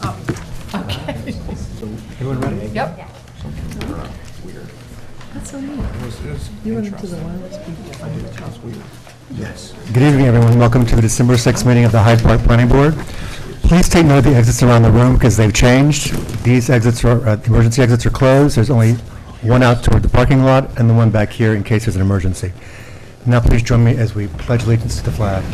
Okay. Everyone ready? Yep. That's so neat. You went into the wireless people. Yes. Good evening, everyone. Welcome to the December 6th meeting of the Hyde Park Planning Board. Please take note of the exits around the room because they've changed. These exits are, the emergency exits are closed. There's only one out toward the parking lot and the one back here in case there's an emergency. Now please join me as we pledge allegiance to the flag. I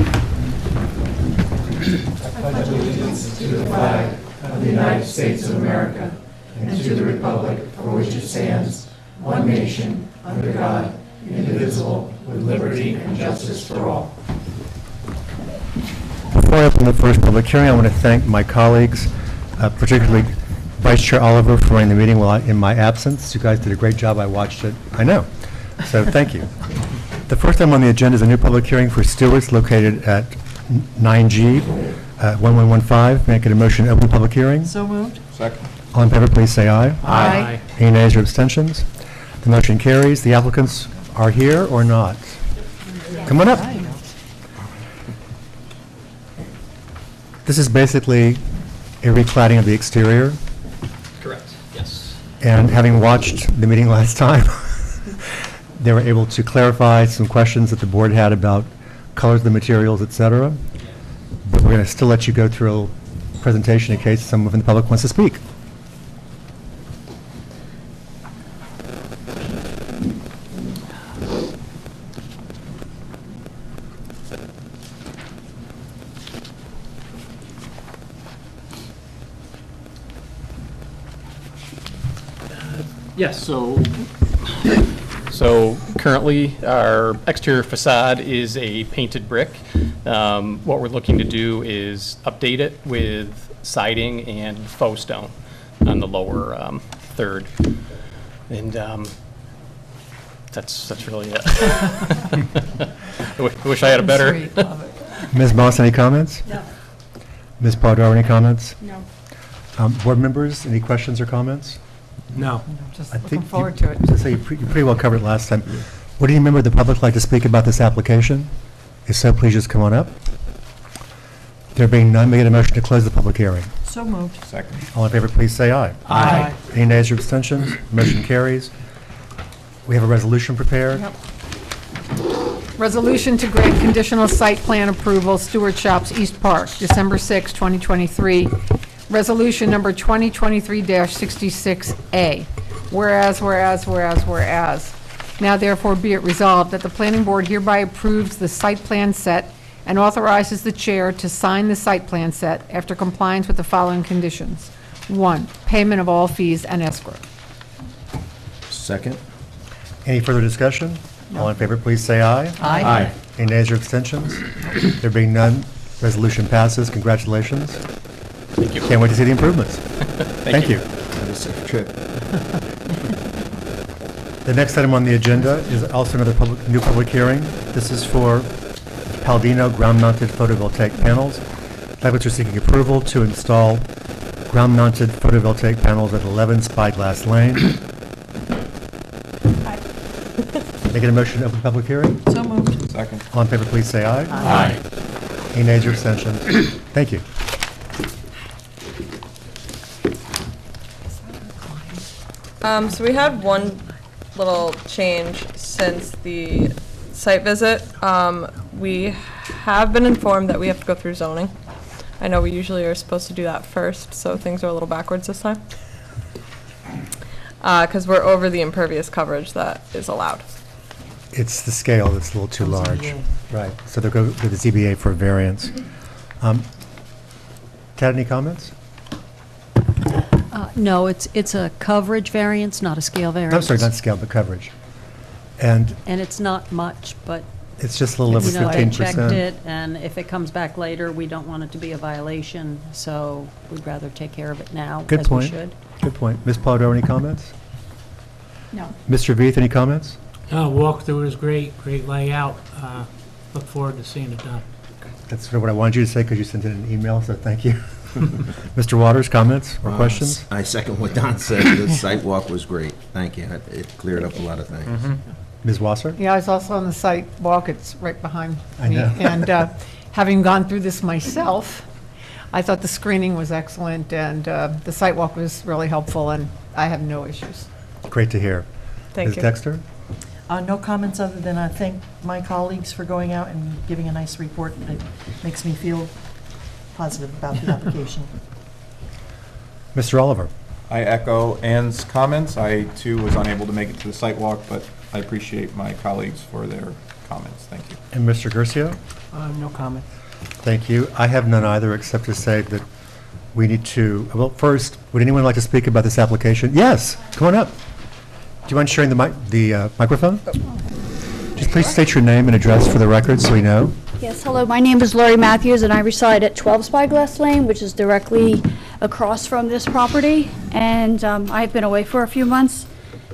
pledge allegiance to the flag of the United States of America and to the republic for which it stands, one nation, under God, indivisible, with liberty and justice for all. Before I open the first public hearing, I want to thank my colleagues, particularly Vice Chair Oliver for running the meeting in my absence. You guys did a great job. I watched it. I know. So thank you. The first item on the agenda is a new public hearing for Stewart's located at 9G, 1115. May I get a motion to open the public hearing? So moved. Second. All in favor, please say aye. Aye. Any nays or abstentions? The motion carries. The applicants are here or not? Come on up. This is basically a recladding of the exterior. Correct, yes. And having watched the meeting last time, they were able to clarify some questions that the board had about colors of the materials, et cetera. But we're going to still let you go through a presentation in case someone from the public wants to speak. Yes, so currently our exterior facade is a painted brick. What we're looking to do is update it with siding and faux stone on the lower third. And that's really it. I wish I had a better. Sweet, love it. Ms. Moss, any comments? No. Ms. Pardo, any comments? No. Board members, any questions or comments? No. Just I looking think forward to it. you pretty well covered it last time. Would any member of the public like to speak about this application? If so, please just come on up. There being none, may I get a motion to close the public hearing? So moved. Second. All in favor, please say aye. Aye. Any nays or abstentions? Motion carries. We have a resolution prepared. Yep. Resolution to grant conditional site plan approval, Stewart Shops, East Park, December 6, 2023. Resolution number 2023-66A. Whereas. Now therefore be it resolved that the planning board hereby approves the site plan set and authorizes the chair to sign the site plan set after compliance with the following conditions. 1, payment of all fees and escrow. Second. Any further discussion? All in favor, please say aye. Aye. Any nays or abstentions? There being none, resolution passes. Congratulations. Thank you. Can't wait to see the improvements. Thank you. Have a safe trip. The next item on the agenda is also another new public hearing. This is for Paldino ground-mounted photovoltaic panels. Applicants are seeking approval to install ground-mounted photovoltaic panels at 11 Spyglass Lane. Make a motion to open the public hearing. So moved. Second. All in favor, please say aye. Aye. Any nays or abstentions? Thank you. So we had one little change since the site visit. We have been informed that we have to go through zoning. I know we usually are supposed to do that first, so things are a little backwards this time. Because we're over the impervious coverage that is allowed. It's the scale that's a little too large. Right, so they'll go to the ZBA for a variance. Ted, any comments? No, it's a coverage variance, not a scale variance. I'm sorry, not scale, but coverage. And And it's not much, but, it's just a little over you know, I 15%. checked it, and if it comes back later, we don't want it to be a violation, so we'd rather take care of it now, Good as we point. should. Good point. Ms. Polidoro, any comments? No. Mr. Veith, any comments? Walkthrough was great layout. Look forward to seeing it done. That's sort of what I wanted you to say because you sent it in an email, so thank you. Mr. Waters, comments or questions? I second what Don said. The site walk was great. Thank you. It cleared up a lot of things. Ms. Wasser? Yeah, I was also on the site walk, it's right behind I me. know. And having gone through this myself, I thought the screening was excellent, and the site walk was really helpful, and I have no issues. Great to hear. Thank Ms. you. Dexter? No comments other than I thank my colleagues for going out and giving a nice report. It makes me feel positive about the application. Mr. Oliver? I echo Ann's comments. I, too, was unable to make it to the site walk, but I appreciate my colleagues for their comments. Thank you. And Mr. Gercio? No comment. Thank you. I have none either, except to say that we need to, well, first, would anyone like to speak about this application? Yes, come on up. Do you mind sharing the microphone? Just please state your name and address for the record so we know. Yes, hello, my name is Lori Matthews, and I reside at 12 Spyglass Lane, which is directly across from this property. And I've been away for a few months,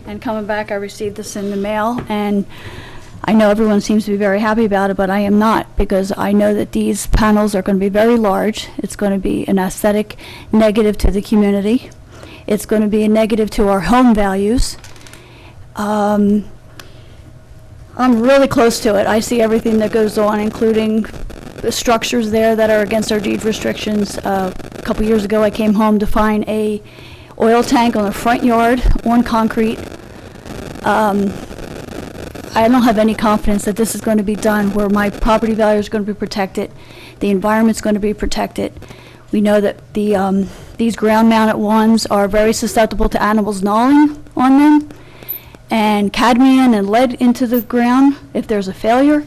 and coming back, I received this in the mail, and I know everyone seems to be very happy about it, but I am not, because I know that these panels are going to be very large. It's going to be an aesthetic negative to the community. It's going to be a negative to our home values. I'm really close to it. I see everything that goes on, including the structures there that are against our deed restrictions. A couple years ago, I came home to find a oil tank on the front yard on concrete. I don't have any confidence that this is going to be done where my property value is going to be protected, the environment's going to be protected. We know that these ground-mounted ones are very susceptible to animals gnawing on them, and cadmium and lead into the ground if there's a failure.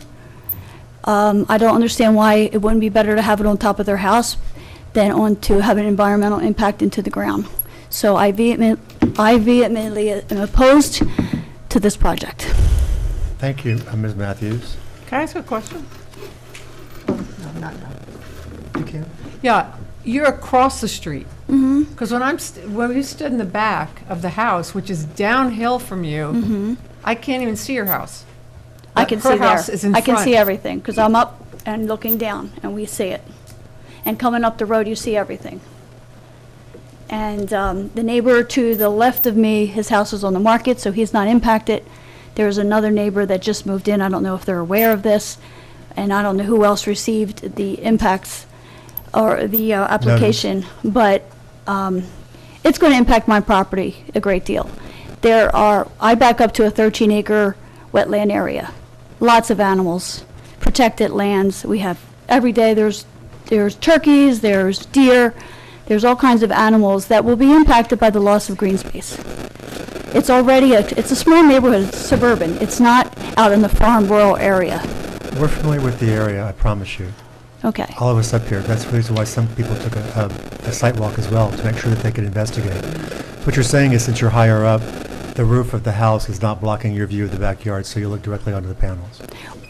I don't understand why it wouldn't be better to have it on top of their house than to have an environmental impact into the ground. So I vehemently am opposed to this project. Thank you, Ms. Matthews. Can I ask a question? You can. Yeah, you're across the street. Mm-hmm. Because when we stood in the back of the house, which is downhill from you, Mm-hmm. I can't even see your house. I can Her see there. house is in I can front. see everything, because I'm up and looking down, and we see it. And coming up the road, you see everything. And the neighbor to the left of me, his house is on the market, so he's not impacted. There's another neighbor that just moved in. I don't know if they're aware of this, and I don't know who else received the impacts or the application, but it's going to impact my property a great deal. I back up to a 13-acre wetland area, lots of animals, protected lands. We have, every day there's turkeys, there's deer, there's all kinds of animals that will be impacted by the loss of green space. It's already it's a small neighborhood, it's suburban. It's not out in the farm rural area. We're familiar with the area, I promise you. Okay. All of us up here. That's the reason why some people took a site walk as well, to make sure that they could investigate. What you're saying is, since you're higher up, the roof of the house is not blocking your view of the backyard, so you look directly onto the panels.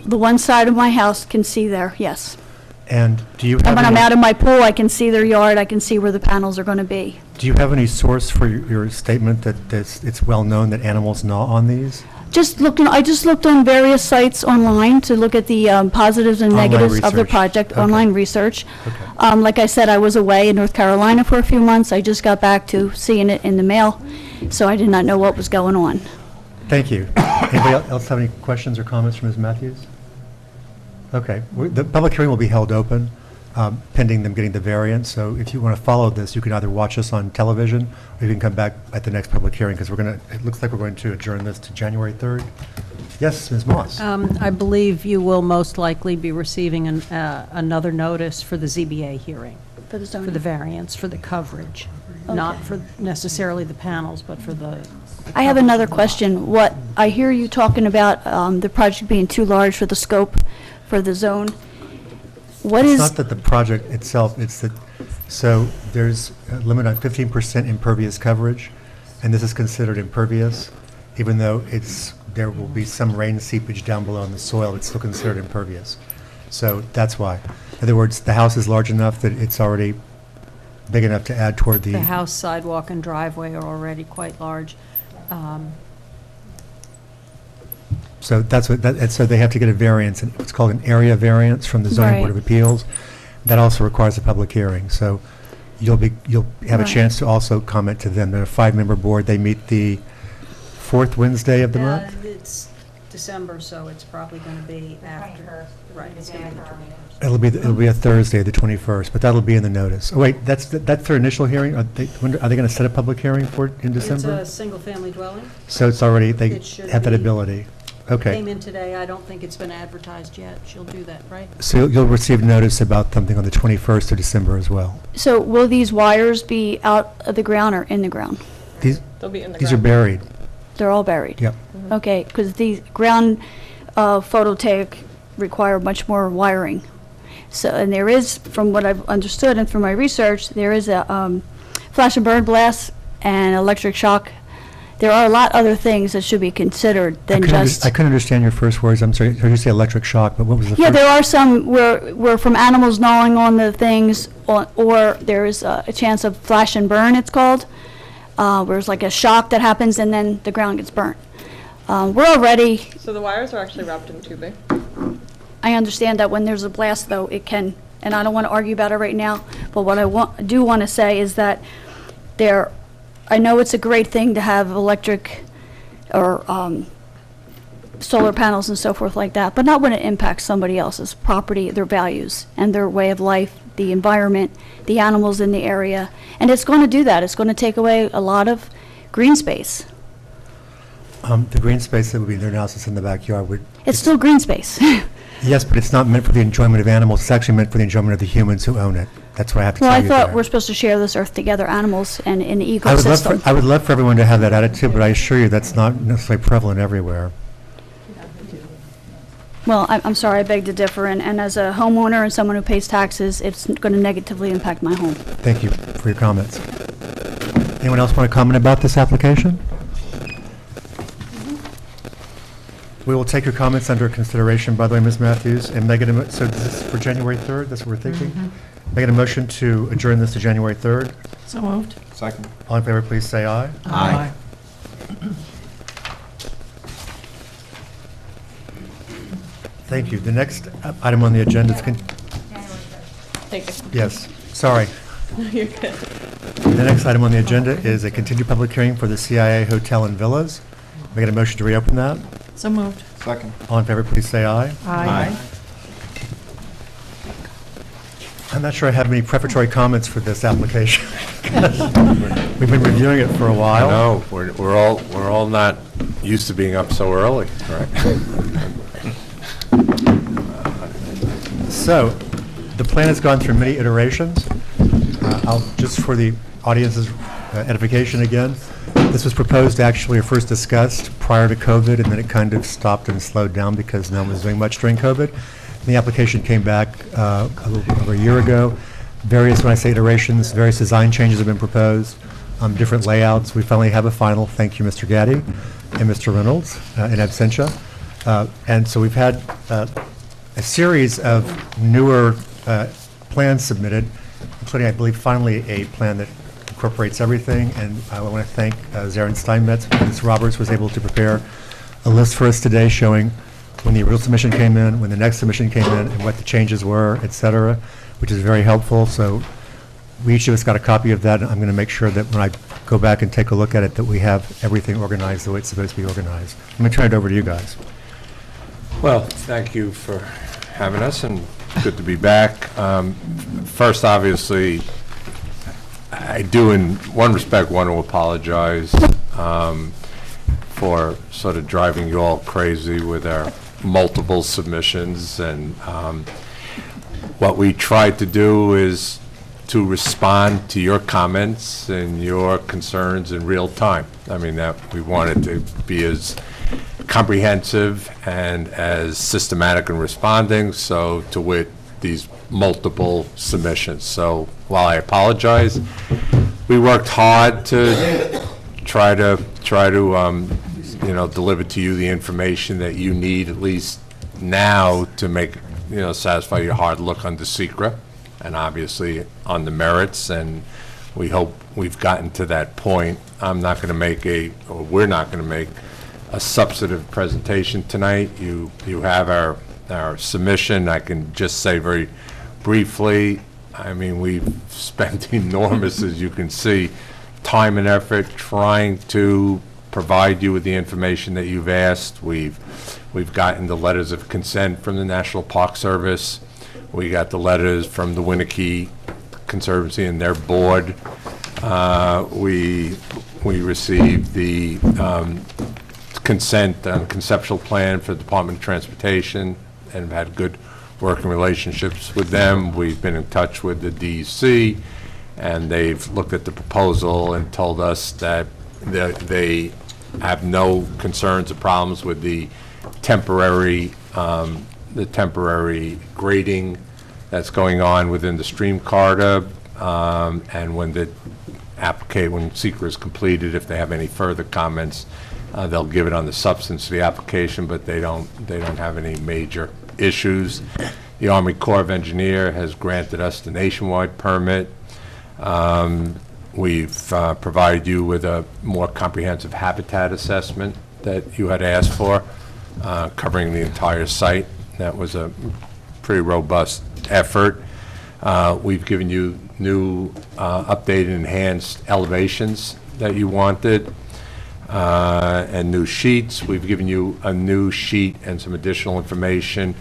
The one side of my house can see there, yes. And do you have And when I'm any- out of my pool, I can see their yard, I can see where the panels are going to be. Do you have any source for your statement that it's well known that animals gnaw on these? I just looked on various sites online to look at the positives and Online negatives of the research. project, Okay. online research. Okay. Like I said, I was away in North Carolina for a few months. I just got back to seeing it in the mail, so I did not know what was going on. Thank you. Anybody else have any questions or comments from Ms. Matthews? Okay. The public hearing will be held open, pending them getting the variance. So if you want to follow this, you can either watch us on television, or you can come back at the next public hearing, because it looks like we're going to adjourn this to January 3rd. Yes, Ms. Moss? I believe you will most likely be receiving another notice for the ZBA hearing, For the for zoning. the variance, for the coverage, not Okay. for necessarily the panels, but for the... I have another question. What, I hear you talking about the project being too large for the scope for the zone. What It's is, not that the project itself, it's that, so there's a limit on 15% impervious coverage, and this is considered impervious, even though there will be some rain seepage down below in the soil, it's still considered impervious. So that's why. In other words, the house is large enough that it's already big enough to add toward The house, sidewalk, and driveway are already quite large. So that's what, and so they have to get a variance, and it's called an area variance from the zoning board of Right. appeals. That also requires a public hearing, so you'll have a Right. chance to also comment to them. They're a 5-member board, they meet the fourth Wednesday of the month? It's December, so it's probably going to be after. Right, it's going to be the 21st. It'll be a Thursday, the 21st, but that'll be in the notice. Oh, wait, that's their initial hearing? Are they going to set a public hearing for it in It's December? a single-family dwelling. So it's already, they It should have that be. ability? Came Okay. in today. I don't think it's been advertised yet. She'll do that, right? So you'll receive notice about something on the 21st of December as well? So will these wires be out of the ground or in the ground? These They'll be in the these are ground. buried. They're all buried? Yep. Okay, because the ground photovoltaic require much more wiring. So, and there is, from what I've understood and from my research, there is a flash and burn blast and electric shock. There are a lot other things that should be considered than just... I couldn't understand your first words. I'm sorry. I heard you say electric shock, but what was the Yeah, first? there are some where from animals gnawing on the things, or there is a chance of flash and burn, it's called, where it's like a shock that happens and then the ground gets burnt. We're already, So the wires are actually wrapped in tubing. I understand that when there's a blast, though, it can, and I don't want to argue about it right now, but what I do want to say is that I know it's a great thing to have electric or solar panels and so forth like that, but not when it impacts somebody else's property, their values, and their way of life, the environment, the animals in the area. And it's going to do that. It's going to take away a lot of green space. The green space that would be in their house that's in the backyard would... It's still green space. Yes, but it's not meant for the enjoyment of animals. It's actually meant for the enjoyment of the humans who own it. That's what I have to Well, tell I you thought there. we're supposed to share this earth together, animals and an I ecosystem. would love for everyone to have that attitude, but I assure you that's not necessarily prevalent everywhere. Well, I'm sorry, I beg to differ, and as a homeowner and someone who pays taxes, it's going to negatively impact my home. Thank you for your comments. Anyone else want to comment about this application? We will take your comments under consideration, by the way, Ms. Matthews, and make it, so this is for January 3rd, that's what we're thinking? Make it a motion to adjourn this to January 3rd. So moved. Second. All in favor, please say aye. Aye. Thank you. The next item on the agenda is, Thank you. yes, sorry. You're good. The next item on the agenda is a continued public hearing for the CIA Hotel and Villas. Make it a motion to reopen that. So moved. Second. All in favor, please say aye. Aye. I'm not sure I have any prefatory comments for this application. We've been reviewing it for a while. No, we're all not used to being up so early, right? So, the plan has gone through many iterations. Just for the audience's edification again, this was proposed actually or first discussed prior to COVID, and then it kind of stopped and slowed down because no one was doing much during COVID. The application came back a little over a year ago. When I say iterations, various design changes have been proposed, different layouts. We finally have a final. Thank you, Mr. Gaddy and Mr. Reynolds in absentia. And so we've had a series of newer plans submitted, including, I believe, finally a plan that incorporates everything. And I want to thank Zarin Steinmetz. Ms. Roberts was able to prepare a list for us today showing when the original submission came in, when the next submission came in, and what the changes were, et cetera, which is very helpful. So we each of us got a copy of that, and I'm going to make sure that when I go back and take a look at it, that we have everything organized the way it's supposed to be organized. I'm going to turn it over to you guys. Well, thank you for having us, and good to be back. First, obviously, I do, in one respect, want to apologize for sort of driving you all crazy with our multiple submissions. And what we tried to do is to respond to your comments and your concerns in real time. I mean, that we wanted to be as comprehensive and as systematic in responding, so to wit, these multiple submissions. So while I apologize, we worked hard to try to deliver to you the information that you need, at least now, to make, satisfy your hard look under secret and obviously on the merits, and we hope we've gotten to that point. I'm not going to make we're not going to make a substantive presentation tonight. You have our submission. I can just say very briefly, I mean, we've spent enormous, as you can see, time and effort trying to provide you with the information that you've asked. We've gotten the letters of consent from the National Park Service. We got the letters from the Winnicke Conservancy and their board. We received the consent on conceptual plan for the Department of Transportation and have had good working relationships with them. We've been in touch with the DEC, and they've looked at the proposal and told us that they have no concerns or problems with the temporary grading that's going on within the stream corridor, and when SEQR is completed, if they have any further comments, they'll give it on the substance of the application, but they don't have any major issues. The Army Corps of Engineer has granted us the nationwide permit. We've provided you with a more comprehensive habitat assessment that you had asked for, covering the entire site. That was a pretty robust effort. We've given you new, updated, enhanced elevations that you wanted, and new sheets. We've given you a new sheet and some additional information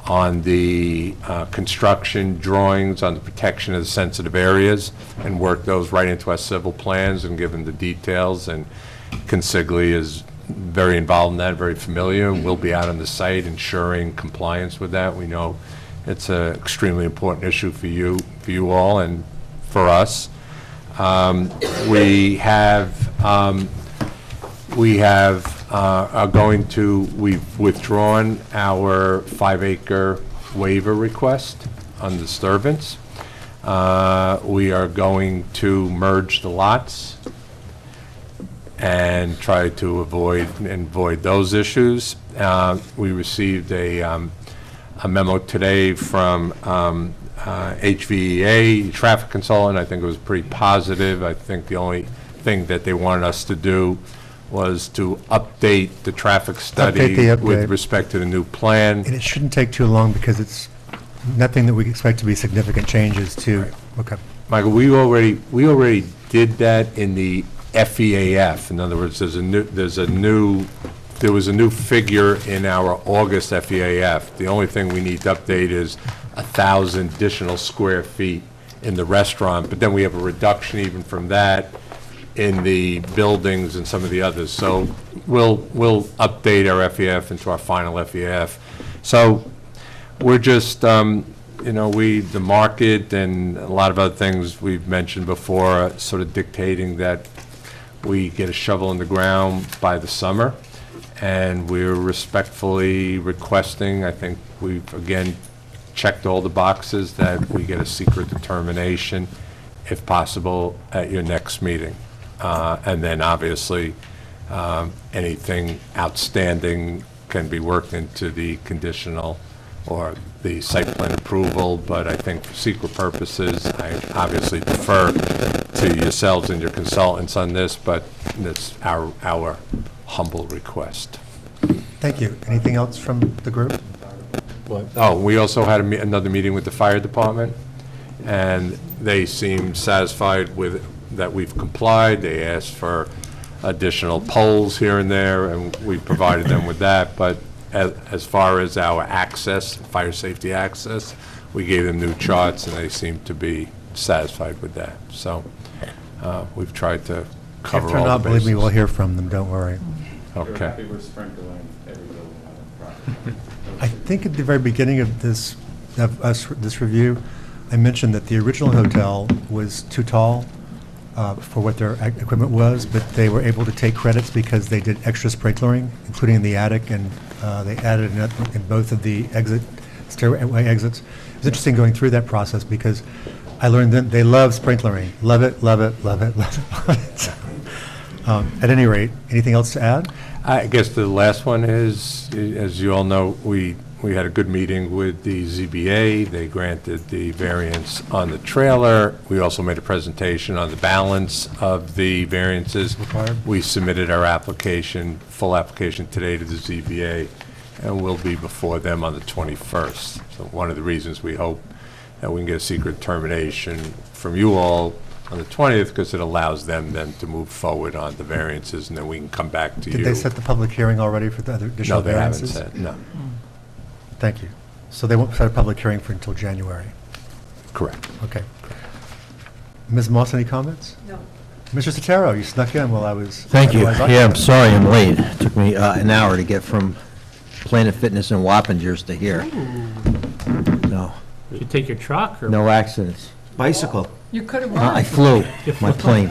on the construction drawings, on the protection of the sensitive areas, and worked those right into our civil plans and given the details. And Consigli is very involved in that, very familiar, and we'll be out on the site ensuring compliance with that. We know it's an extremely important issue for you all and for us. We've withdrawn our 5-acre waiver request on disturbance. We are going to merge the lots and try to avoid those issues. We received a memo today from HVEA, traffic consultant. I think it was pretty positive. I think the only thing that they wanted us to do was to update the traffic study with respect to the new plan. And it shouldn't take too long because it's nothing that we expect to be significant changes to. Right. Okay. Michael, we already did that in the FEAF. In other words, there was a new figure in our August FEAF. The only thing we need to update is 1,000 additional square feet in the restaurant, but then we have a reduction even from that in the buildings and some of the others. So we'll update our FEAF into our final FEAF. So we're just, the market and a lot of other things we've mentioned before sort of dictating that we get a shovel in the ground by the summer. And we're respectfully requesting, I think we've, again, checked all the boxes, that we get a secret determination, if possible, at your next meeting. And then, obviously, anything outstanding can be worked into the conditional or the site plan approval. But I think for secret purposes, I obviously defer to yourselves and your consultants on this, but that's our humble request. Thank you. Anything else from the group? Oh, we also had another meeting with the fire department, and they seemed satisfied with that we've complied. They asked for additional poles here and there, and we provided them with that. But as far as our access, fire safety access, we gave them new charts, and they seemed to be satisfied with that. So we've tried to cover all the bases. If they're not, believe me, we'll hear from them. Don't worry. Okay. We're sprinkling every building on the property. I think at the very beginning of this review, I mentioned that the original hotel was too tall for what their equipment was, but they were able to take credits because they did extra sprinklering, including in the attic, and they added in both of the stairway exits. It was interesting going through that process because I learned that they love sprinklering. Love it, love it, love it, love it, love it. So, at any rate, anything else to add? I guess the last one is, as you all know, we had a good meeting with the ZBA. They granted the variance on the trailer. We also made a presentation on the balance of the variances. We submitted our application, full application today to the ZBA, and we'll be before them on the 21st. So one of the reasons we hope that we can get a secret determination from you all on the 20th, because it allows them then to move forward on the variances, and then we can come back to you. Did they set the public hearing already for the other additional No, they haven't variances? said, no. Thank you. So they won't set a public hearing for until January? Correct. Okay. Ms. Moss, any comments? No. Mr. Sotero, you snuck in while I was... Thank you. otherwise Yeah, I'm occupied. sorry I'm late. It took me an hour to get from Planet Fitness in Wappingers to here. No, Did you take your truck or? no accidents. Bicycle. You could have I run. flew my plane.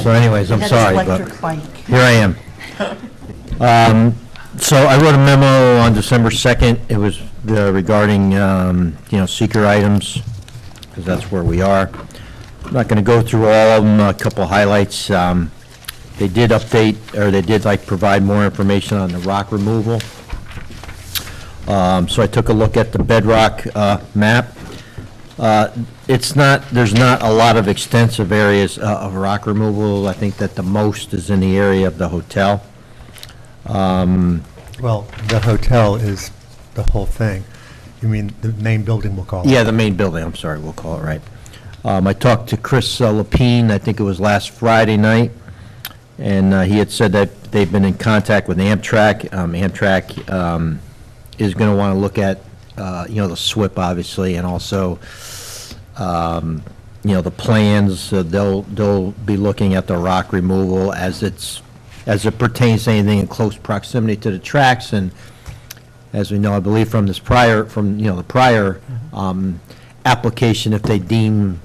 So anyways, I'm He had his sorry, but electric bike. here I am. So I wrote a memo on December 2nd. It was regarding, seeker items, because that's where we are. I'm not going to go through all of them, a couple highlights. They did update, or they did provide more information on the rock removal. So I took a look at the bedrock map. There's not a lot of extensive areas of rock removal. I think that the most is in the area of the hotel. Well, the hotel is the whole thing. You mean the main building, we'll call it? Yeah, the main building, I'm sorry, we'll call it right. I talked to Chris Lapine, I think it was last Friday night, and he had said that they've been in contact with Amtrak. Amtrak is going to want to look at, the SWIP, obviously, and also, the plans. They'll be looking at the rock removal as it pertains to anything in close proximity to the tracks. And as we know, I believe from the prior application, if they deem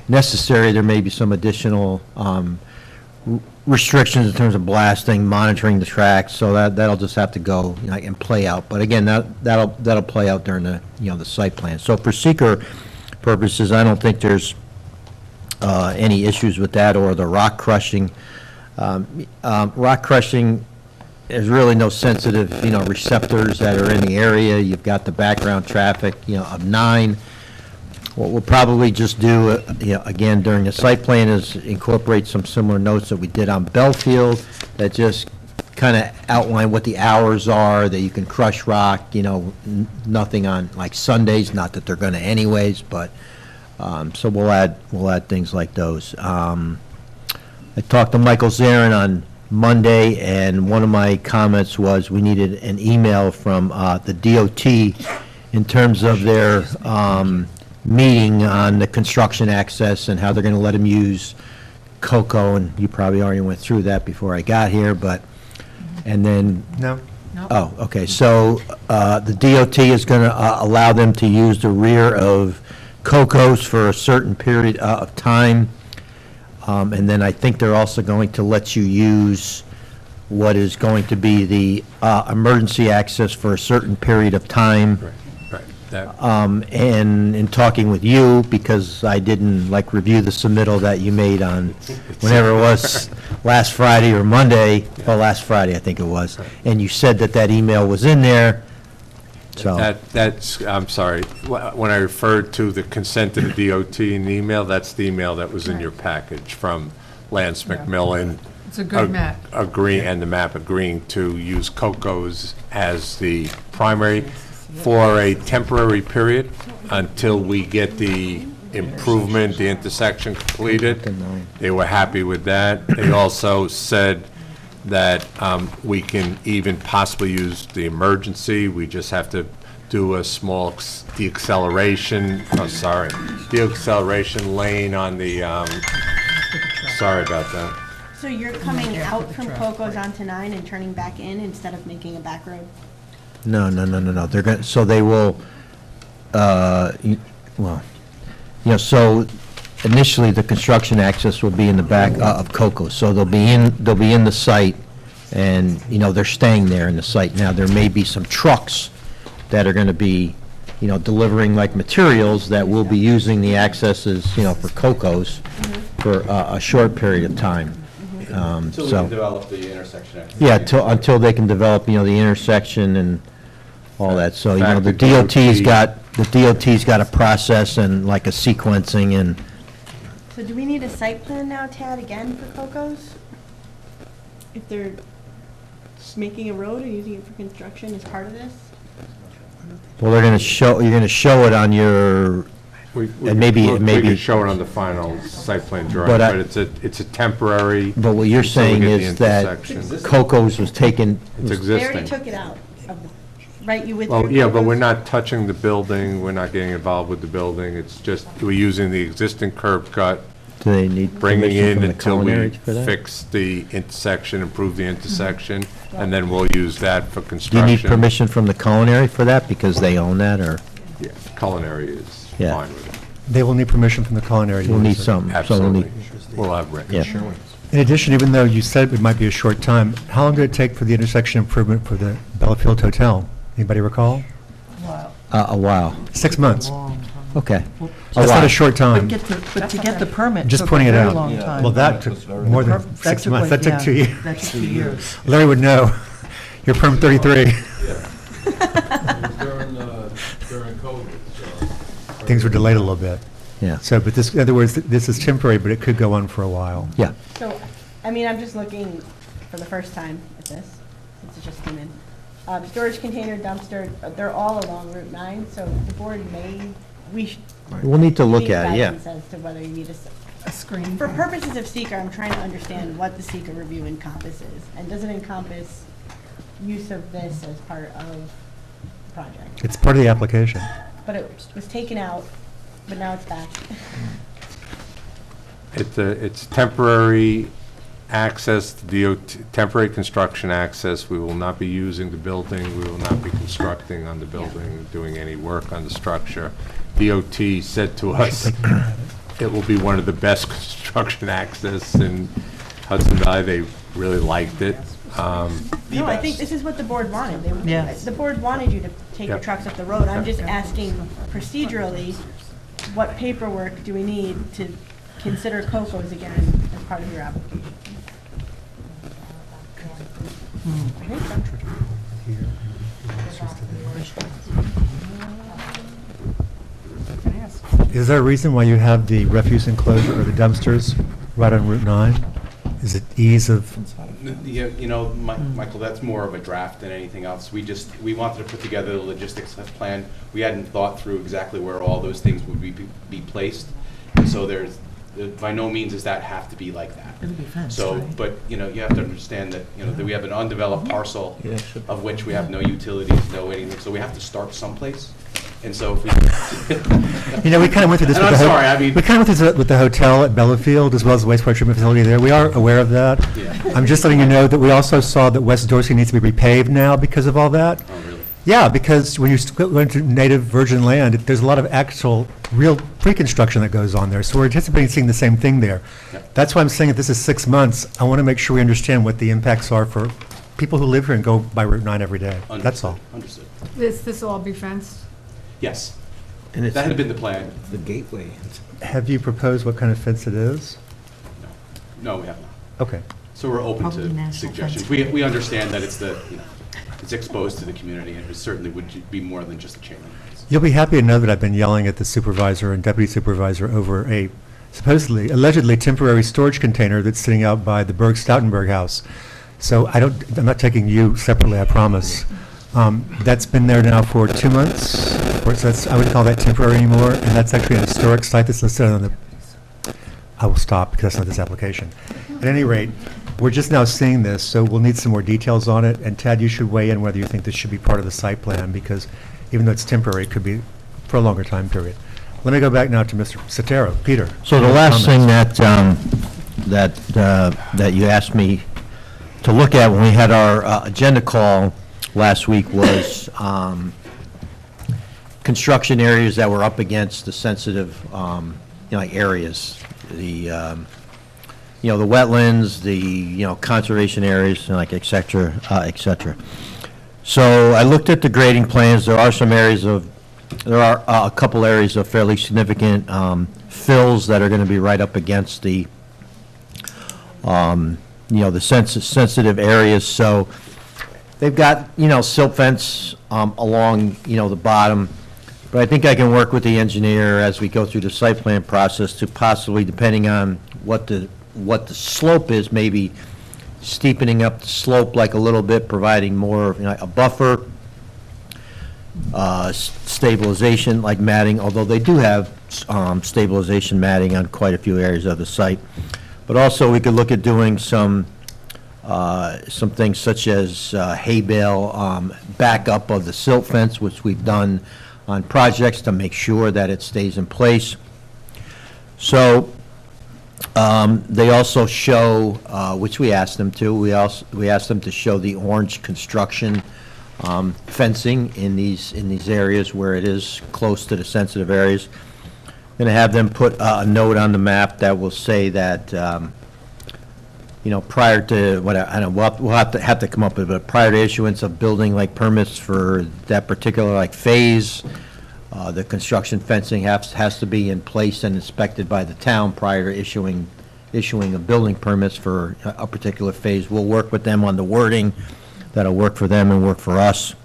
necessary, there may be some additional restrictions in terms of blasting, monitoring the tracks, so that'll just have to go, and play out. But again, that'll play out during the site plan. So for seeker purposes, I don't think there's any issues with that, or the rock crushing. Rock crushing, there's really no sensitive, receptors that are in the area. You've got the background traffic, of 9. What we'll probably just do, again, during the site plan is incorporate some similar notes that we did on Belfield that just kind of outline what the hours are, that you can crush rock, nothing on like Sundays, not that they're going to anyways, but, so we'll add things like those. I talked to Michael Zarin on Monday, and one of my comments was we needed an email from the DOT in terms of their meeting on the construction access and how they're going to let them use COCO, and you probably already went through that before I got here, but, and then... No? Oh, okay, so the DOT is going to allow them to use the rear of COCOs for a certain period of time, and then I think they're also going to let you use what is going to be the emergency access for a certain period of time. Right. That, And in talking with you, because I didn't review the submittal that you made on whenever it was, last Friday or Monday, well, last Friday, I think it was, and you said that email was in there, so. That's, I'm sorry, when I referred to the consent to the DOT in the email, that's the email that was in your package from Lance McMillan. It's a good map. And the map agreeing to use COCOs as the primary for a temporary period until we get the improvement, the intersection completed. They were happy with that. They also said that we can even possibly use the emergency. We just have to do a small deceleration lane on the, sorry about that. So you're coming out from Coco's onto 9 and turning back in instead of making a back road? No. They're going, so they will, so initially the construction access will be in the back of Coco. So they'll be in the site, and they're staying there in the site. Now there may be some trucks that are going to be, delivering materials that will be using the accesses, for Coco's for a short period of time. Until we can develop the intersection. Yeah, until they can develop, the intersection and all that. So, the DOT's got a process and a sequencing, and So do we need a site plan now, Tad, again for Coco's? If they're just making a road or using it for construction as part of this? well, you're going to show it on your And maybe- We could show it on the final site plan drawing, But but I- it's a temporary. But what you're until we saying get the is that intersection. Coco's was taken, It's They already existing. took it out, right? You withdrew? Well, yeah, but we're Coco's? not touching the building, we're not getting involved with the building, it's just, we're using the existing curb cut, do they need bringing permission in from the until we culinary for that? fix the intersection, improve the intersection, and then we'll use that for Do you construction. need permission from the culinary for that, because they own that, or? Yeah, culinary is Yeah. fine with it. They will need permission from the culinary. to We'll need use it. something, so we'll Absolutely. need, We'll have written. yeah. In addition, even though you said it might be a short time, how long did it take for the intersection improvement for the Bellafield Hotel? Anybody recall? A while, 6 months. okay. That's not while. a short time. But to get the permit Just took a pointing it very out. long Yeah. time. Well, that took more than That 6 took months. like- That took yeah, 2 years. That took 2 years. Larry would know. You're perm 33. During COVID, so. Things were delayed a little bit. Yeah, So, but this, in other words, this is temporary, but it could go on for a while. yeah. So, I mean, I'm just looking for the first time at this, since it just came in. Storage container, dumpster, they're all along Route 9, so the board We'll need to look need at it, yeah. guidance as to whether you need A screen. For purposes of seeker, I'm trying to understand what the seeker review encompasses, and does it encompass use of this as part of the project? It's part of the application. But it was taken out, but now it's back. It's temporary access, temporary construction access. We will not be using the building, we will not be constructing on the building, doing any work on the structure. DOT said to us, it will be one of the best construction access in Hudson Valley. They really liked it. No, I think this is what the board wanted. Yeah. The board wanted you to take your Yep. trucks up the road. I'm just asking procedurally, what paperwork do we need to consider Coco's again as part of your application? I think so. Is there a reason why you have the refuse enclosure or the dumpsters right on Route 9? Is it ease of, Yeah, you know, Michael, that's more of a draft than anything else. We wanted to put together the logistics plan. We hadn't thought through exactly where all those things would be placed. And so by no means does that have to be like that. It'll be fenced, So, right? but, you know, you have to understand that, you know, that we have an undeveloped parcel of which we have no utilities, no anything, so we have to start someplace. And so if we. you know, we kind of went through this And with I'm the sorry, I mean. we kind of went through this with the hotel at Bellafield as well as the wastewater treatment facility there. We are aware of that. Yeah. I'm just letting you know that we also saw that West Dorsey needs to be repaved now because of all that. Oh, really? Yeah, because when you go into native virgin land, there's a lot of actual, real pre-construction that goes on there. So we're anticipating seeing the same thing there. Yep. That's why I'm saying if this is 6 months, I want to make sure we understand what the impacts are for people who live here and go by Route 9 every day. That's all. Understood. This will all be fenced? Yes. And it's That had been the plan. the gateway. Have you proposed what kind of fence it is? No, we have not. Okay. So we're open Probably to national suggestions. fence. We understand that it's it's exposed to the community, and it certainly would be more than just a chain link fence. You'll be happy to know that I've been yelling at the supervisor and deputy supervisor over a supposedly, allegedly temporary storage container that's sitting out by the Stoutenberg house. So I'm not taking you separately, I promise. That's been there now for 2 months. I wouldn't call that temporary anymore, and that's actually an historic site that's listed on the, I will stop because that's not this application. At any rate, we're just now seeing this, so we'll need some more details on it, and Tad, you should weigh in whether you think this should be part of the site plan, because even though it's temporary, it could be for a longer time period. Let me go back now to Mr. Sotero. Peter? So the your last thing comments. that you asked me to look at when we had our agenda call last week was construction areas that were up against the sensitive, like areas, the the wetlands, the conservation areas, like et cetera, et cetera. So I looked at the grading plans. There are a couple areas of fairly significant fills that are going to be right up against the the sensitive areas. So they've got silt fence along the bottom. But I think I can work with the engineer as we go through the site plan process to possibly, depending on what the slope is, maybe steepening up the slope like a little bit, providing more a buffer, stabilization like matting, although they do have stabilization matting on quite a few areas of the site. But also, we could look at doing some things such as hay bale backup of the silt fence, which we've done on projects to make sure that it stays in place. So they also show, which we asked them to, we asked them to show the orange construction fencing in these areas where it is close to the sensitive areas. Going to have them put a note on the map that will say that, prior to, I don't know, we'll have to come up with, but prior to issuance of building like permits for that particular like phase, the construction fencing has to be in place and inspected by the town prior to issuing of building permits for a particular phase. We'll work with them on the wording that'll work for them and work for us.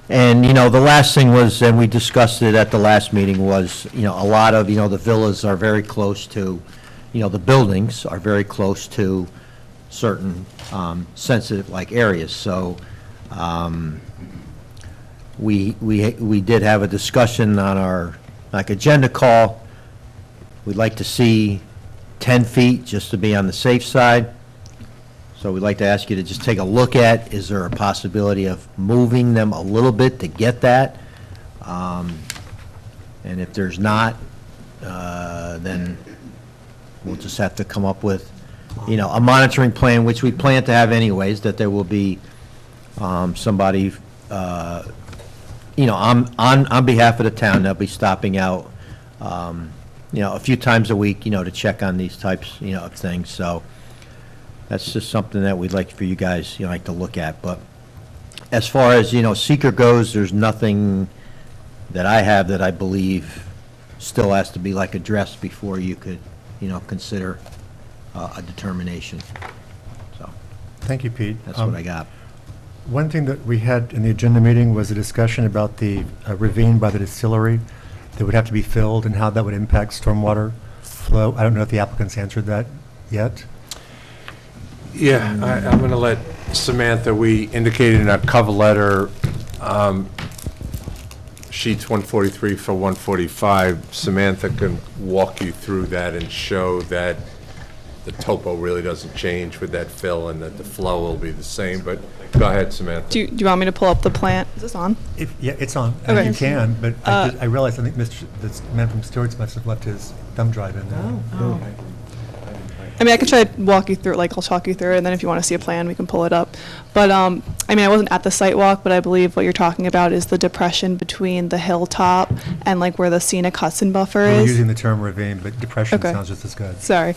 And, the last thing was, and we discussed it at the last meeting, was, a lot of, the villas are very close to, the buildings are very close to certain sensitive, like, areas. So we did have a discussion on our, like, agenda call. We'd like to see 10 feet, just to be on the safe side. So we'd like to ask you to just take a look at, is there a possibility of moving them a little bit to get that? And if there's not, then we'll just have to come up with, a monitoring plan, which we plan to have anyways, that there will be somebody, on behalf of the town, they'll be stopping out, a few times a week, to check on these types, of things. So that's just something that we'd like for you guys, like to look at. But as far as, seeker goes, there's nothing that I have that I believe still has to be like addressed before you could, consider a determination. So Thank you, Pete. that's what I got. One thing that we had in the agenda meeting was a discussion about the ravine by the distillery that would have to be filled and how that would impact stormwater flow. I don't know if the applicants answered that yet. Yeah, I'm going to let Samantha, we indicated in our cover letter, sheets 143 for 145, Samantha can walk you through that and show that the topo really doesn't change with that fill and that the flow will be the same, but go ahead, Samantha. Do you want me to pull up the plant? Is this on? Yeah, it's on. Okay. You can, but I realized, I think this man from Stewart's must have left his thumb drive in there. Oh. I mean, I could try to walk you through, like, I'll talk you through it, and then if you want to see a plan, we can pull it up. But, I mean, I wasn't at the site walk, but I believe what you're talking about is the depression between the hilltop and, like, where the scenic Hudson buffer We're is. using the term ravine, but depression Okay. sounds just as good. Sorry.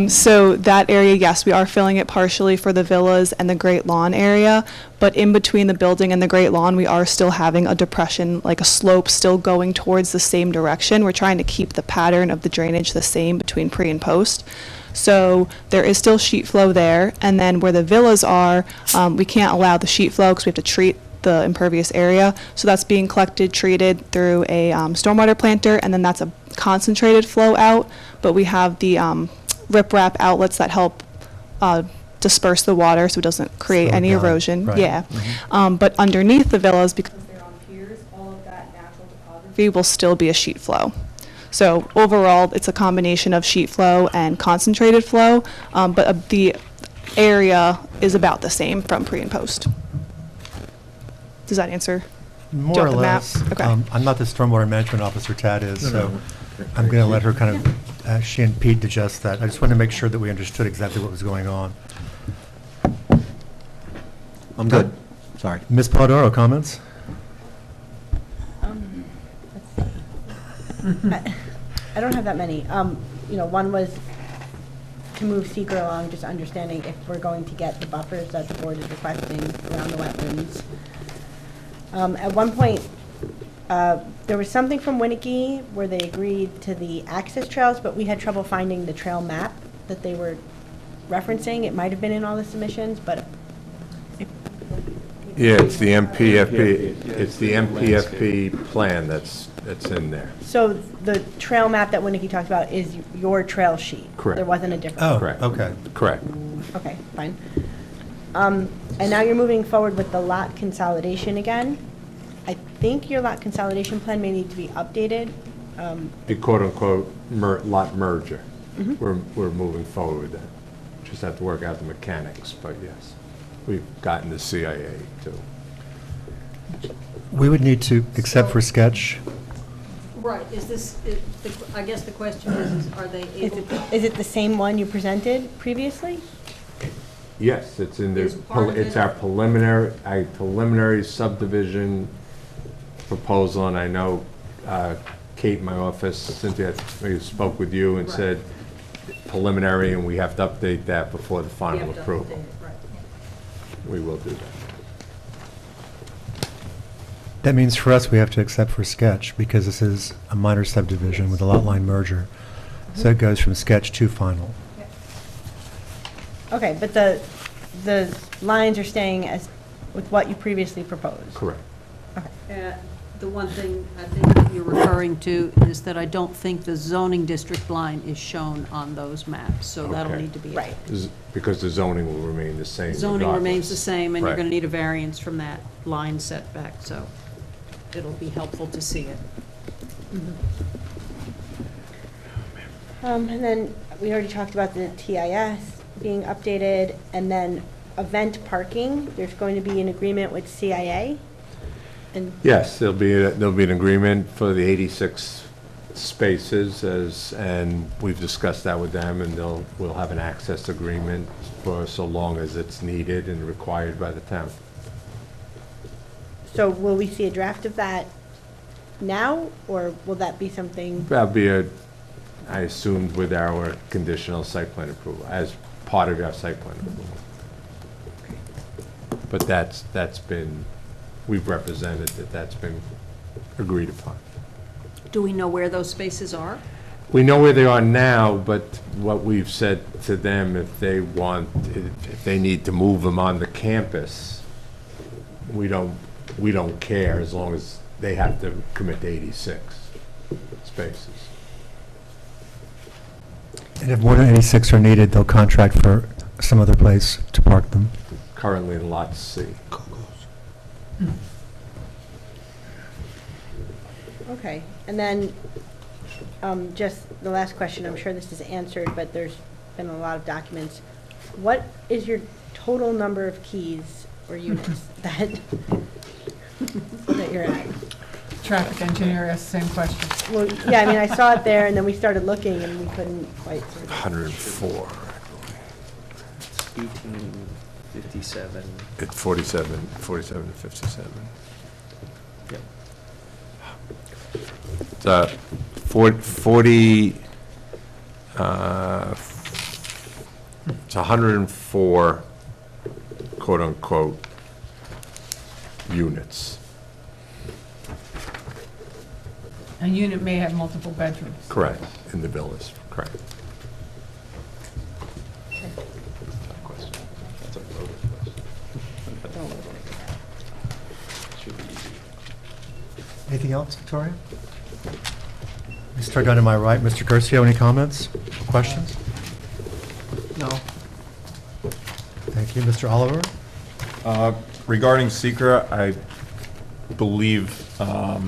So that area, yes, we are filling it partially for the villas and the Great Lawn area, but in between the building and the Great Lawn, we are still having a depression, like a slope still going towards the same direction. We're trying to keep the pattern of the drainage the same between pre and post. So there is still sheet flow there, and then where the villas are, we can't allow the sheet flow because we have to treat the impervious area. So that's being collected, treated through a stormwater planter, and then that's a concentrated flow out. But we have the riprap outlets that help disperse the water so it doesn't create Slow it any down, erosion. right. Yeah. But underneath the villas, because they're on piers, all of that natural topography will still be a sheet flow. So overall, it's a combination of sheet flow and concentrated flow, but the area is about the same from pre and post. Does that answer? Do you More want or the map? less. Okay. I'm not the stormwater management officer, Tad is, so I'm going to let her kind of, she and Pete digest that. I just wanted to make sure that we understood exactly what was going on. I'm good. Sorry. Ms. Polidoro, comments? I don't have that many. One was to move seeker along, just understanding if we're going to get the buffers that the board is requesting around the wetlands. At one point, there was something from Winnicke where they agreed to the access trails, but we had trouble finding the trail map that they were referencing. It might have been in all the submissions, but Yeah, it's the MPFP plan that's in there. so the trail map that Winnicke talked about is your trail sheet. Correct. There wasn't a difference. Oh, Correct. okay. Correct. Okay, fine. And now you're moving forward with the lot consolidation again. I think your lot consolidation plan may need to be updated The quote-unquote lot merger. Mhm. We're moving forward with that. Just have to work out the mechanics, but yes, we've gotten the CIA too. We would need to, except for sketch, Right, is this, I guess the question is are they able to? Is it the same one you presented previously? Yes, it's in the, Is part of it's it- our preliminary subdivision proposal, and I know Kate in my office, Cynthia, I spoke with you and Right. said preliminary, and we have to update that before the We final have to approval. update it, right. We will do that. that means for us, we have to accept for sketch, because this is a minor subdivision with a lot line merger. So it goes from sketch to final. Okay, but the lines are staying as, with what you previously proposed? Correct. The one thing I think that you're referring to is that I don't think the zoning district line is shown on those maps, so that'll Okay. need to be. Right. Because the zoning will remain the same. Zoning remains the regardless. same, and you're Right. going to need a variance from that line setback, so it'll be helpful to see it. And then we already talked about the TIS being updated, and then event parking, there's going to be an agreement with CIA? And Yes, there'll be an agreement for the 86 spaces and we've discussed that with them, and we'll have an access agreement for so long as it's needed and required by the town. so will we see a draft of that now, or will that be something? That'll be I assumed with our conditional site plan approval, as part of our site plan approval. But that's been, we've represented that's been agreed upon. Do we know where those spaces are? We know where they are now, but what we've said to them, if they need to move them on the campus, we don't care as long as they have to commit to 86 spaces. And if more than 86 are needed, they'll contract for some other place to park them. Currently in Lot C. Okay, and then, just the last question, I'm sure this is answered, but there's been a lot of documents. What is your total number of keys or units that you're at? Traffic engineer asked the same question. Well, yeah, I mean, I saw it there, and then we started looking, and we couldn't quite sort of. 104. 1857. At 47 to 57. Yep. It's 40, it's 104, quote-unquote, units. A unit may have multiple bedrooms. Correct, in the villas, correct. That's a loaded question. Should be easy. Anything else, Victoria? We start down to my right. Mr. Curcio, any comments, questions? No. Thank you. Mr. Oliver? Regarding SECR, I believe I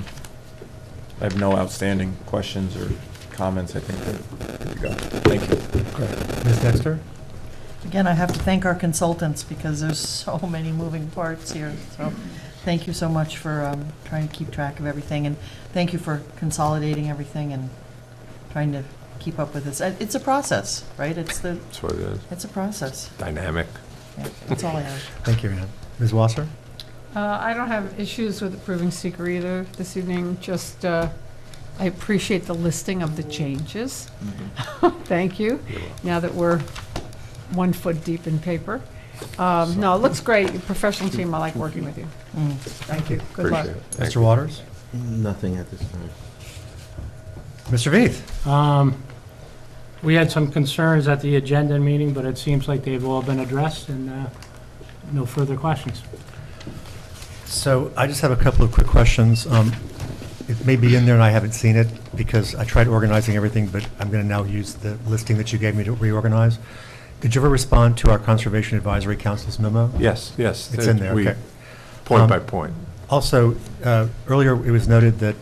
have no outstanding questions or comments. I think we're good to go. Thank you. Great. Ms. Dexter? Again, I have to thank our consultants because there's so many moving parts here. So thank you so much for trying to keep track of everything, and thank you for consolidating everything and trying to keep up with this. It's a process, right? That's what it is. It's a process. Dynamic. Yeah, that's all I have. Thank you, Ann. Ms. Wasser? I don't have issues with approving seeker either this evening, just I appreciate the listing of the changes. Thank you, now that we're 1 foot deep in paper. No, it looks great, your professional team, I like working with you. Thank you, good luck. Appreciate it. Thank Mr. you. Waters? Nothing at this time. Mr. Veith? We had some concerns at the agenda meeting, but it seems like they've all been addressed, and no further questions. So I just have a couple of quick questions. It may be in there and I haven't seen it because I tried organizing everything, but I'm going to now use the listing that you gave me to reorganize. Did you ever respond to our Conservation Advisory Council's memo? Yes. It's in there, We- okay. Point by point. Also, earlier it was noted that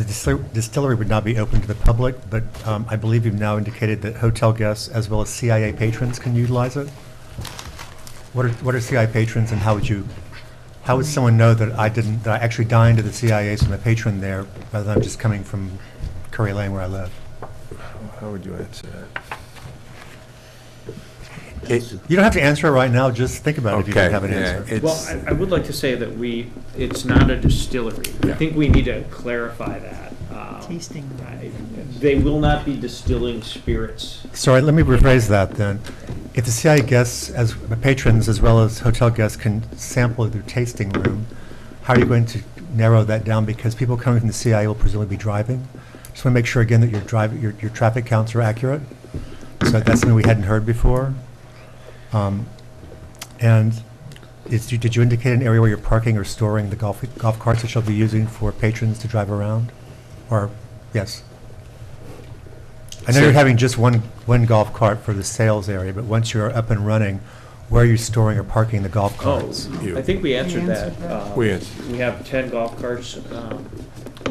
the distillery would not be open to the public, but I believe you've now indicated that hotel guests as well as CIA patrons can utilize it. What are CIA patrons, and how would someone know that that I actually dined at the CIA's from a patron there, rather than I'm just coming from Curry Lane where I live? How would you answer that? You don't have to answer it right now, just think about it if you don't Okay, have an yeah, answer. Well, I would like to say that it's not a distillery. I think we need to clarify that. Tasting. They will not be distilling spirits. Sorry, let me rephrase that then. If the CIA guests, as patrons as well as hotel guests, can sample their tasting room, how are you going to narrow that down? Because people coming from the CIA will presumably be driving. Just want to make sure again that your traffic counts are accurate. So that's something we hadn't heard before. And did you indicate an area where you're parking or storing the golf carts that you'll be using for patrons to drive around? Or, yes? I know you're having just one golf cart for the sales area, but once you're up and running, where are you storing or parking the golf carts? I think we answered that. We answered. We have 10 golf carts.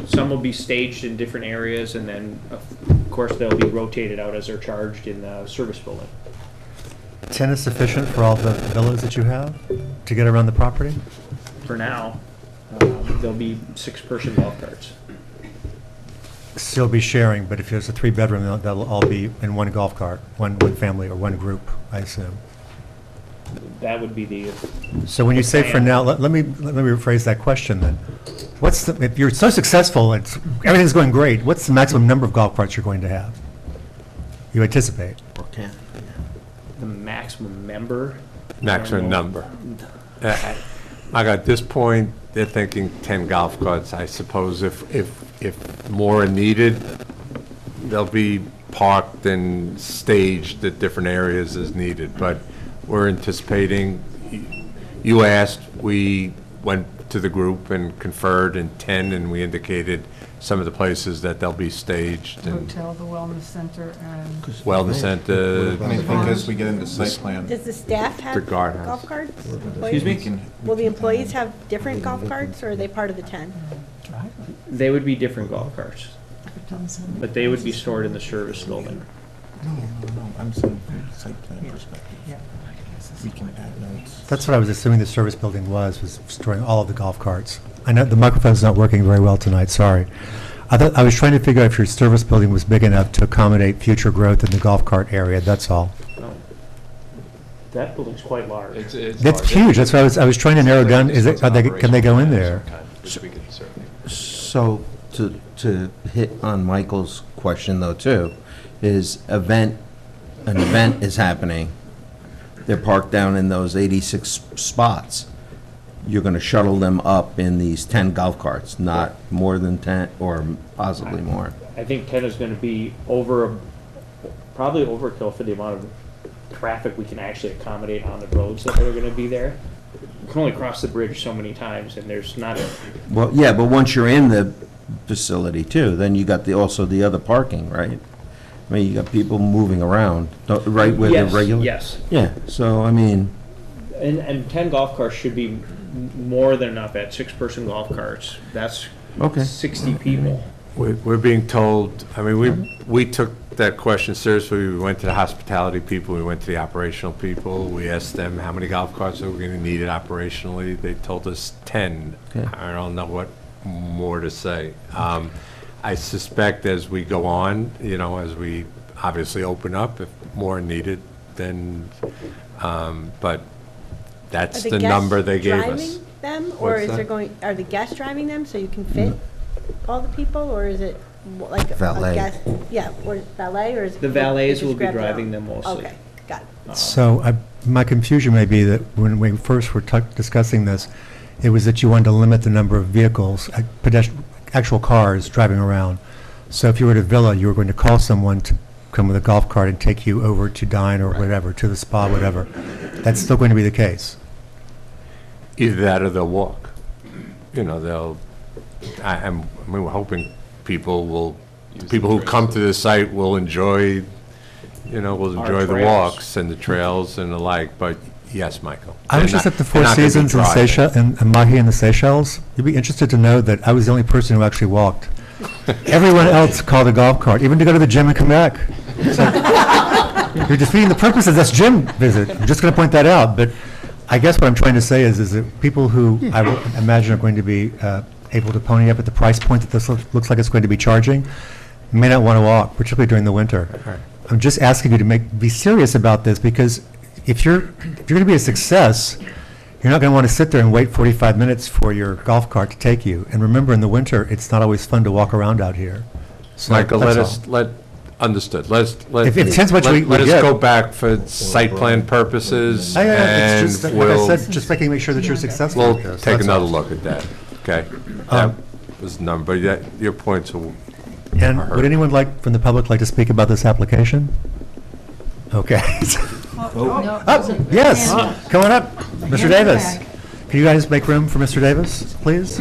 Some will be staged in different areas, and then, of course, they'll be rotated out as they're charged in the service building. 10 is sufficient for all the villas that you have to get around the property? For now, there'll be 6-person golf carts. Still be sharing, but if there's a 3-bedroom, that'll all be in one golf cart, one family or one group, I assume. That would be the. So when you say for now, let me rephrase that question then. If you're so successful, everything's going great, what's the maximum number of golf carts you're going to have? You anticipate? The maximum member? Maximum number. At this point, they're thinking 10 golf carts. I suppose if more are needed, they'll be parked and staged at different areas as needed. But we're anticipating, you asked, we went to the group and conferred in 10, and we indicated some of the places that they'll be staged. And Hotel, the wellness center, and... Wellness center. I think as we get into site plan. Does the staff have The guardhouse. golf carts? Excuse me? Will the employees have different golf carts, or are they part of the 10? They would be different golf carts, but they would be stored in the service building. No, I'm saying from the site plan perspective. We can add notes. That's what I was assuming the service building was storing all of the golf carts. I know the microphone's not working very well tonight, sorry. I was trying to figure out if your service building was big enough to accommodate future growth in the golf cart area, that's all. That building's quite large. That's huge, that's what I was trying to narrow down, can they go in there? So, to hit on Michael's question though too, is an event is happening, they're parked down in those 86 spots. You're gonna shuttle them up in these 10 golf carts, not more than 10, or possibly more. I think 10 is going to be probably overkill for the amount of traffic we can actually accommodate on the roads that are going to be there. We can only cross the bridge so many times, and there's not a. Well, yeah, but once you're in the facility too, then you got also the other parking, right? I mean, you got people moving around, right where they're regular? Yes. Yeah, so, I mean, And 10 golf carts should be more than enough at 6-person golf carts. That's Okay. 60 people. We're being told, I mean, we took that question seriously. We went to the hospitality people, we went to the operational people. We asked them how many golf carts are we going to need it operationally. They told us 10. Okay. I don't know what more to say. I suspect as we go on, as we obviously open up, if more are needed, then, but that's the number they gave us. Driving them, or What's is that? there are the guests driving them so you can fit all the people, or is it like Valet. a guest? Yeah, or valet, or is it? The they valets just will be grab their driving own? them mostly. Okay, got it. So my confusion may be that when we first were discussing this, it was that you wanted to limit the number of vehicles, actual cars driving around. So if you were at a villa, you were going to call someone to come with a golf cart and take you over to dine or whatever, to the spa, whatever. That's still going to be the case. Either that or they'll walk. We're hoping people who come to the site will enjoy, the trails. walks and the trails and the like, but yes, Michael. I was just at the Four Seasons in Mahi and the Seychelles. You'd be interested to know that I was the only person who actually walked Everyone else called a golf cart, even to go to the gym and come back. It's like, you're defeating the purpose of this gym visit. I'm just going to point that out. But I guess what I'm trying to say is that people who I would imagine are going to be able to pony up at the price point that this looks like it's going to be charging may not want to walk, particularly during the winter. I'm just asking you to be serious about this, because if you're going to be a success, you're not going to want to sit there and wait 45 minutes for your golf cart to take you. And remember, in the winter, it's not always fun to walk around out here. So Michael, that's all. understood. If it depends what we Let us get. go back for site plan purposes, Yeah, it's just, and like I we'll, said, just make sure that you're successful we'll with this. take That's another all. look at that, okay? That was number, your points are And heard. would anyone from the public like to speak about this application? Okay. Oh, yes, come on up, Mr. Davis. Can you guys make room for Mr. Davis, please?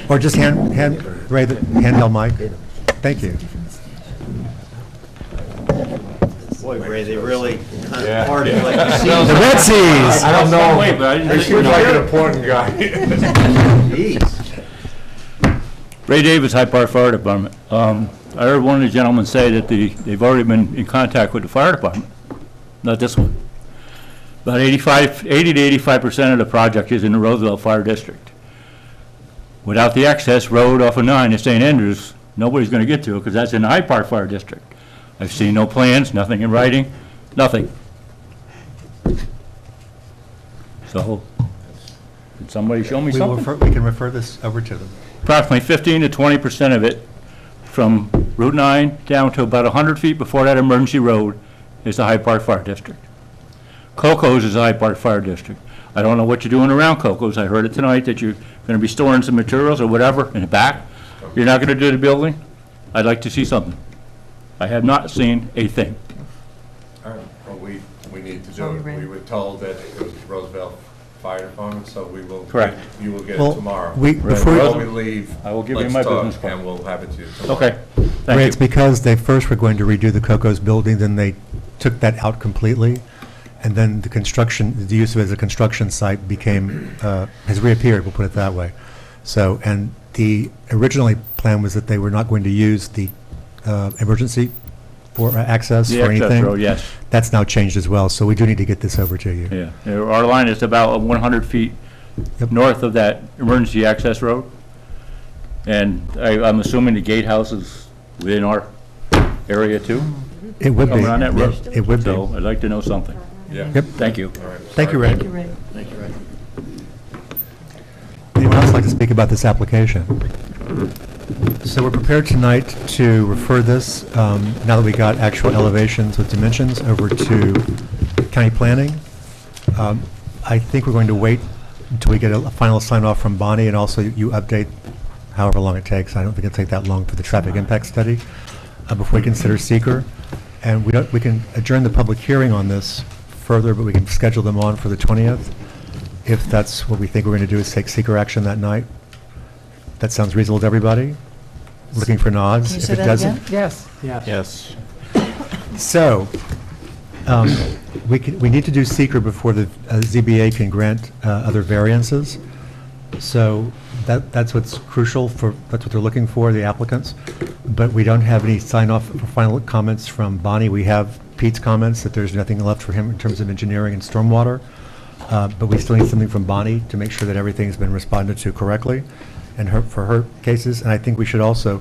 Or just Ray, the handheld mic. Thank you. Boy, Ray, they really kind Yeah. of party Yeah. like you see. The Red Seas. I don't know. Wait, but I didn't He think seems you like were- an important guy. Jeez. Ray Davis, Hyde Park Fire Department. I heard one of the gentlemen say that they've already been in contact with the fire department, not this one. About 80 to 85% of the project is in the Roosevelt Fire District. Without the access road off of 9 to St. Andrews, nobody's going to get to it because that's in the Hyde Park Fire District. I've seen no plans, nothing in writing, nothing. So, can somebody show me something? We can refer this over to them. Approximately 15 to 20% of it, from Route 9 down to about 100 feet before that emergency road, is the Hyde Park Fire District. Coco's is the Hyde Park Fire District. I don't know what you're doing around Coco's. I heard it tonight that you're going to be storing some materials or whatever in the back. You're not going to do the building? I'd like to see something. I have not seen a thing. All right, well, we need to do it. We were told that it was Roosevelt Fire Department, so we will. Correct. You will get Well, it tomorrow. before we leave. I will give you let's my talk, business card. and we'll have it to you tomorrow. Okay, Ray, thank it's you. because they first were going to redo the Coco's building, then they took that out completely, and then the use of it as a construction site has reappeared, we'll put it that way. So, and the originally plan was that they were not going to use the emergency for access The for access anything. road, yes. That's now changed as well, so we do need to get this over to you. Yeah, our line is about 100 feet Yep. north of that emergency access road. And I'm assuming the gatehouse is within our area too? It would be. Coming on that road? It would be. So I'd like to know something. Yeah. Yep. Thank you. All right. Thank you, Ray. Thank you, Ray. Thank you, Ray. Anyone else like to speak about this application? So we're prepared tonight to refer this, now that we got actual elevations with dimensions, over to county planning. I think we're going to wait until we get a final sign-off from Bonnie, and also you update however long it takes. I don't think it'll take that long for the traffic impact study, before we consider seeker. And we can adjourn the public hearing on this further, but we can schedule them on for the 20th. If that's what we think we're going to do, is take seeker action that night. That sounds reasonable to everybody? Looking for nods. Can you If say it that doesn't, again? Yes. Yes. So, we need to do seeker before the ZBA can grant other variances. So that's what's crucial that's what they're looking for, the applicants. But we don't have any sign-off or final comments from Bonnie. We have Pete's comments that there's nothing left for him in terms of engineering and stormwater. But we still need something from Bonnie to make sure that everything's been responded to correctly and for her cases. And I think we should also,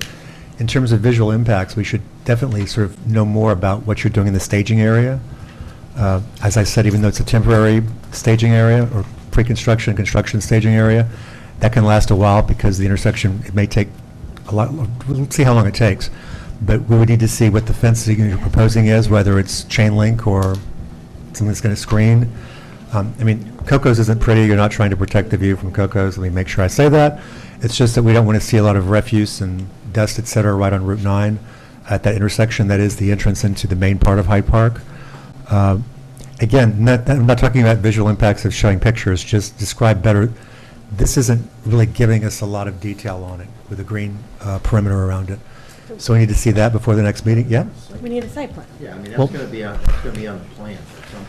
in terms of visual impacts, we should definitely sort of know more about what you're doing in the staging area. As I said, even though it's a temporary staging area or pre-construction, construction staging area, that can last a while because the intersection, it may take a lot, we'll see how long it takes. But we would need to see what the fencing you're proposing is, whether it's chain link or something that's going to screen. I mean, Coco's isn't pretty. You're not trying to protect the view from Coco's. Let me make sure I say that. It's just that we don't want to see a lot of refuse and dust, et cetera, right on Route 9 at that intersection. That is the entrance into the main part of Hyde Park. Again, I'm not talking about visual impacts of showing pictures, just describe better. This isn't really giving us a lot of detail on it with a green perimeter around it. So we need to see that before the next meeting. Yeah? We need a site plan. Yeah, I mean, Well- that's going to be on the plan or something.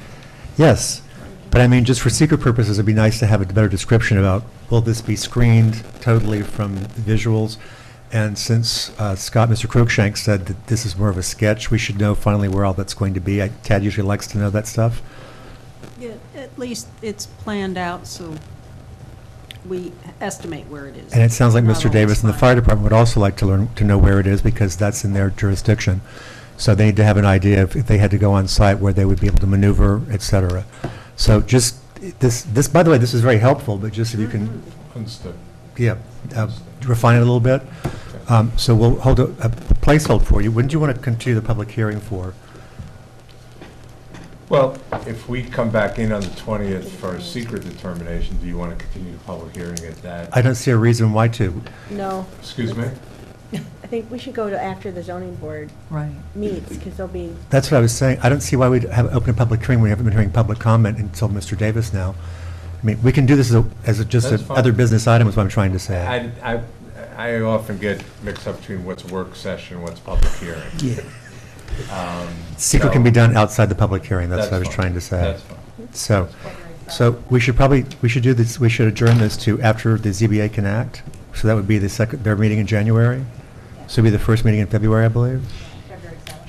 Yes, but I mean, just for secret purposes, it'd be nice to have a better description about, will this be screened totally from visuals? And since Mr. Cruikshank said that this is more of a sketch, we should know finally where all that's going to be. Tad usually likes to know that stuff. Yeah, at least it's planned out, so we estimate where it is. And it sounds like Not Mr. always Davis and the fine. fire department would also like to know where it is, because that's in their jurisdiction. So they need to have an idea if they had to go on site, where they would be able to maneuver, et cetera. So just, this, by the way, this is very helpful, but just if you can, Understood. yeah, refine it a little bit. So we'll hold a placehold for you. When do you want to continue the public hearing for? Well, if we come back in on the 20th for a secret determination, do you want to continue the public hearing at that? I don't see a reason why to. No. Excuse me? I think we should go to after the zoning board Right. meets, because there'll be, That's what I was saying. I don't see why we'd have open a public hearing when we haven't been hearing public comment until Mr. Davis now. I mean, we can do this as just That's fine. another business item, is what I'm trying to say. I often get mixed up between what's work session and what's public hearing. Yeah. Secret can be done outside the public hearing, that's what I was fine. trying to say. That's fine. So we should do this, we should adjourn this to after the ZBA can act. So that would be their meeting in January. So it'd be the first meeting in February, I believe.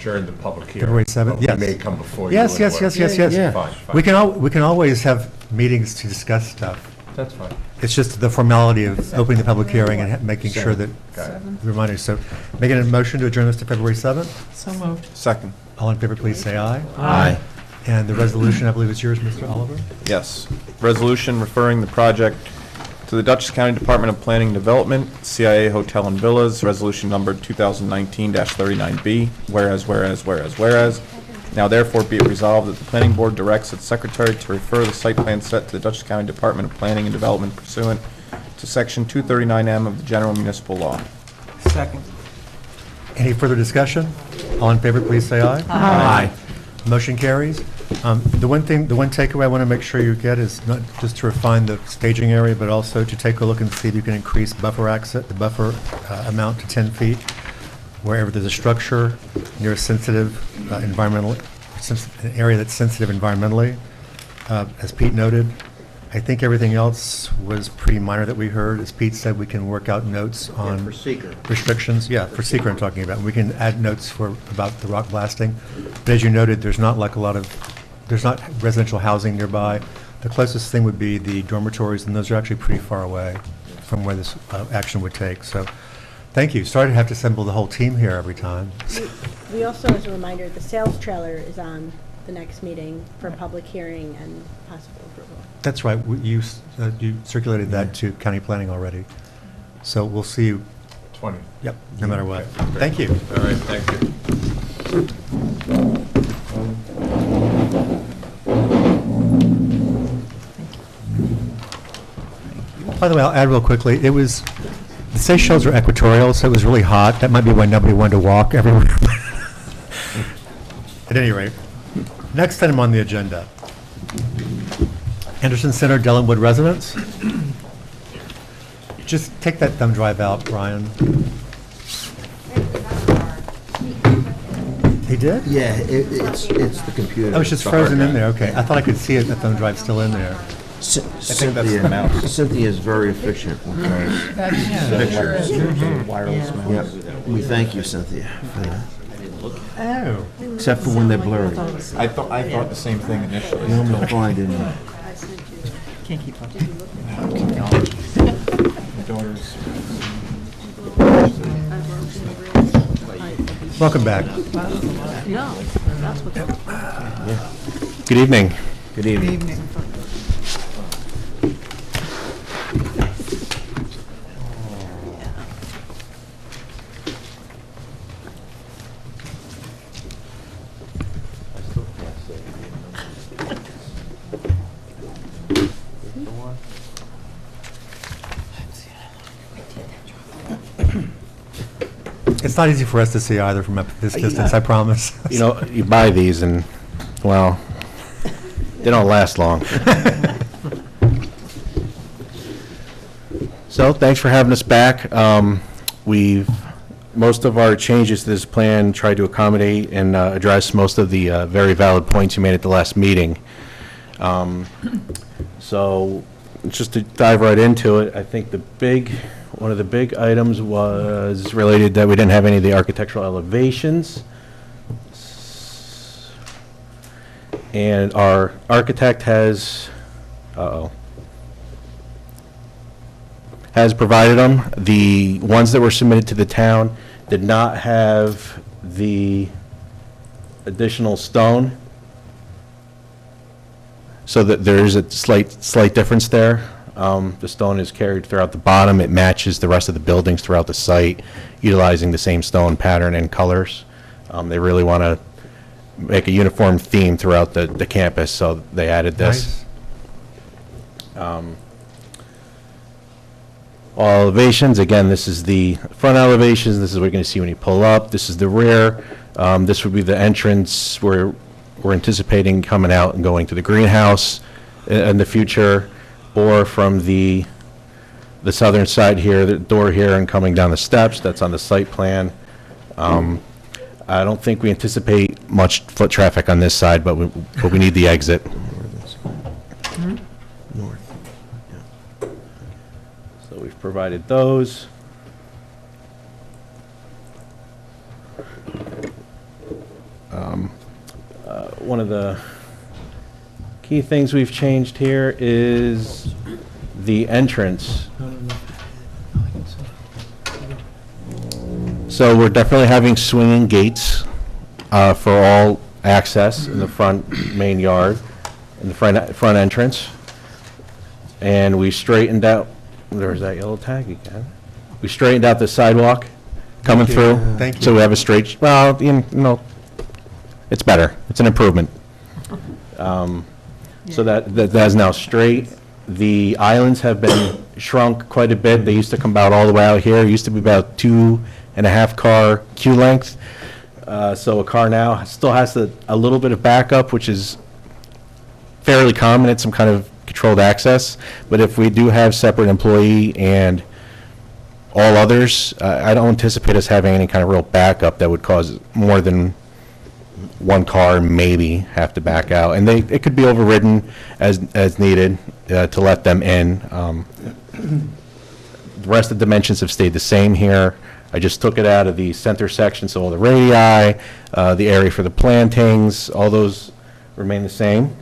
During the public hearing. February 7th, But yes. We may come before you. Yes, and yes, work. yes, yes, yes. Fine, fine. We can always have meetings to discuss stuff. That's fine. It's just the formality of opening the public hearing and making sure that, Got it. reminders. So making a motion to adjourn this to February 7th. So moved. Second. All in favor, please say aye. Aye. And the resolution, I believe, is yours, Mr. Oliver? Yes. Resolution referring the project to the Dutchess County Department of Planning and Development, CIA Hotel and Villas, resolution number 2019-39B, whereas, now therefore be it resolved that the planning board directs its secretary to refer the site plan set to the Dutchess County Department of Planning and Development pursuant to section 239M of the general municipal law. Second. Any further discussion? All in favor, please say aye. Aye. Motion carries. The one takeaway I want to make sure you get is not just to refine the staging area, but also to take a look and see if you can increase the buffer amount to 10 feet, wherever there's a structure near a sensitive an area that's sensitive environmentally. As Pete noted, I think everything else was pretty minor that we heard. As Pete said, we can work out notes on for seeker. restrictions. Yeah, for seeker I'm talking about. We can add notes about the rock blasting. But as you noted, there's not residential housing nearby. The closest thing would be the dormitories, and those are actually pretty far away from where this action would take. So, thank you. Sorry to have to assemble the whole team here every time. we also, as a reminder, the sales trailer is on the next meeting for public hearing and possible approval. That's right. You circulated that to county planning already. So we'll see you. 20. Yep, no matter what. Okay. Thank you. All right, thank you. By the way, I'll add real quickly, the Seychelles are equatorial, so it was really hot. That might be why nobody wanted to walk everywhere. At any rate, next item on the agenda. Anderson Center, Dellenwood residents. Just take that thumb drive out, Brian. He did? Yeah, it's the computer. Oh, it's just frozen in there, okay. I thought I could see it, the thumb drive's still in there. think that's the mouse. Cynthia's very efficient with her pictures. Wireless mouse. Yep, we thank you, Cynthia, for that. Oh. Except for when they're blurry. I thought the same thing initially. You're almost blind, isn't you? Can't keep up. My daughter's. Welcome back. No, that's what. Good evening. Good evening. It's not easy for us to see either from up this distance, I promise. You know, you buy these and, well, they don't last long. So, thanks for having us back. Most of our changes to this plan tried to accommodate and address most of the very valid points you made at the last meeting. So, just to dive right into it, I think the big One of the big items was related that we didn't have any of the architectural elevations. And our architect has, has provided them. The ones that were submitted to the town did not have the additional stone, so that there is a slight difference there. The stone is carried throughout the bottom. It matches the rest of the buildings throughout the site, utilizing the same stone pattern and colors. They really want to make a uniform theme throughout the campus, so they added this. All elevations, again, this is the front elevations. This is what you're going to see when you pull up. This is the rear. This would be the entrance where we're anticipating coming out and going to the greenhouse in the future, or from the southern side here, the door here, and coming down the steps. That's on the site plan. I don't think we anticipate much foot traffic on this side, but we need the exit. North. So we've provided those. One of the key things we've changed here is the entrance. So we're definitely having swinging gates for all access in the front main yard, in the front entrance. And we straightened out, there's that yellow tag again. We straightened out the sidewalk coming through. Thank you. So we have a straight, well, you know, it's better. It's an improvement. So that is now straight. The islands have been shrunk quite a bit. They used to come out all the way out here. It used to be about 2.5 car queue length. So a car now still has a little bit of backup, which is fairly common. It's some kind of controlled access. But if we do have separate employee and all others, I don't anticipate us having any kind of real backup that would cause more than one car maybe have to back out. And it could be overridden as needed to let them in. The rest of the dimensions have stayed the same here. I just took it out of the center section, so all the radii, the area for the plantings, all those remain the same.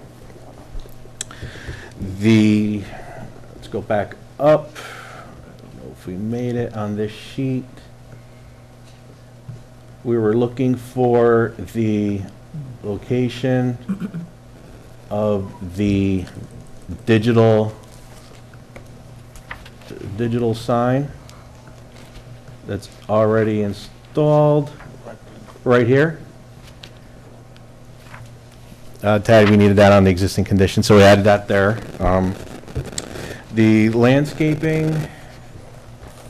Let's go back up. I don't know if we made it on this sheet. We were looking for the location of the digital sign that's already installed right here. Tad, we needed that on the existing condition, so we added that there. The landscaping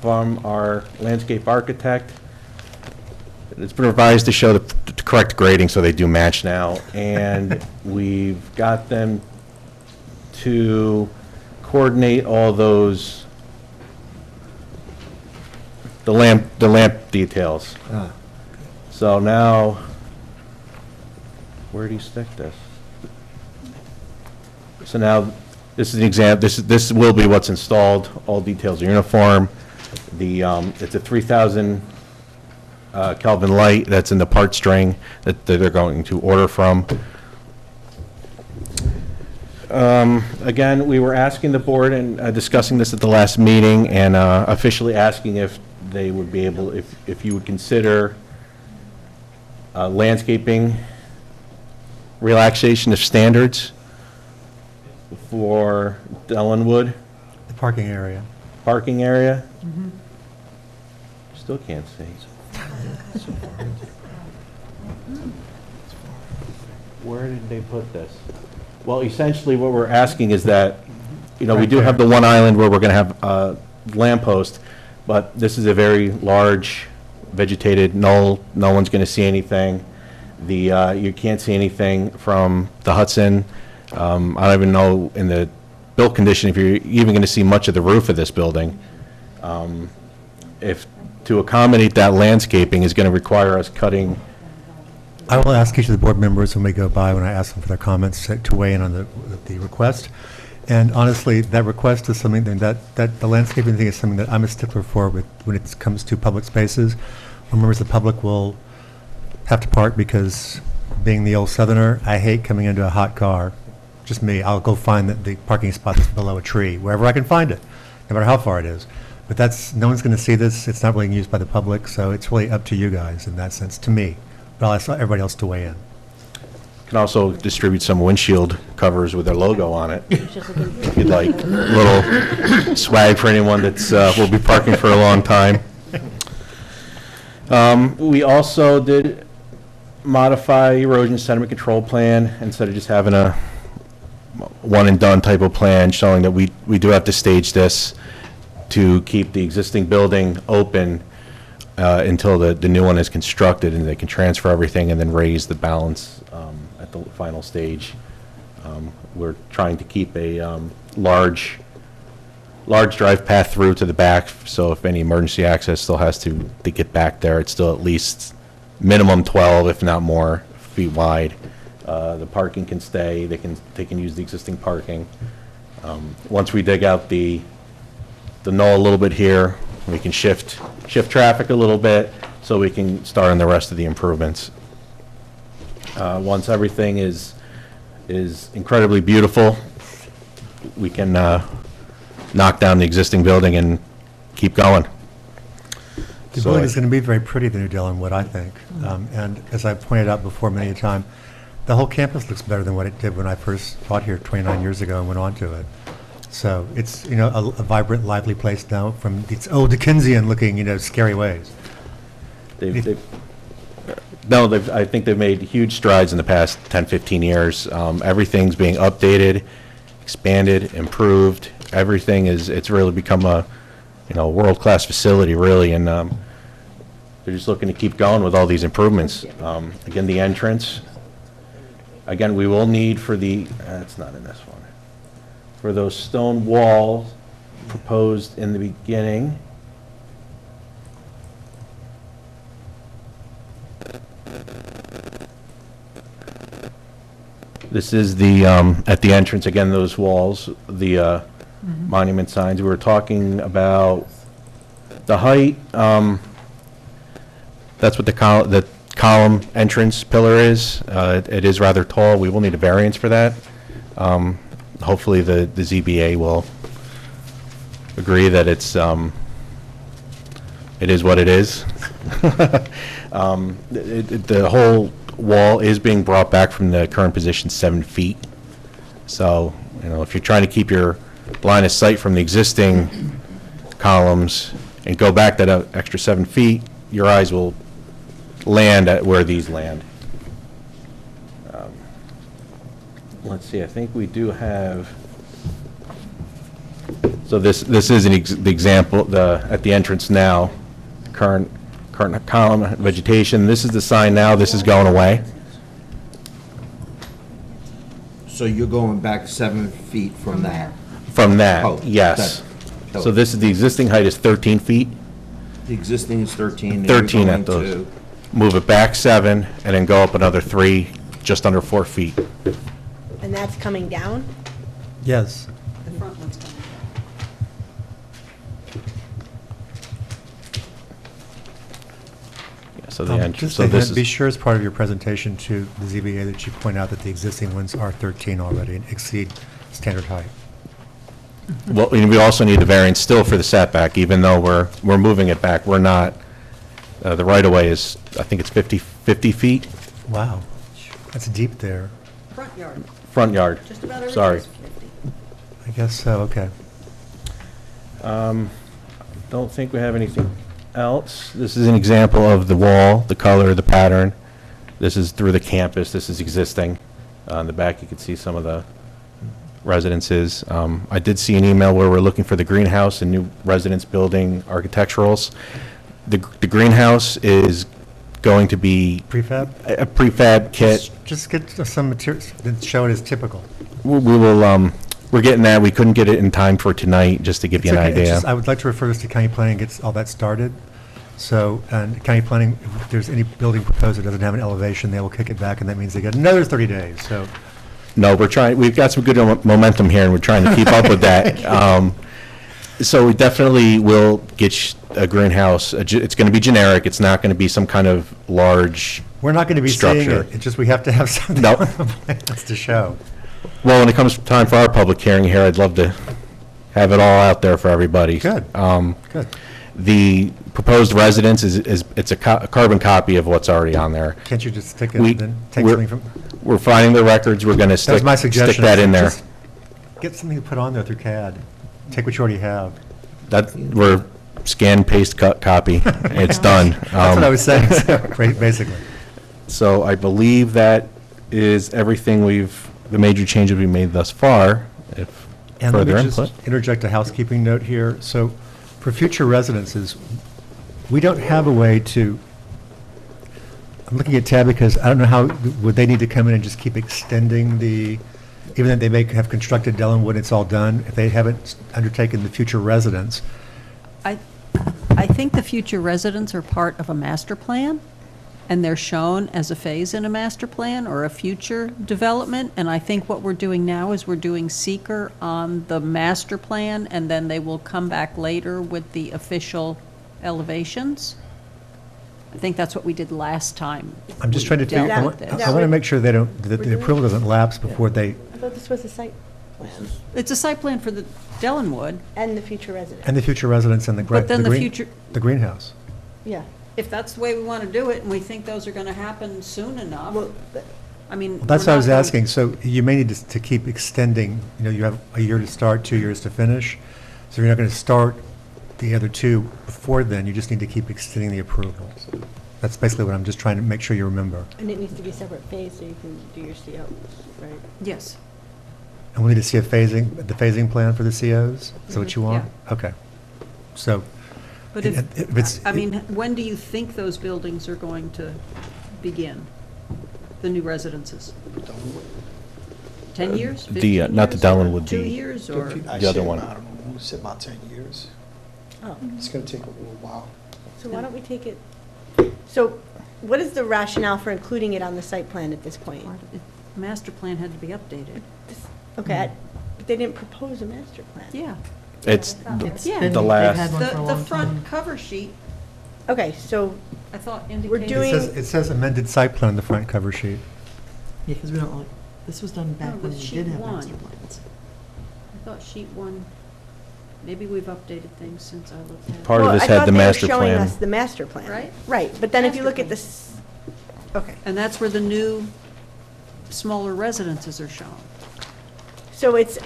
from our landscape architect, it's been revised to show the correct grading, so they do match now. And we've got them to coordinate all those, the lamp details. So now, where do you stick this? So now, this is an example. This will be what's installed. All details are uniform. It's a 3,000 Kelvin light that's in the part string that they're going to order from. Again, we were asking the board and discussing this at the last meeting, and officially asking if they would be able, if you would consider landscaping relaxation of standards for Ellenwood. The parking area. Parking area? Still can't see. Where did they put this? Well, essentially what we're asking is that, we do have the one island where we're going to have a lamppost, but this is a very large vegetated knoll. No one's going to see anything. You can't see anything from the Hudson. I don't even know in the built condition if you're even going to see much of the roof of this building. If to accommodate that landscaping is going to require us cutting. I will ask each of the board members when we go by, when I ask them for their comments, to weigh in on the request. And honestly, that request is something that the landscaping thing is something that I'm a stickler for when it comes to public spaces. Where members of the public will have to park because, being the old Southerner, I hate coming into a hot car. Just me, I'll go find the parking spot that's below a tree, wherever I can find it, no matter how far it is. But no one's going to see this, it's not really used by the public, so it's really up to you guys in that sense, to me. But I'll ask everybody else to weigh in. Can also distribute some windshield covers with their logo on it. If you'd like, little swag for anyone that's, will be parking for a long time. We also did modify erosion sediment control plan instead of just having a one and done type of plan, showing that we do have to stage this to keep the existing building open until the new one is constructed, and they can transfer everything and then raise the balance at the final stage. We're trying to keep a large drive path through to the back, so if any emergency access still has to get back there, it's still at least minimum 12, if not more, feet wide. The parking can stay, they can use the existing parking. Once we dig out the knoll a little bit here, we can shift traffic a little bit so we can start on the rest of the improvements. Once everything is incredibly beautiful, we can knock down the existing building and keep going. The building is going to be very pretty, the new Dillonwood, I think. And as I've pointed out before many a time, the whole campus looks better than what it did when I first taught here 29 years ago and went on to it. So it's, a vibrant, lively place now from its old Dickensian looking, scary ways. I think they've made huge strides in the past 10, 15 years. Everything's being updated, expanded, improved. It's really become a, world-class facility, really, and they're just looking to keep going with all these improvements. Again, the entrance. Again, we will need for it's not in this one, for those stone walls proposed in the beginning. This is at the entrance, again, those walls, the monument signs. We were talking about the height. That's what the column entrance pillar is. It is rather tall. We will need a variance for that. Hopefully the ZBA will agree that it is what it is. The whole wall is being brought back from the current position 7 feet. So, if you're trying to keep your line of sight from the existing columns and go back that extra 7 feet, your eyes will land at where these land. Let's see, I think we do have, so this is the example, at the entrance now, current column vegetation. This is the sign now, this is going away. So you're going back 7 feet from that? From that, Oh, yes. that- So this is, the existing height is 13 feet. The existing is 13. and 13 you're at going those. to- Move it back 7, and then go up another 3, just under 4 feet. And that's coming down? Yes. The front one's coming Yeah, so the entrance, Just so a this hint, be is, sure as part of your presentation to the ZBA that you point out that the existing ones are 13 already and exceed standard height. well, and we also need the variance still for the setback, even though we're moving it back. We're not, the right-of-way is, I think it's 50 feet, Wow, that's deep there. front yard. front yard. Just about everything Sorry. is 50. I guess so, okay. Don't think we have anything else. This is an example of the wall, the color, the pattern. This is through the campus, this is existing. On the back, you can see some of the residences. I did see an email where we're looking for the greenhouse and new residence building architecturals. The greenhouse is going to be Prefab? a prefab kit. Just get some materials that show it as typical. We will, we're getting that. We couldn't get it in time for tonight, just to give you It's an okay, it's idea. just- I would like to refer this to county planning, gets all that started. So, and county planning, if there's any building proposed that doesn't have an elevation, they will kick it back, and that means they get another 30 days. So No, we've got some good momentum here, and we're trying to keep up with that. So we definitely will get a greenhouse. It's going to be generic. It's not going to be some kind of large We're not going to be seeing structure. it, it's just we have to have something Nope. on the plans to show. Well, when it comes time for our public hearing here, I'd love to have it all out there for everybody. Good. Good. The proposed residence it's a carbon copy of what's already on there. Can't you just stick We- it, then take we're- something from? We're finding the records, we're going to That was stick my suggestion. that in there. Just get something to put on there through CAD. Take what you already have. We're scan, paste, cut, copy, it's done. That's what I was saying, basically. So I believe that is everything the major changes we made thus far, if And let me further just input. interject a housekeeping note here. So for future residences, we don't have a way to, I'm looking at Tab because I don't know how, would they need to come in and just keep extending even though they may have constructed Dellenwood, it's all done, if they haven't undertaken the future residence? I think the future residents are part of a master plan, and they're shown as a phase in a master plan or a future development. And I think what we're doing now is we're doing seeker on the master plan, and then they will come back later with the official elevations. I think that's what we did last time. I'm just trying to figure, I want to make sure they don't, that the approval doesn't lapse before they, I thought this was a site plan. It's a site plan for the Dellenwood. And the future residence. and the future residence and But then the future- the greenhouse. Yeah. If that's the way we want to do it, and we think those are going to happen soon enough, I mean. That's we're what I was not going- asking. So you may need to keep extending, you have a year to start, 2 years to finish. So you're not going to start the other two before then, you just need to keep extending the approval. That's basically what I'm just trying to make sure you remember. And it needs to be a separate phase so you can do your COs, right? Yes. And we need to see the phasing plan for the COs? Is that what you want? Okay. So, But if it's, I mean, when do you think those buildings are going to begin? The new residences? 10 years? 15 not the years? Dellenwood, 2 the- years, or? The other one. I don't know, we said about 10 years. Oh. It's going to take a little while. So why don't we take it, so what is the rationale for including it on the site plan at this point? Master plan had to be updated. Okay, but they didn't propose a master plan. Yeah. It's Yeah. the last. The front cover sheet, Okay, so I thought we're indicated. doing. it says amended site plan on the front cover sheet. Yeah, because we don't like, this was done back No, when with we sheet did have one. master plans. I thought sheet one, maybe we've updated things since I looked at it. Part of Well, this I had thought the they were master showing plan. us the master plan. Right? Right, but then if you Master look at plan. this, okay. And that's where the new, smaller residences are shown. So it's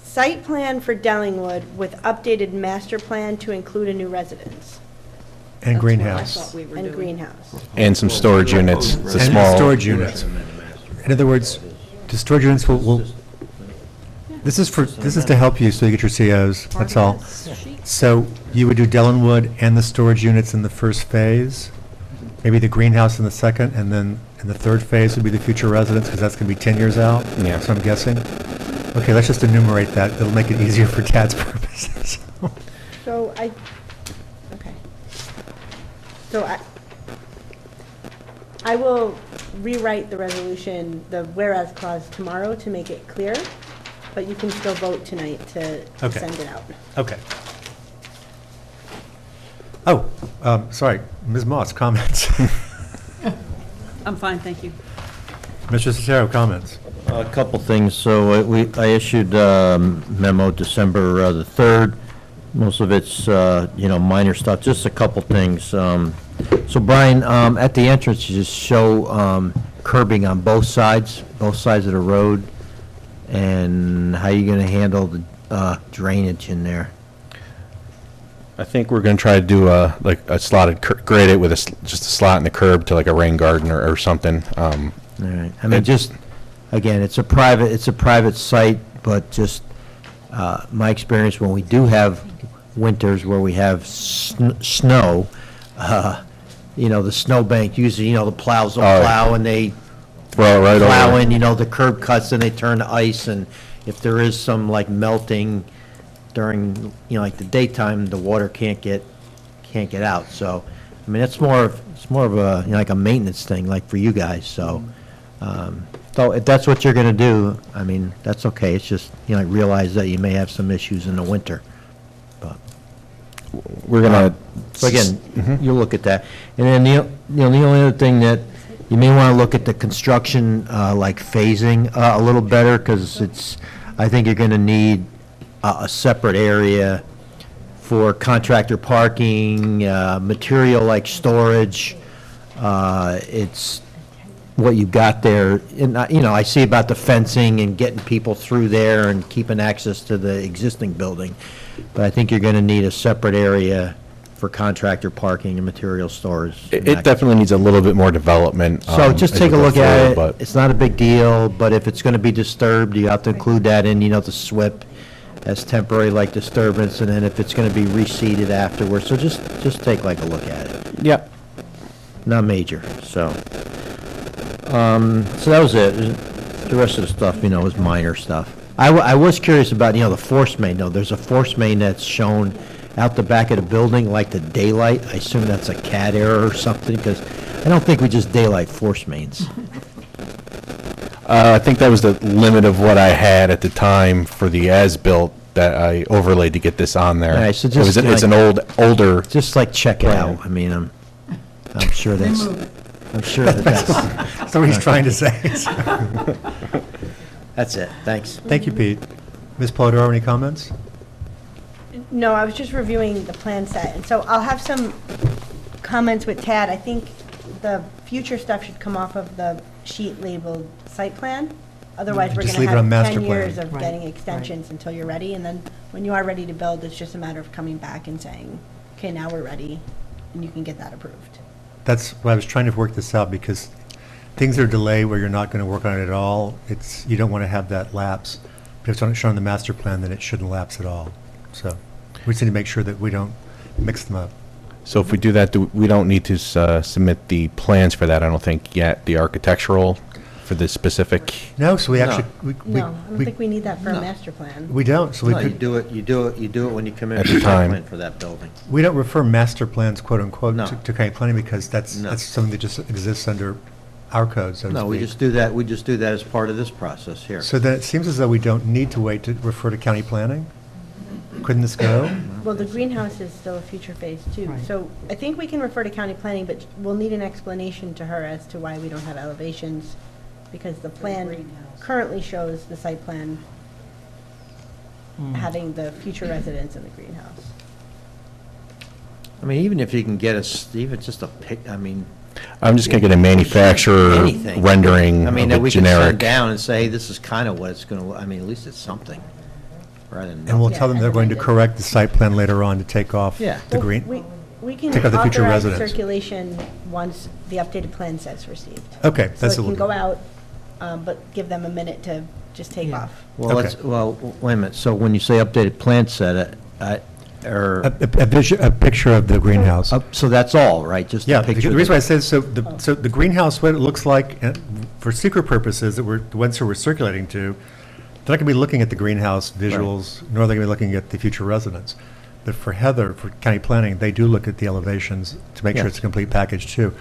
site plan for Dellingwood with updated master plan to include a new residence And That's greenhouse. what I thought we were and doing. greenhouse. And some storage units, it's a And small. storage units. In other words, the storage units will, this is to help you so you get your COs, Part that's of all. that sheet. So you would do Dellenwood and the storage units in the first phase, maybe the greenhouse in the second, and then in the third phase would be the future residence, because that's going to be 10 years out? Yeah. So I'm guessing. Okay, let's just enumerate that. It'll make it easier for Tad's purposes. So okay. So I will rewrite the resolution, the whereas clause tomorrow to make it clear, but you can still vote tonight to Okay. send it out. Okay. Oh, sorry, Ms. Moss, comments? I'm fine, thank you. Mr. Cicero, comments? A couple things. So I issued memo December the 3rd. Most of it's, minor stuff, just a couple things. So Brian, at the entrance, you just show curbing on both sides of the road, and how you going to handle the drainage in there? I think we're going to try to do a slotted, grade it with just a slot in the curb to like a rain garden or something. All right. I mean, just, again, it's a private site, but just, my experience when we do have winters where we have snow, the snowbank, usually, the plows will plow and they throw it right plow over. in, the curb cuts and they turn to ice, and if there is some like melting during, like the daytime, the water can't get out. So, I mean, it's more of a, like a maintenance thing, like for you guys, so. So if that's what you're going to do, I mean, that's okay. It's just, realize that you may have some issues in the winter. But We're gonna. So again, you'll look at that. And then the only other thing that you may want to look at the construction, like phasing a little better, because I think you're going to need a separate area for contractor parking, material like storage. It's what you've got there. And, I see about the fencing and getting people through there and keeping access to the existing building. But I think you're going to need a separate area for contractor parking and material storage. It definitely needs a little bit more development. So just as take we a go look at through, it. but- It's not a big deal, but if it's going to be disturbed, you have to include that in, the SWIP as temporary like disturbance, and then if it's going to be reseeded afterwards. So just take like a look at it. Yep. Not major, so. So that was it. The rest of the stuff, is minor stuff. I was curious about, the force main, though. There's a force main that's shown out the back of the building, like the daylight. I assume that's a CAD error or something, because I don't think we just daylight force mains. I think that was the limit of what I had at the time for the as-built that I overlaid to get this on there. All right, so It was- just It's an older. Just like check it out. I mean, I'm sure that's, that's. That's what he's trying to say. That's it. Thanks. Thank you, Pete. Ms. Polidoro, any comments? No, I was just reviewing the plan set, and so I'll have some comments with Tad. I think the future stuff should come off of the sheet labeled site plan. Otherwise, we're Just going leave to it on have master 10 years plan. of getting extensions until you're ready, and then when you are ready to build, it's just a matter of coming back and saying, okay, now we're ready, and you can get that approved. That's why I was trying to work this out, because things are delayed where you're not going to work on it at all. You don't want to have that lapse. But if it's shown on the master plan, then it shouldn't lapse at all. So we just need to make sure that we don't mix them up. So if we do that, we don't need to submit the plans for that, I don't think, yet, the architectural for the specific. No, so we actually. No, I don't think we need that for a master plan. We don't, so we No, you could. do it when you come in At for the the time. plan for that building. We don't refer master plans, quote unquote, No. to county planning, because that's something that just exists under our code, so to No, we speak. just do that as part of this process here. So then it seems as though we don't need to wait to refer to county planning? Couldn't this go? Well, the greenhouse is still a future phase too. So I think we can refer to county planning, but we'll need an explanation to her as to why we don't have elevations, because the plan currently shows the site plan having the future residence in the greenhouse. I mean, even if you can get us, even just a pic, I mean. I'm just going to get a manufacturer anything. rendering I mean, of that a we can send generic. down and say, this is kind of what it's going to, I mean, at least it's something, rather than. And we'll tell them they're going to correct the site plan later on to take off Yeah. the Well, green. We can Take out the future authorize residence. circulation once the updated plan set's received. Okay, that's So what it we'll can do. go out, but give them a minute to just take off. Well, Okay. wait a minute, so when you say updated plan set, or. A picture of the greenhouse. So that's all, right? Just Yeah, a picture. the reason why I said, so the greenhouse, what it looks like, for secret purposes, that we're, the ones who we're circulating to, they're not going to be looking at the greenhouse visuals, nor are they going to be looking at the future residents. But for Heather, for county planning, they do look at the elevations to make sure Yeah. it's a complete package too.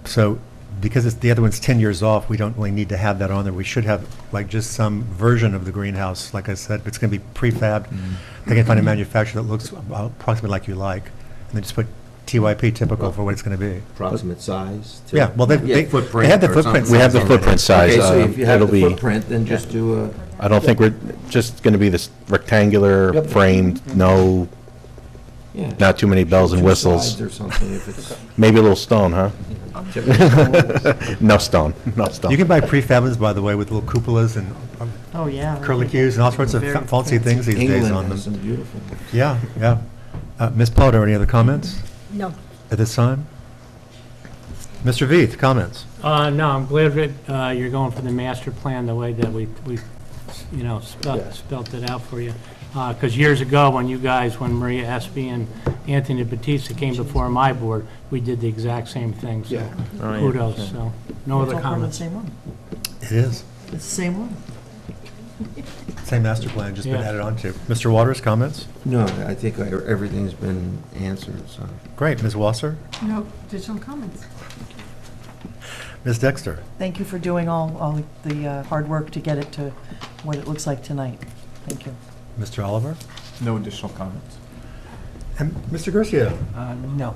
So because the other one's 10 years off, we don't really need to have that on there. We should have like just some version of the greenhouse, like I said, but it's going to be prefabbed. They can find a manufacturer that looks approximately like you like, and then just put TYP typical for what it's going to be. Approximate size? too? Yeah, well, they have the or footprint. something. We have the footprint size. Okay, so if you have it'll the be- footprint, then just do a. I don't think we're just going to be this rectangular Yep. framed, no, Yeah. not too many bells and Two whistles. sides or something if it's. Maybe a little stone, huh? No stone, no stone. You can buy prefab ones, by the way, with little cupolas and Oh, yeah. curlicues and all sorts of Very fancy things these days England on has some them. beautiful. Yeah, yeah. Ms. Potter, any other comments No. at this time? Mr. Veith, comments? No, I'm glad that you're going for the master plan the way that we spelt it out for you. Because years ago, when Maria Espy and Anthony Batista came before my board, we did the exact same thing, so Yeah. Oh, yeah. kudos, so, no It's other all part of the comments. same one. It is. It's the same one. Same master plan, just been Yeah. added on to. Mr. Waters, comments? No, I think everything's been answered, so. Great. Ms. Wasser? No additional comments. Ms. Dexter? Thank you for doing all the hard work to get it to what it looks like tonight. Thank you. Mr. Oliver? No additional comments. And Mr. Garcia? No.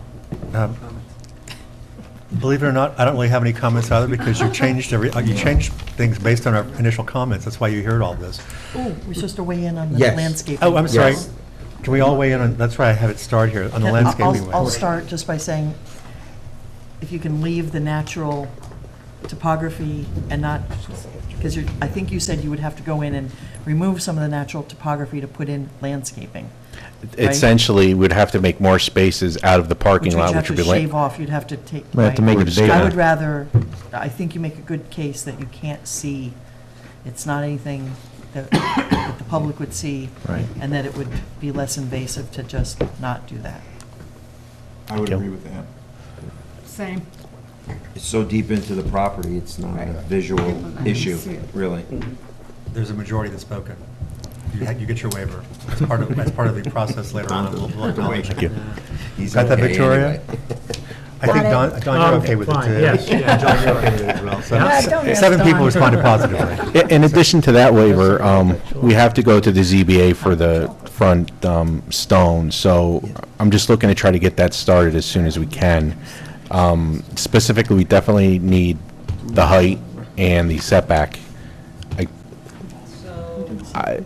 Believe it or not, I don't really have any comments either because you changed you changed things based on our initial comments. That's why you heard all this. Oh, we're supposed to weigh in on the Yes. landscaping. Oh, I'm sorry. Yes. Can we all weigh in on, that's right, I have it start here, on the I'll- landscaping. I'll one. start just by saying, if you can leave the natural topography and not, because I think you said you would have to go in and remove some of the natural topography to put in landscaping. Right. Essentially, we'd have to make more spaces out of the parking lot, which would be Which you'd have to like. shave off, you'd have to take. We have to make it bigger. I would rather, I think you make a good case that you can't see, it's not anything that the public would see. Right. And that it would be less invasive to just not do that. I would Gil? agree with that. Same. It's so deep into the property, it's not a visual issue, really. There's a majority that's spoken. You get your waiver. As part of the process later on. We'll acknowledge it. Thank you. He's Got that, okay Victoria? anyway. I think, Don, you're okay with it, Fine, too. yes, yeah. John, you're okay with it as well. So Yeah, don't ask 7 people Don. responded positively. In addition to that waiver, we have to go to the ZBA for the front stone, so I'm just looking to try to get that started as soon as we can. Specifically, we definitely need the height and the setback.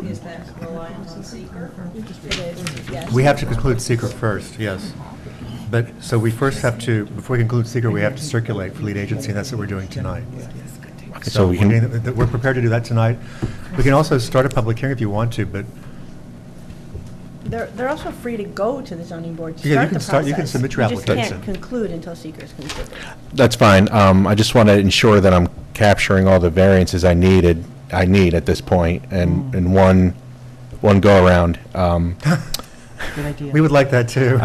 Is that reliant on seeker? We have to conclude seeker first, yes. But, so we first have to, before we conclude seeker, we have to circulate for lead agency, and that's what we're doing tonight. So we can- We're prepared to do that tonight. We can also start a public hearing if you want to, but They're also free to go to the zoning board to Yeah, you start can the start- you can process. submit your You just application. can't conclude until seeker is concluded. That's fine. I just want to ensure that I'm capturing all the variances I need at this point, and in one go-around. Good idea. we would like that, too.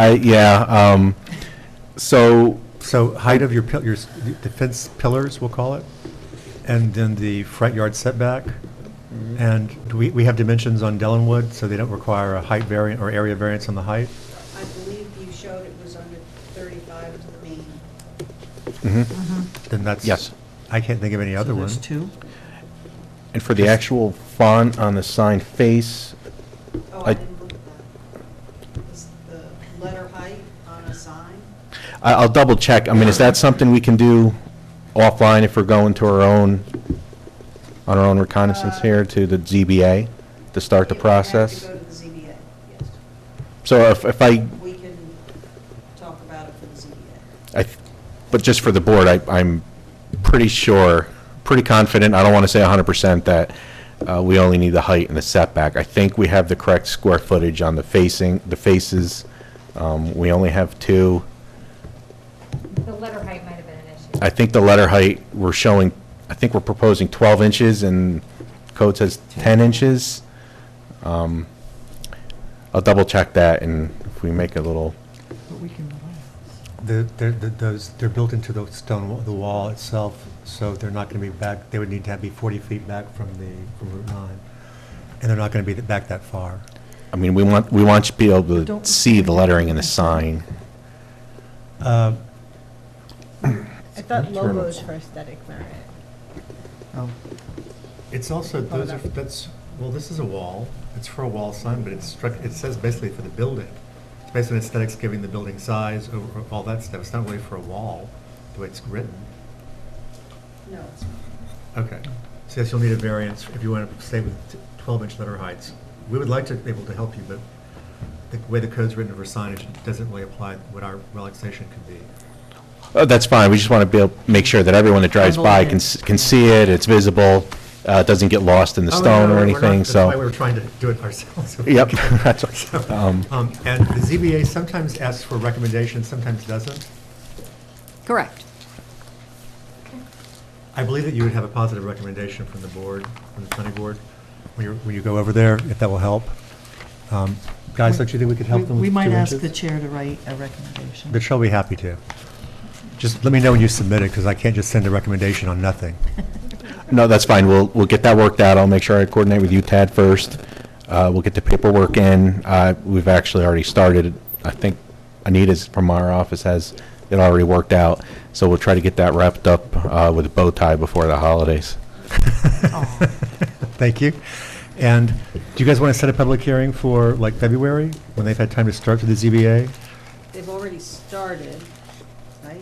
So height of your the fence pillars, we'll call it, and then the front yard setback. And do we have dimensions on Dellenwood, so they don't require a height variant or area variance on the height? I believe you showed it was under 35 to the main. Then that's. Yes. I can't think of any other So one. there's two? And for the actual font on the sign face, Oh, I- I didn't look at that. Is the letter height on a sign? I'll double check. I mean, is that something we can do offline if we're going to on our own reconnaissance here to the ZBA to start the process? You would have to go to the ZBA, yes. So if I, We can talk about it for the ZBA. but just for the board, I'm pretty sure, pretty confident, I don't want to say 100% that we only need the height and the setback. I think we have the correct square footage on the faces. We only have 2. The letter height might have been an issue. I think the letter height, I think we're proposing 12 inches and code says 10 inches. I'll double check that, and if we make a little, But we can, They're built into the the wall itself, so they're not going to be back, they would need to be 40 feet back from Route 9. And they're not going to be back that far. I mean, we want you to be able to Don't- see the lettering in the sign. I thought logos for aesthetic merit. It's also, well, this is a wall, it's for a wall sign, but it says basically for the building. It's based on aesthetics, giving the building size, all that stuff. It's not really for a wall, the way it's written. No, it's not. Okay. So yes, you'll need a variance if you want to stay with 12-inch letter heights. We would like to be able to help you, but the way the code's written for signage doesn't really apply what our relaxation could be. That's fine, we just want to be able, make sure that everyone that drives by can see it, it's visible, it doesn't get lost in the stone or anything, so. That's why we were trying to do it ourselves. Yep. That's And the ZBA sometimes asks for recommendations, sometimes doesn't. Correct. I believe that you would have a positive recommendation from the board, from the planning board, when you go over there, if that will help. Guys, don't you think we could help them with 2 we might ask inches? the chair to write a recommendation. But she'll be happy to. Just let me know when you submit it, because I can't just send a recommendation on nothing. No, that's fine, we'll get that worked out, I'll make sure I coordinate with you, Tad, first. We'll get the paperwork in, we've actually already started, I think Anita's from our office has it already worked out. So we'll try to get that wrapped up with a bow tie before the holidays. Thank you. And do you guys want to set a public hearing for like February, when they've had time to start to the ZBA? They've already started, right?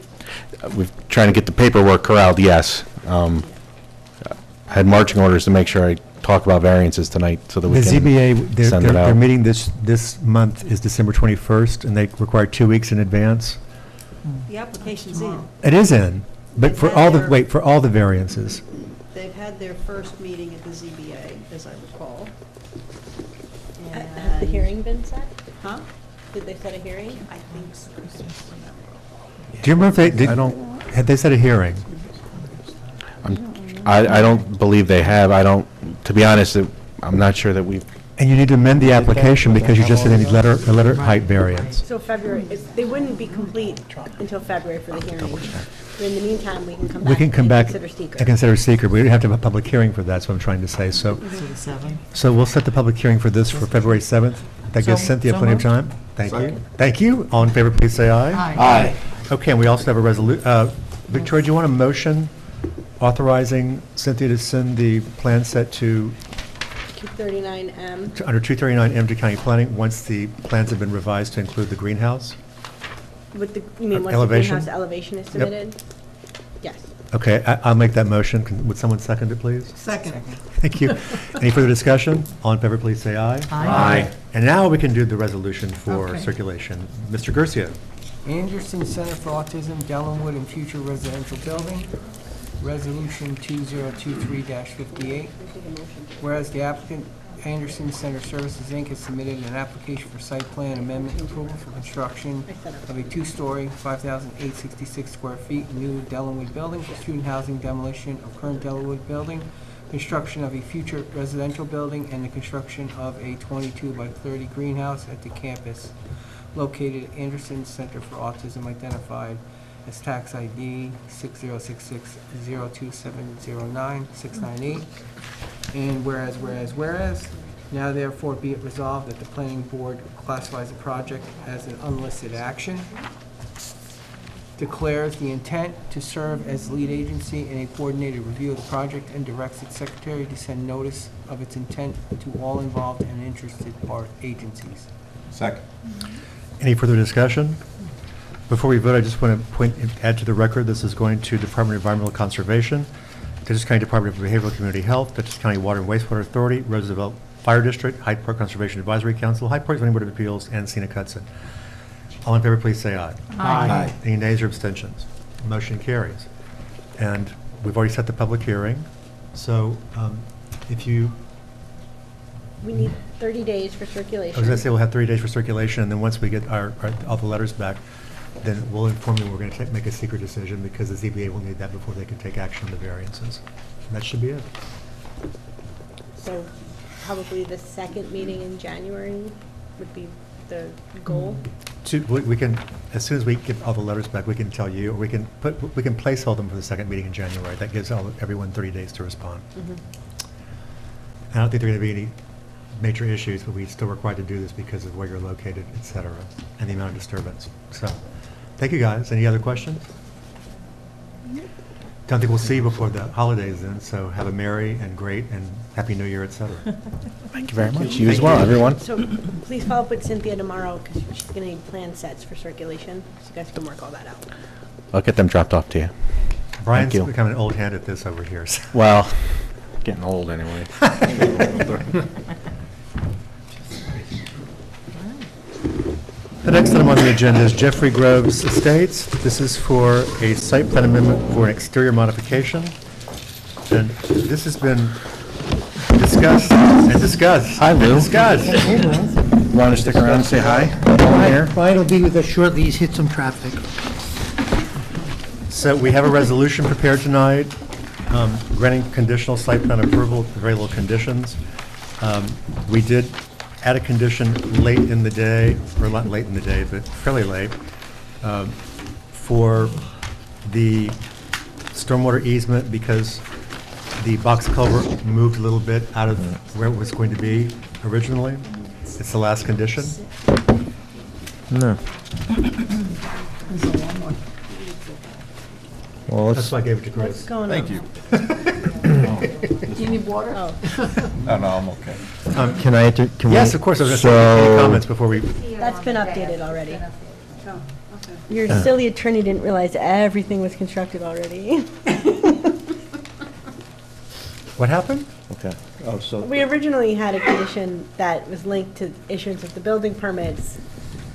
We're trying to get the paperwork corralled, yes. I had marching orders to make sure I talk about variances tonight so that we The can ZBA, send it their out. meeting this month is December 21st, and they require 2 weeks in advance. The application's in. It is in, but for They've all had the, their- wait, for all the variances. They've had their first meeting at the ZBA, as I recall. Has the hearing been set? Huh? Did they set a hearing? I think so. Do you remember if they, did, had they set a hearing? I don't believe they have. I don't, to be honest, I'm not sure that we've. And you need to amend the application because you just said a letter height variance. So February, they wouldn't be complete until February for the hearing. But in the meantime, we can come back. We can come back and consider seeker. and consider seeker. We don't have to have a public hearing for that, that's what I'm trying to say, so. So the 7th? So we'll set the public hearing for this for February 7th. That gives So- Cynthia so plenty of moved. time. Thank you. Thank you. All in favor, please say aye. Aye. Okay, and we also have a Victoria, do you want a motion authorizing Cynthia to send the plan set to 239M. under 239M to county planning once the plans have been revised to include the greenhouse? With the, you mean, once the Elevation? greenhouse elevation is submitted? Yes. Okay, I'll make that motion. Would someone second it, please? Second. Thank you. Any further discussion? All in favor, please say aye. Aye. And now we can do the resolution for Okay. circulation. Mr. Garcia. Anderson Center for Autism, Dellenwood and Future Residential Building, Resolution 2023-58. Whereas the applicant, Anderson Center Services, Inc., has submitted an application for site plan amendment approval for construction of a two-story, 5,866 square feet new Dellenwood building for student housing, demolition of current Dellenwood building, construction of a future residential building, and the construction of a 22 by 30 greenhouse at the campus located at Anderson Center for Autism, identified as tax ID 606602709698. And whereas, now therefore be it resolved that the planning board classifies the project as an unlisted action, declares the intent to serve as lead agency in a coordinated review of the project, and directs its secretary to send notice of its intent to all involved and interested agencies. Second. Any further discussion? Before we vote, I just want to add to the record, this is going to Department of Environmental Conservation, Dutchess County Department of Behavioral Community Health, Dutchess County Water and Wastewater Authority, Roosevelt Fire District, Hyde Park Conservation Advisory Council, Hyde Park Zoning Board of Appeals, and Scenic Hudson. All in favor, please say aye. Aye. Any nays or abstentions? Motion carries. And we've already set the public hearing, so if you, We need 30 days for I circulation. was going to say we'll have 30 days for circulation, and then once we get all the letters back, then we'll inform you we're going to make a secret decision, because the ZBA will need that before they can take action on the variances. And that should be it. So probably the second meeting in January would be the goal. We can, as soon as we get all the letters back, we can tell you, or we can placehold them for the second meeting in January. That gives everyone 30 days to respond. I don't think there are going to be any major issues, but we still required to do this because of where you're located, et cetera, and the amount of disturbance. So, thank you, guys. Any other questions? Don't think we'll see you before the holidays then, so have a merry and great and happy New Year, et cetera. Thank you very much. You as well, everyone. So please follow up with Cynthia tomorrow, because she's going to need plan sets for circulation, so you guys can work all that out. I'll get them dropped off to you. Brian's Thank you. becoming an old hand at this over here. So. Well, getting old anyway. The next item on the agenda is Jeffrey Groves Estates. This is for a site plan amendment for an exterior modification. And this has been discussed and discussed. Hi, Lou. And discussed. You want to stick around and say hi? Brian will be with us shortly. He's hit some traffic. So we have a resolution prepared tonight, granting conditional site plan approval with very little conditions. We did add a condition late in the day, or not late in the day, but fairly late, for the stormwater easement, because the box culvert moved a little bit out of where it was going to be originally. It's the last condition. No. Well, let's- That's why I gave it to Chris. What's going Thank on? you. Do you need water? Oh. No, I'm okay. Can I, can we? Yes, of course, I was going to say, any comments before we, That's been updated already. Your silly attorney didn't realize everything was constructed already. what happened? Okay. Oh, so. We originally had a condition that was linked to issuance of the building permits.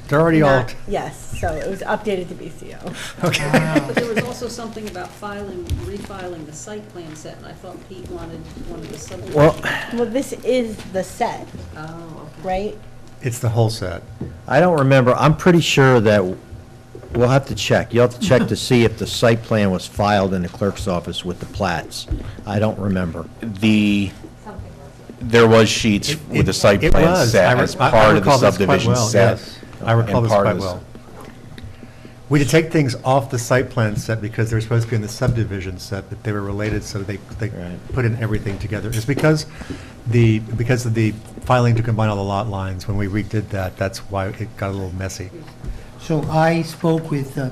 They're already all, Not- Yes, so it was updated to BCO. okay. But there was also something about refiling the site plan set, and I thought Pete wanted the subdivision. Well, Well, this is the set, Oh, okay. right? It's the whole set. I don't remember, I'm pretty sure that, we'll have to check. You'll have to check to see if the site plan was filed in the clerk's office with the plats. I don't remember. There was sheets with the site It plan was. set I as re- I part of the recall this quite subdivision well, set. yes. I recall and this part quite of the- well. We did take things off the site plan set because they were supposed to be in the subdivision set, but they were related, so they put in everything together. It's because of the filing to combine all the lot lines, when we redid that, that's why it got a little messy. So I spoke with the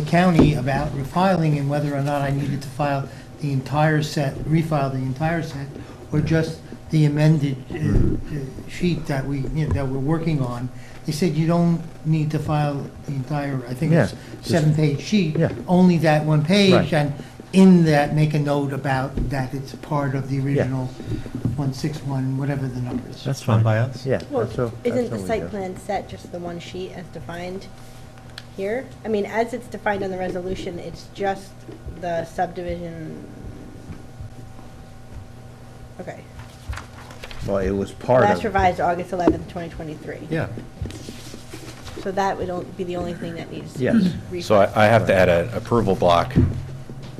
county about refiling and whether or not I needed to file the entire set, refile the entire set, or just the amended sheet that that we're working on. They said you don't need to file the entire, I think it's Yeah, 7-page sheet, yeah. only that one page, Right. and in that, make a note about that it's part of the original 161, whatever the number is. That's Fine fine. by us? Yeah. Well, that's what- isn't that's the what we site do. plan set just the one sheet as defined here? I mean, as it's defined on the resolution, it's just the subdivision. Okay. Well, it was part Last of, revised August 11th, 2023. Yeah. So that would be the only thing that needs. yes. So I have to add an approval block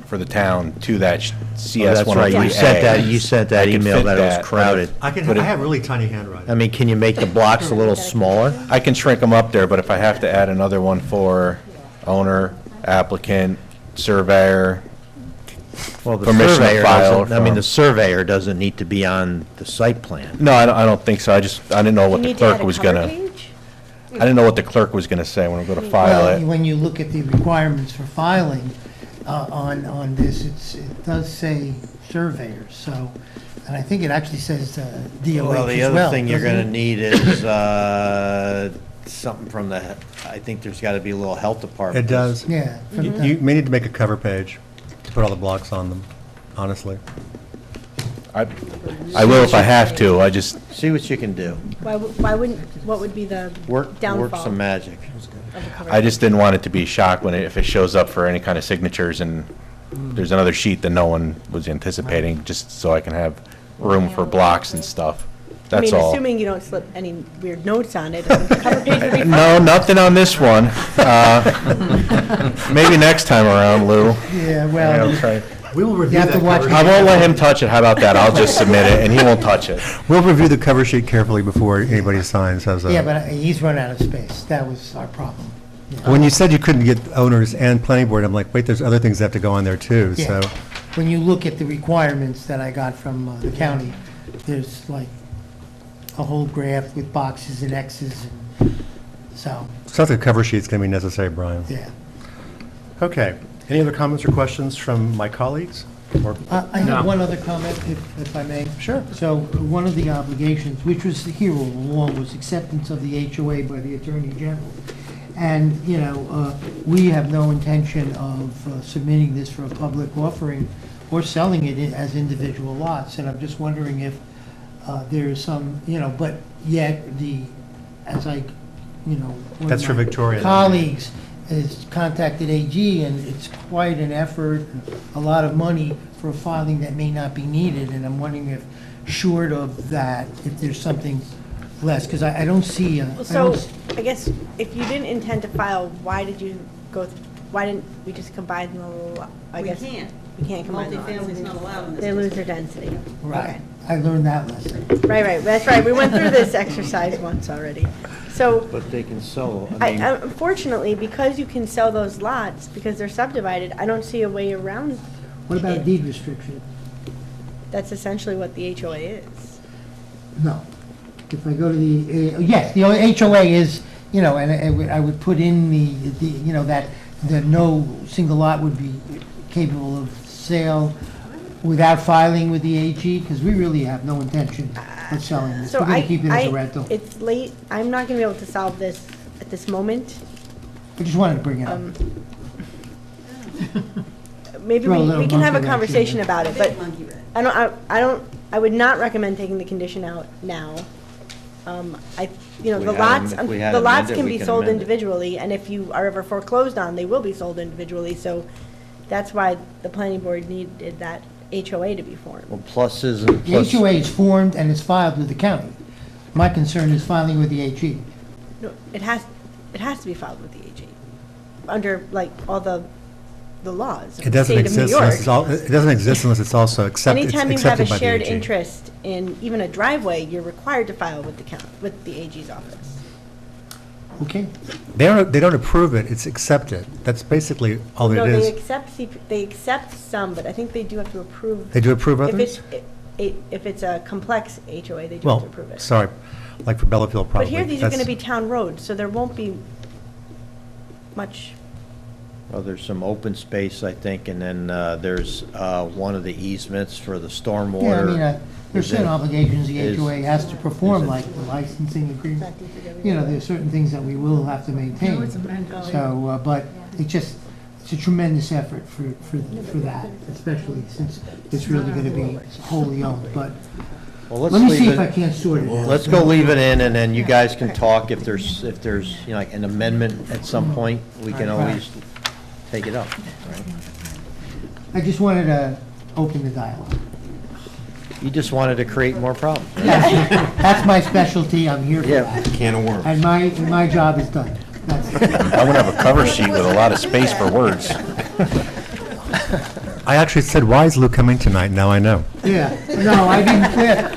for the town to that CS Oh, that's right. 103A. You sent that I can email fit that it was that. crowded. I But it- have really tiny handwriting. I mean, can you make the blocks a little smaller? I can shrink them up there, but if I have to add another one for owner, applicant, surveyor, Well, the Permission to surveyor file doesn't, I mean, from- the surveyor doesn't need to be on the site plan. no, I don't think so. I didn't know You what the need to add clerk a was cover gonna, page? I didn't know what the clerk was gonna say when I go to file Well, it. when you look at the requirements for filing on this, it does say surveyors, so, and I think it actually says DOH as well. Well, the other thing you're doesn't gonna it? need is, something from the, I think there's gotta be a little health department. It does. Yeah. from the- You may need to make a cover page to put all the blocks on them, honestly. I will if I have to, I just, See what you can do. Why wouldn't, what would be the Work downfall? some magic. of a cover I page? just didn't want it to be a shock if it shows up for any kind of signatures and there's another sheet that no one was anticipating, just so I can have room for blocks and stuff. That's I mean, all. assuming you don't slip any weird notes on it, the cover page would be fine. No, nothing on this one. Maybe next time around, Lou. Yeah, I'll well, try. We will you review have to that watch. cover I won't let him touch it. How about that? I'll just submit it and he won't touch it. We'll review the cover sheet carefully before anybody signs. How's that? Yeah, but he's run out of space. That was our problem. When you said you couldn't get owners and planning board, I'm like, wait, there's other things that have to go on there too, Yeah. so. When you look at the requirements that I got from the county, there's like a whole graph with boxes and X's, and so, Sounds like a cover sheet's going to be necessary, Brian. yeah. Okay. Any other comments or questions from my colleagues? Or I have one other comment, if I may. Sure. So, one of the obligations, which was here all along, was acceptance of the HOA by the Attorney General. And, we have no intention of submitting this for a public offering or selling it as individual lots. And I'm just wondering if there's some, but yet as I, one of That's for my Victoria. colleagues has contacted AG, and it's quite an effort, a lot of money for a filing that may not be needed. And I'm wondering if, short of that, if there's something less, because I don't see, So, I guess, if you didn't intend to file, why didn't we just combine the, I guess? We can't combine the lots. Multifamily's not allowed in this They lose their density. right, I learned that lesson. Right, that's right, we went through this exercise once already. So, But they can sell, I mean, unfortunately, because you can sell those lots, because they're subdivided, I don't see a way around. What about it. deed restriction? That's essentially what the HOA is. No. If I go to the, yes, the HOA is, and I would put in that that no single lot would be capable of sale without filing with the AG? Because we really have no intention of selling this. So We're going to keep it as a rental. It's late, I'm not gonna be able to solve this at this moment. I just wanted to bring it up. Maybe Throw a little we can have a monkey wrench in conversation there. about it, but I would not recommend taking the condition out now. The lots, If we had the lots amended, can we be can sold amend it. individually, and if you are ever foreclosed on, they will be sold individually, so that's why the planning board needed that HOA to be formed. Well, pluses and The plus. HOA is formed and it's filed with the county. My concern is filing with the AG. No, it has to be filed with the AG, under, like, all the laws of It the doesn't state of New exist unless it's York. it doesn't exist unless it's also accepted by the AG. Anytime you have a shared interest in even a driveway, you're required to file with the AG's office. Okay? They don't approve it, it's accepted. That's basically all it No, is. they accept some, but I think they do have to approve. They do approve If others? if it's a complex HOA, they do have Well, to approve it. sorry, like for Bellafield probably. But here, these are That's- gonna be town roads, so there won't be much. Well, there's some open space, I think, and then there's one of the easements for the stormwater. Yeah, I mean, there's certain is- obligations the is- HOA has to perform, is- like the licensing agreement. You know, there's certain things that we will have to maintain. So, but it's a tremendous effort for that, especially since it's really gonna be wholly owned, but Well, let's let me leave see it- if I can't sort it out. Let's go leave it in, and then you guys can talk if there's, you know, like an amendment at some point, we can always take it up. I just wanted to open the dialogue. You just wanted to create more problems. That's my specialty, I'm here for Yeah. that. Can of worms. And my job is done. That's it. I want to have a cover sheet with a lot of space for words. I actually said, why is Lou coming tonight? Now I know. Yeah, no, I didn't.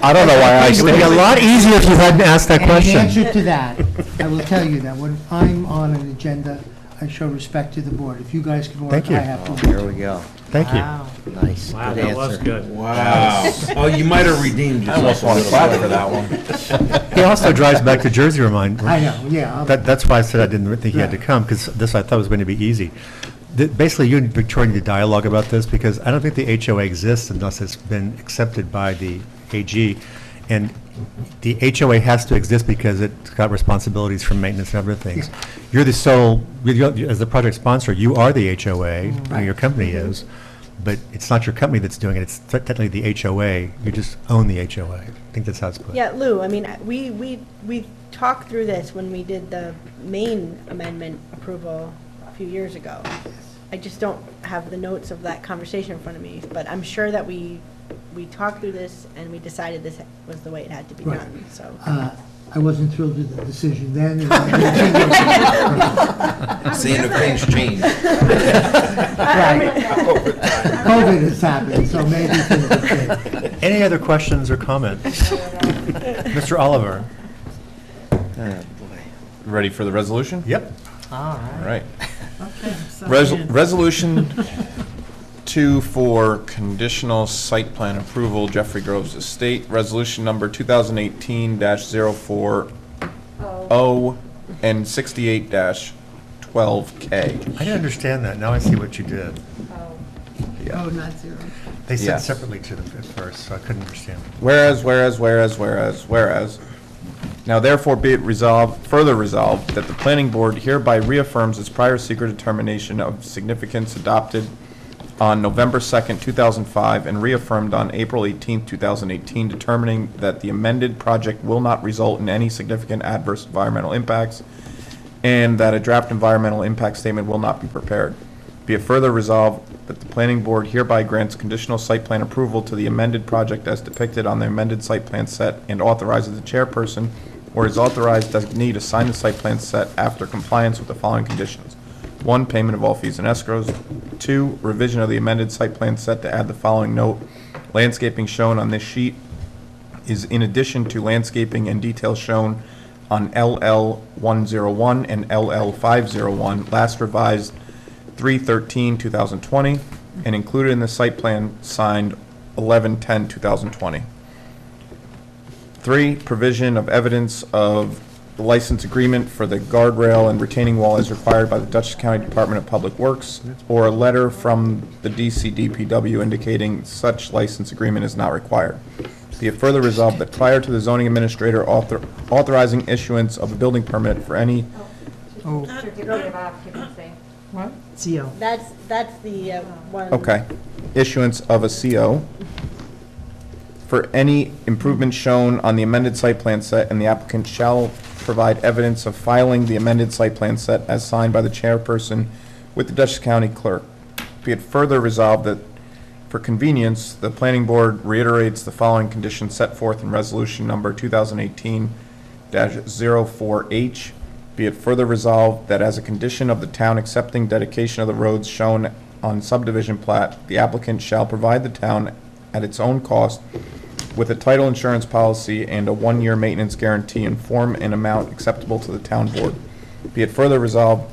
I don't know why I It would be a stated lot easier if you hadn't asked that And in question. answer to that, I will tell you that when I'm on an agenda, I show respect to the board. If you guys can work, Thank you. I have Oh, to. there we go. Thank you. Nice, Wow, good that was answer. good. Wow. Oh, you might have redeemed I yourself. almost want to clap for that one. He also drives back to Jersey, remind. I know, yeah. That's why I said I didn't think he had to Right. come, because this I thought was going to be easy. Basically, you and Victoria need to dialogue about this, because I don't think the HOA exists unless it's been accepted by the AG. And the HOA has to exist because it's got responsibilities for maintenance and other things. You're the sole, as the project sponsor, you are the HOA, or your company is, but it's not your company that's doing it, it's technically the HOA, you just own the HOA. I think that's how it's put. Yeah, Lou, I mean, we talked through this when we did the main amendment approval a few years ago. I just don't have the notes of that conversation in front of me, but I'm sure that we talked through this and we decided this was the way it had to be Right. done, so. I wasn't thrilled with the decision then. and Seeing if things change. Right. COVID has happened, so maybe things have changed. Any other questions or comments? Mr. Oliver? Ready for the resolution? Yep. All right. Resolution 2 for conditional site plan approval, Jeffrey Groves Estate, resolution number 2018-040 and 68-12K. I didn't understand that, now I see what you did. Oh, not zero. They said Yes. separately to them at first, so I couldn't understand. Whereas, now therefore be it resolved, further resolved, that the planning board hereby reaffirms its prior secret determination of significance adopted on November 2nd, 2005, and reaffirmed on April 18th, 2018, determining that the amended project will not result in any significant adverse environmental impacts, and that a draft environmental impact statement will not be prepared. Be it further resolved that the planning board hereby grants conditional site plan approval to the amended project as depicted on the amended site plan set and authorizes the chairperson or his authorized designee to sign the site plan set after compliance with the following conditions. 1, payment of all fees and escrows. 2, revision of the amended site plan set to add the following note. Landscaping shown on this sheet is in addition to landscaping and details shown on LL 101 and LL 501, last revised 3/13/2020, and included in the site plan signed 11/10/2020. 3, provision of evidence of the license agreement for the guardrail and retaining wall as required by the Dutchess County Department of Public Works, or a letter from the DC DPW indicating such license agreement is not required. Be it further resolved that prior to the zoning administrator authorizing issuance of a building permit for any Certificate of occupancy. What? CO. That's the one. Okay. Issuance of a CO for any improvement shown on the amended site plan set, and the applicant shall provide evidence of filing the amended site plan set as signed by the chairperson with the Dutchess County clerk. Be it further resolved that for convenience, the planning board reiterates the following conditions set forth in resolution number 2018-04H. Be it further resolved that as a condition of the town accepting dedication of the roads shown on subdivision plat, the applicant shall provide the town at its own cost with a title insurance policy and a 1-year maintenance guarantee in form and amount acceptable to the town board. Be it further resolved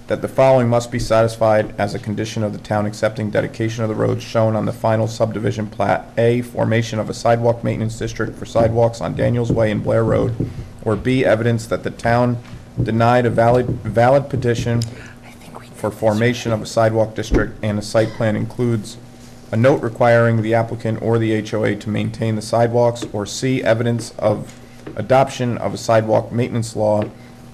that the following must be satisfied as a condition of the town accepting dedication of the roads shown on the final subdivision plat. A, formation of a sidewalk maintenance district for sidewalks on Daniels Way and Blair Road, or B, evidence that the town denied a valid petition for formation of a sidewalk district and a site plan includes a note requiring the applicant or the HOA to maintain the sidewalks, or C, evidence of adoption of a sidewalk maintenance law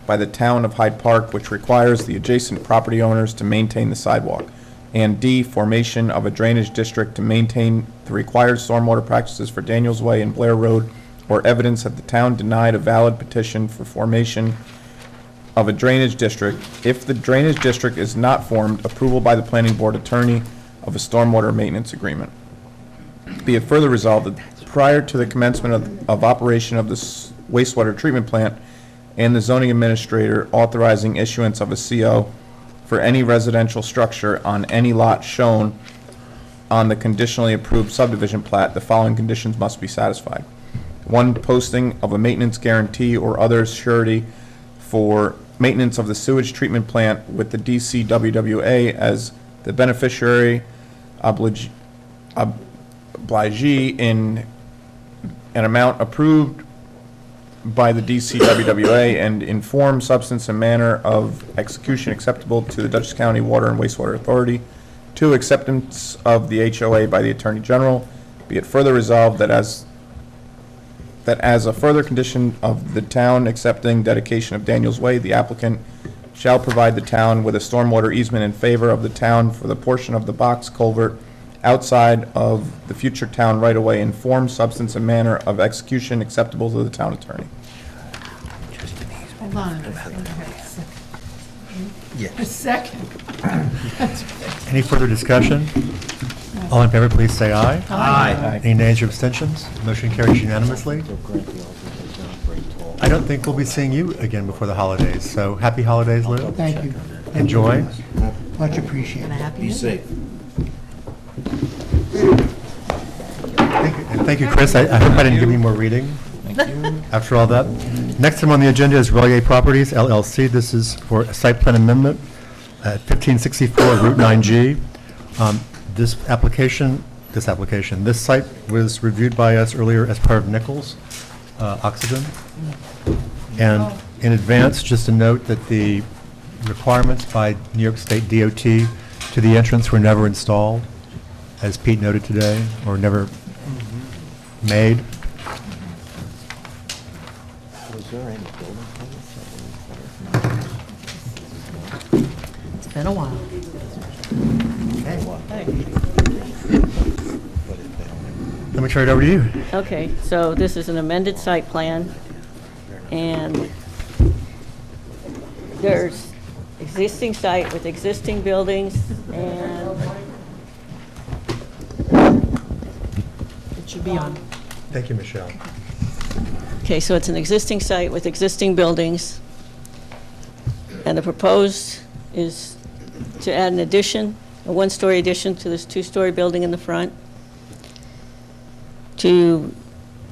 by the town of Hyde Park which requires the adjacent property owners to maintain the sidewalk, and D, formation of a drainage district to maintain the required stormwater practices for Daniels Way and Blair Road, or evidence that the town denied a valid petition for formation of a drainage district. If the drainage district is not formed, approval by the planning board attorney of a stormwater maintenance agreement. Be it further resolved that prior to the commencement of operation of this wastewater treatment plant and the zoning administrator authorizing issuance of a CO for any residential structure on any lot shown on the conditionally approved subdivision plat, the following conditions must be satisfied. 1, posting of a maintenance guarantee or other surety for maintenance of the sewage treatment plant with the DCWWA as the beneficiary obligee in an amount approved by the DCWWA and in form, substance, and manner of execution acceptable to the Dutchess County Water and Wastewater Authority. 2, acceptance of the HOA by the Attorney General. Be it further resolved that as a further condition of the town accepting dedication of Daniels Way, the applicant shall provide the town with a stormwater easement in favor of the town for the portion of the box culvert outside of the future town right-of-way in form, substance, and manner of execution acceptable to the town attorney. Hold on. Yeah. A second. Any further discussion? All in favor, please say aye. Aye. Any nays or abstentions? Motion carries unanimously. I don't think we'll be seeing you again before the holidays, so happy holidays, Lou. Thank you. Enjoy. Much appreciated. Be safe. And thank you, Chris. I hope I didn't give you more reading. Thank you. After all that. Next item on the agenda is Relier Properties LLC. This is for a site plan amendment at 1564 Route 9G. This site was reviewed by us earlier as part of Nichols Oxygen. And in advance, just a note that the requirements by New York State DOT to the entrance were never installed, as Pete noted today, or never made. Was there any building It's been a while. Let me turn it over to you. Okay, so this is an amended site plan, and there's existing site with existing buildings, and It should be on. Thank you, Michelle. okay, so it's an existing site with existing buildings, and the proposed is to add an addition, a one-story addition to this two-story building in the front, to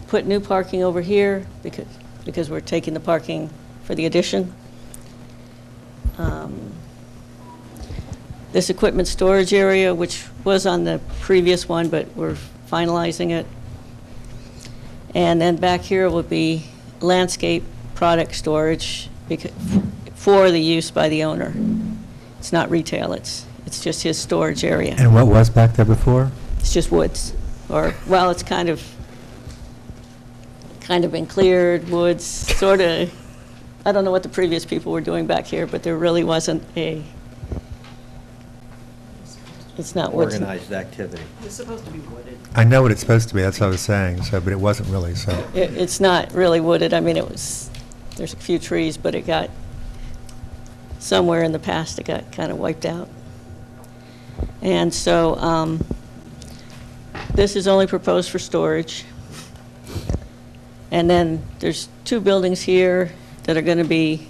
put new parking over here because we're taking the parking for the addition. This equipment storage area, which was on the previous one, but we're finalizing it. And then back here will be landscape product storage for the use by the owner. It's not retail, it's just his storage area. And what was back there before? It's just woods, or, well, it's kind of been cleared, woods, sort of, I don't know what the previous people were doing back here, but there really wasn't it's not woods. Organized activity. It's supposed to be wooded. I know what it's supposed to be, that's what I was saying, so, but it wasn't really, so. It's not really wooded, I mean, there's a few trees, but it got, somewhere in the past, it got kind of wiped out. And so, this is only proposed for storage. And then there's 2 buildings here that are going to be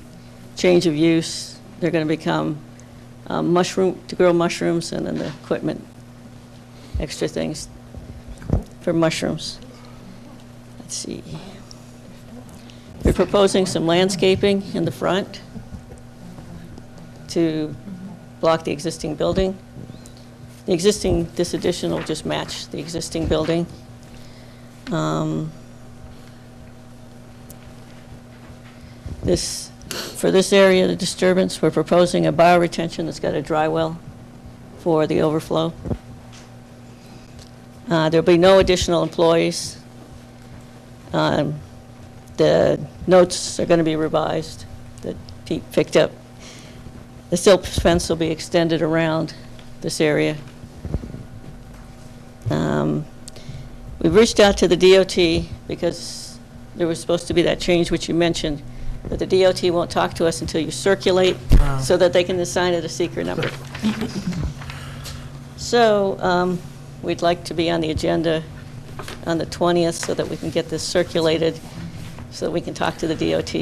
change of use. They're going to become to grow mushrooms, and then the equipment, extra things for mushrooms. Let's see. We're proposing some landscaping in the front to block the existing building. This addition will just match the existing building. For this area, the disturbance, we're proposing a bioretention that's got a dry well for the overflow. There'll be no additional employees. The notes are going to be revised that Pete picked up. The silt fence will be extended around this area. We've reached out to the DOT because there was supposed to be that change which you mentioned, but the DOT won't talk to us until you circulate so that they can assign it a seeker number. So we'd like to be on the agenda on the 20th so that we can get this circulated, so that we can talk to the DOT.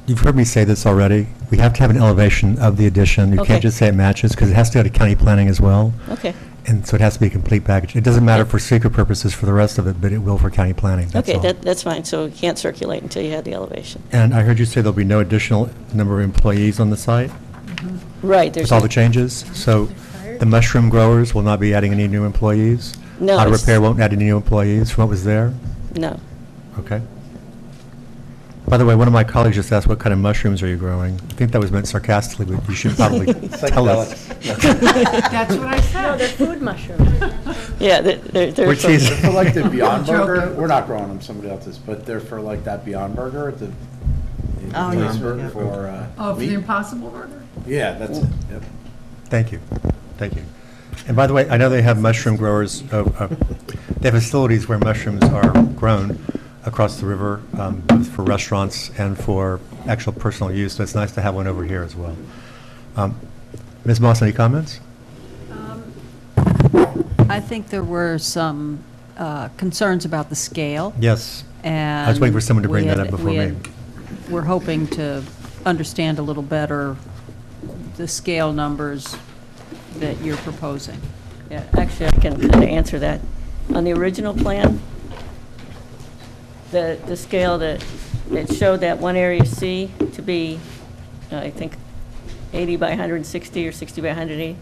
You've heard me say this already. We have to have an elevation of the addition. You Okay. can't just say it matches, because it has to go to county planning as well. Okay. And so it has to be a complete package. It doesn't matter for secret purposes for the rest of it, but it will for county planning, that's Okay, all. that's fine. So we can't circulate until you have the elevation. And I heard you say there'll be no additional number of employees on the site? Right. There's With all no- the changes? So the mushroom growers will not be adding any new employees? No, Auto it's- repair won't add any new employees from what was there? No. Okay. By the way, one of my colleagues just asked, what kind of mushrooms are you growing? I think that was meant sarcastically, but you should probably tell us. That's what I said. No, they're food mushrooms. Yeah, they're We're from- cheesy. They're for like the Beyond Joking. Burger, we're not growing them, somebody else is, but they're for like that Beyond Burger, the Oh, yeah, replacement yeah. for Oh, for the meat. Impossible Burger? Yeah, that's it, yep. Thank you. Thank you. And by the way, I know they have mushroom growers, they have facilities where mushrooms are grown across the river, both for restaurants and for actual personal use, so it's nice to have one over here as well. Ms. Moss, any comments? I think there were some concerns about the scale. Yes. And I was waiting for someone to bring we that had- up before we me. had- We're hoping to understand a little better the scale numbers that you're proposing. Yeah, actually, I can kind of answer that. On the original plan, the scale that, it showed that one area C to be, I think, 80 by 160 or 60 by 180.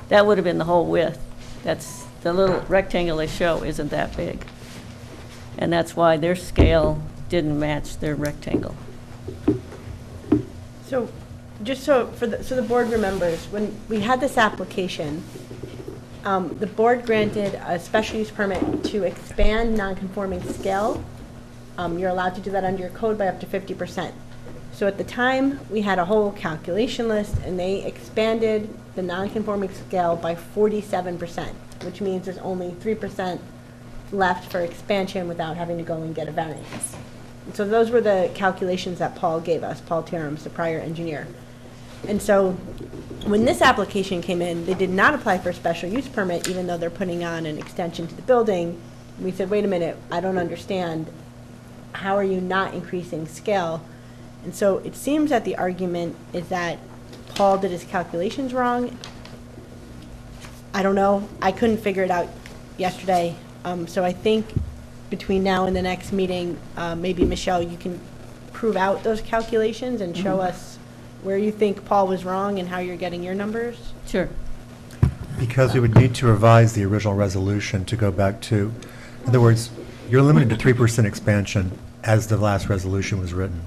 That would have been the whole width. That's, the little rectangle they show isn't that big. And that's why their scale didn't match their rectangle. So, just so the board remembers, when we had this application, the board granted a special use permit to expand non-conforming scale. You're allowed to do that under your code by up to 50%. So at the time, we had a whole calculation list, and they expanded the non-conforming scale by 47%, which means there's only 3% left for expansion without having to go and get a variance. So those were the calculations that Paul gave us, Paul Terums, the prior engineer. And so when this application came in, they did not apply for a special use permit, even though they're putting on an extension to the building. We said, wait a minute, I don't understand. How are you not increasing scale? And so it seems that the argument is that Paul did his calculations wrong. I don't know. I couldn't figure it out yesterday. So I think between now and the next meeting, maybe Michelle, you can prove out those calculations and show us where you think Paul was wrong and how you're getting your numbers? Sure. Because we would need to revise the original resolution to go back to, in other words, you're limited to 3% expansion as the last resolution was written.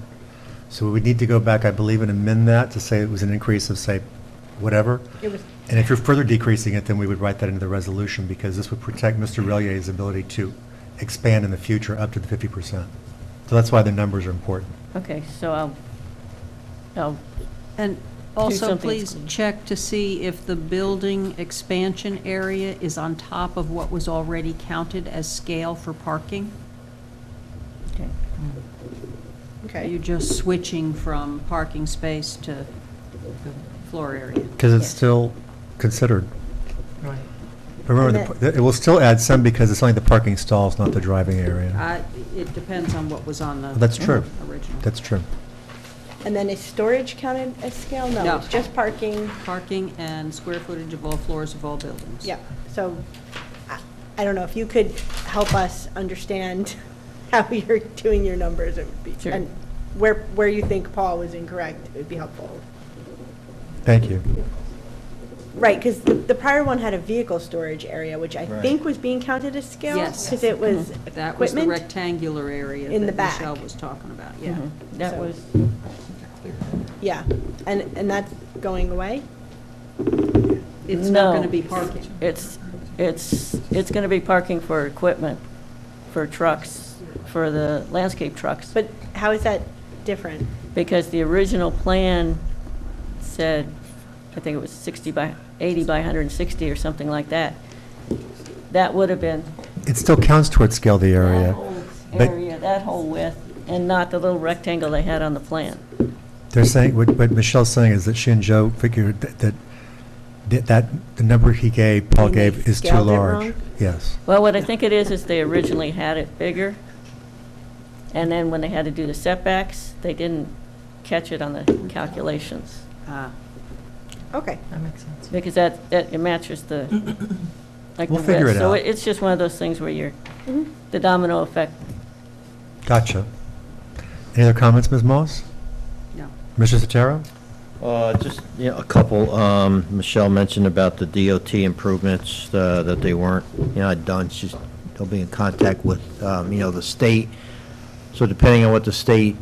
So we need to go back, I believe, and amend that to say it was an increase of, say, whatever. It was, And if you're further decreasing it, then we would write that into the resolution, because this would protect Mr. Relier's ability to expand in the future up to the 50%. So that's why the numbers are important. Okay, so I'll And also, something please that's- check to see if the building expansion area is on top of what was already counted as scale for parking. okay. Are you just switching from parking space to floor area? Because it's still considered. Right. Remember, it will still add some because it's only the parking stalls, not the driving area. It depends on what was on the That's true. original. That's true. and then is storage counted as scale? No, No. it's just parking. Parking and square footage of all floors of all buildings. Yeah, so I don't know, if you could help us understand how you're doing your numbers, it would be, Sure. and where you think Paul was incorrect, it would be helpful. Thank you. Right, because the prior one had a vehicle storage area, which I Right. think was being counted as scale. Yes. Because it was That was the equipment. rectangular area in the that back. Michelle was talking about, yeah. That So- was, Yeah, and that's going away? It's not No. going to be parking. it's going to be parking for equipment, for trucks, for the landscape trucks. But how is that different? Because the original plan said, I think it was 60 by 80 by 160 or something like that. That would have been It still counts towards scale, the that area. whole But- area, that whole width, and not the little rectangle they had on the plan. They're saying, what Michelle's saying is that she and Joe figured that the number he gave, Paul And they gave, is too scaled it large. wrong? Yes. Well, what I think it is they originally had it bigger, and then when they had to do the setbacks, they didn't catch it on the calculations, Ah. Okay. That makes sense. because that it matches the, like the We'll figure width. it So out. it's just one of those things where you're, Mhm. the domino effect. Gotcha. Any other comments, Ms. Moss? No. Mr. Sotero? Just, a couple. Michelle mentioned about the DOT improvements that they weren't, done. They'll be in contact with, the state. So depending on what the state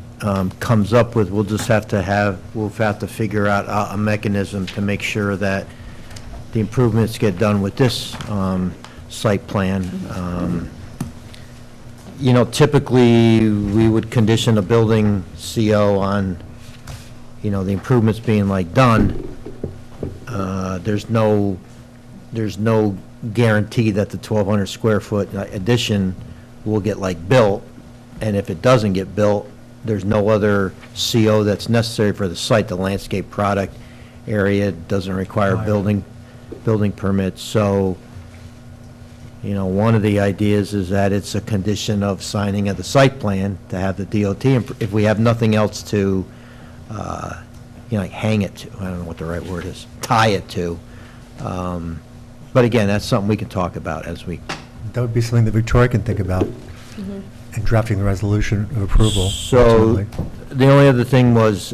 comes up with, we'll have to figure out a mechanism to make sure that the improvements get done with this site plan. Typically, we would condition a building CO on, the improvements being done. There's no guarantee that the 1,200 square foot addition will get built. And if it doesn't get built, there's no other CO that's necessary for the site. The landscape product area doesn't require building permits. So, one of the ideas is that it's a condition of signing of the site plan to have the DOT, if we have nothing else to, hang it to, I don't know what the right word is, tie it to. But again, that's something we can talk about as we. That would be something that Victoria can think about in drafting the resolution of approval. So, ultimately. the only other thing was,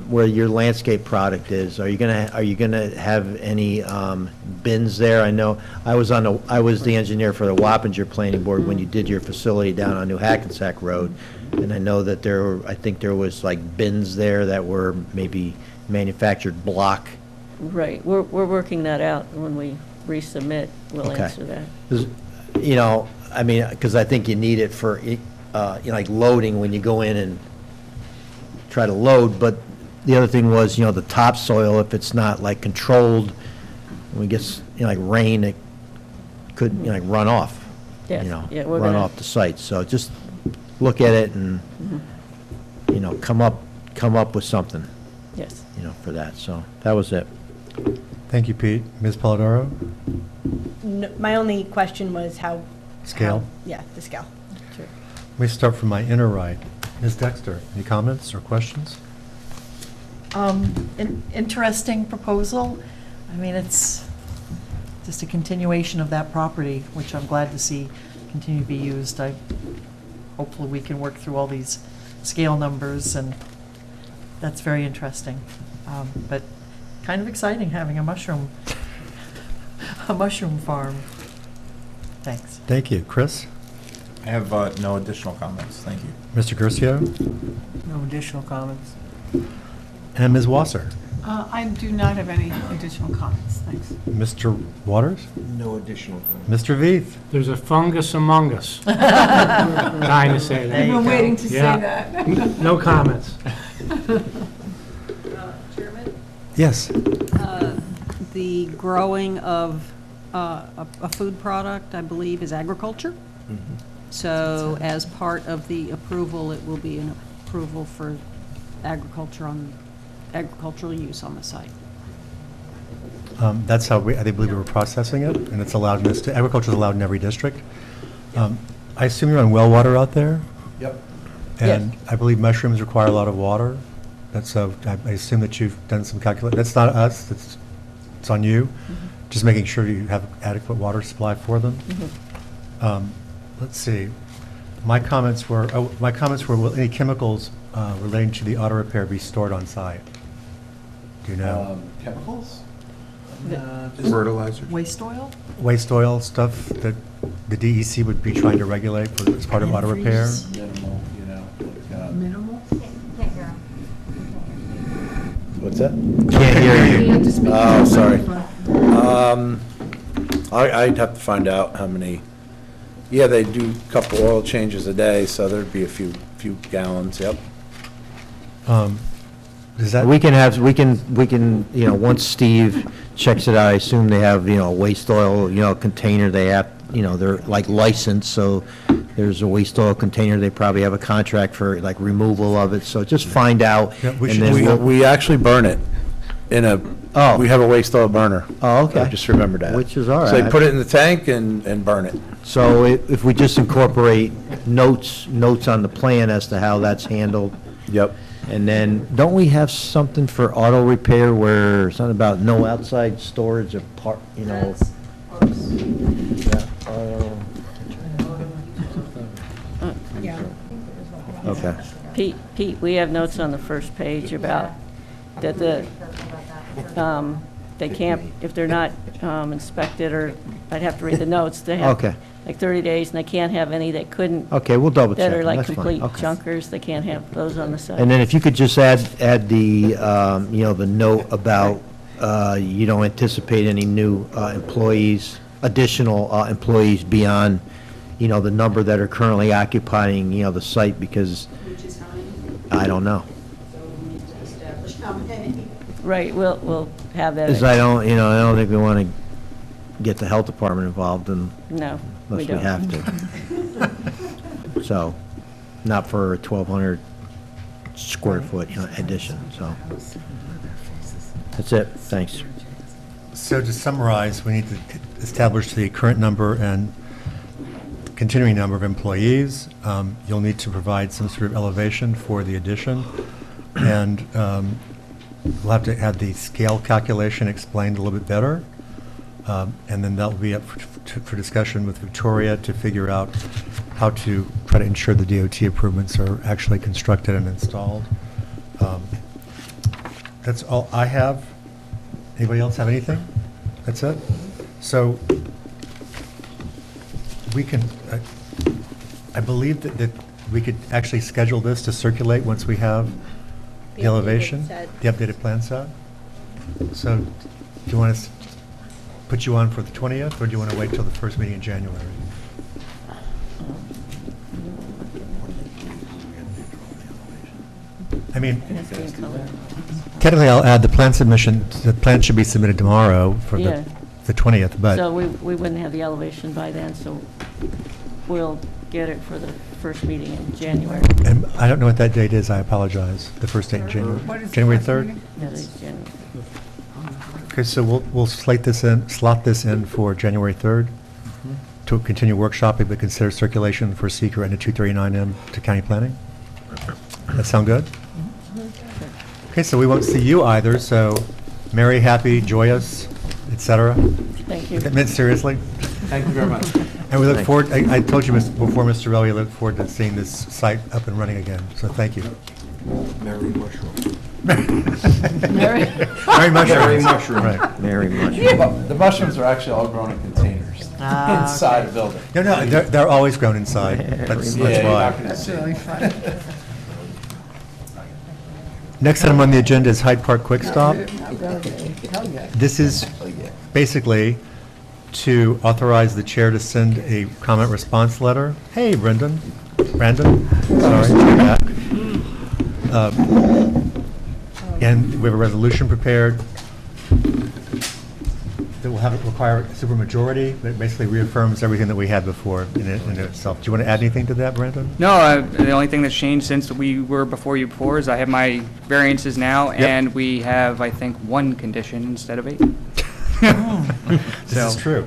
where your landscape product is, are you gonna have any bins there? I know, I was the engineer for the Wappinger Planning Board when you did your facility down on New Hackensack Road, and I know that I think there was bins there that were maybe manufactured block. Right, we're working that out. When we resubmit, we'll Okay. answer that. 'Cause, because I think you need it for, loading when you go in and try to load, but the other thing was, the topsoil, if it's not controlled, when it gets, rain, it could, run off. Yes, yeah, we're Run gonna- off the site, so just look at it and, come up with something, Yes. for that, so, that was it. Thank you, Pete. Ms. Polidoro? No, my only question was how. Scale? how- Yeah, the scale. Sure. Let me start from my inner right. Ms. Dexter, any comments or questions? An interesting proposal. I mean, it's just a continuation of that property, which I'm glad to see continue to be used. Hopefully, we can work through all these scale numbers, and that's very interesting. But kind of exciting having a mushroom farm. Thanks. Thank you. Chris? I have no additional comments. Thank you. Mr. Curcio? No additional comments? And Ms. Wasser? I do not have any additional comments, thanks. Mr. Waters? No additional comments. Mr. Veith? There's a fungus among us. Trying to say that. I've been waiting to say Yeah. that. No comments. Chairman? Yes. The growing of a food product, I believe, is agriculture. So as part of the approval, it will be an approval for agricultural use on the site. That's how I believe we were processing it, and it's allowed agriculture is allowed in every district. I assume you're on well water out there? Yep. And I believe mushrooms require a lot of water. I assume that you've done some calculation. That's not us, it's on you. Just making sure you have adequate water supply for them. Let's see. My comments were, will any chemicals relating to the auto repair be stored on site? Do you know? Chemicals? Fertilizers. Waste oil? Waste oil, stuff that the DEC would be trying to regulate as part of auto repair? Minimal, you know, like, Minimal? Can't hear 'em. what's that? Can't hear you. You have to speak Oh, into the sorry. microphone. I'd have to find out how many. Yeah, they do a couple oil changes a day, so there'd be a few gallons, yep. Is that? We can, once Steve checks it out, I assume they have, waste oil, container, they have, they're like licensed, so there's a waste oil container, they probably have a contract for like removal of it, so just find out. Yeah, we and should- then We actually burn it in Oh. we have a waste oil burner. Oh, okay. I just remembered that. Which is all So they right. put it in the tank and burn it. So if we just incorporate notes on the plan as to how that's handled, Yep. and then, don't we have something for auto repair where, something about no outside storage of part, Yeah, Okay. Pete, we have notes on the first page about that they can't, if they're not inspected, or I'd have to read the notes, they have Okay. like 30 days, and they can't have any that couldn't, Okay, we'll double check. that are like That's fine. complete Okay. junkers, they can't have those on the site. And then if you could just add the, the note about, you don't anticipate any new employees, additional employees beyond, the number that are currently occupying, the site, because I don't know. Right, we'll have that. Because I don't think we want to get the health department involved No, we unless we don't. have to. So, not for a 1,200 square foot addition, so. That's it, thanks. So to summarize, we need to establish the current number and continuing number of employees. You'll need to provide some sort of elevation for the addition, and we'll have to have the scale calculation explained a little bit better, and then that'll be up for discussion with Victoria to figure out how to try to ensure the DOT improvements are actually constructed and installed. That's all I have. Anybody else have anything? That's it? So we can, I believe that we could actually schedule this to circulate once we have the elevation, the updated plan set. So do you want us to put you on for the 20th, or do you want to wait till the first meeting in January? I mean, technically, I'll add the plan submission, the plan should be submitted tomorrow for Yeah. the 20th, but. So we wouldn't have the elevation by then, so we'll get it for the first meeting in January. And I don't know what that date is, I apologize, the first date in January. What is the January first 3rd? meeting? Yeah, it's January. Okay, so we'll slot this in for January 3rd to continue workshopping, but consider circulation for seeker and a 239M to county planning. That sound good? Okay, so we won't see you either, so merry, happy, joyous, et cetera. Thank you. Meant seriously. Thank you very much. And we look forward, I told you before, Mr. Rell, we look forward to seeing this site up and running again, so thank you. Merry mushroom. Mary Mary mushrooms. mushroom. Right. Mary mushroom. The mushrooms are actually all grown in containers. Inside a building. No, they're always grown inside. That's why. That's really funny. Next item on the agenda is Hyde Park Quick Stop. This is basically to authorize the chair to send a comment response letter. Hey, Brandon, sorry, you're back. And we have a resolution prepared that will require a supermajority, that basically reaffirms everything that we had before in itself. Do you want to add anything to that, Brandon? No, the only thing that's changed since we were before you before is I have my variances now, Yep. and we have, I think, one condition instead of 8. This is true.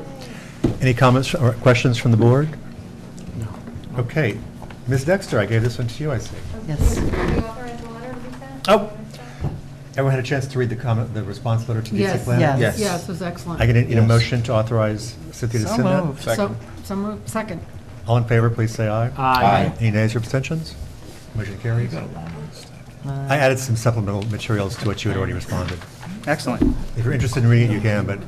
Any comments or questions from the board? No. Okay. Ms. Dexter, I gave this one to you, I see. Yes. Oh, everyone had a chance to read the response letter to the Yes, plan? yes, it was excellent. I need a motion to authorize Cynthia to So send that? moved. So moved. Second. All in favor, please say aye. Aye. Any nays or abstentions? Motion carries. I added some supplemental materials to what you had already responded. Excellent. If you're interested in reading it, you can, but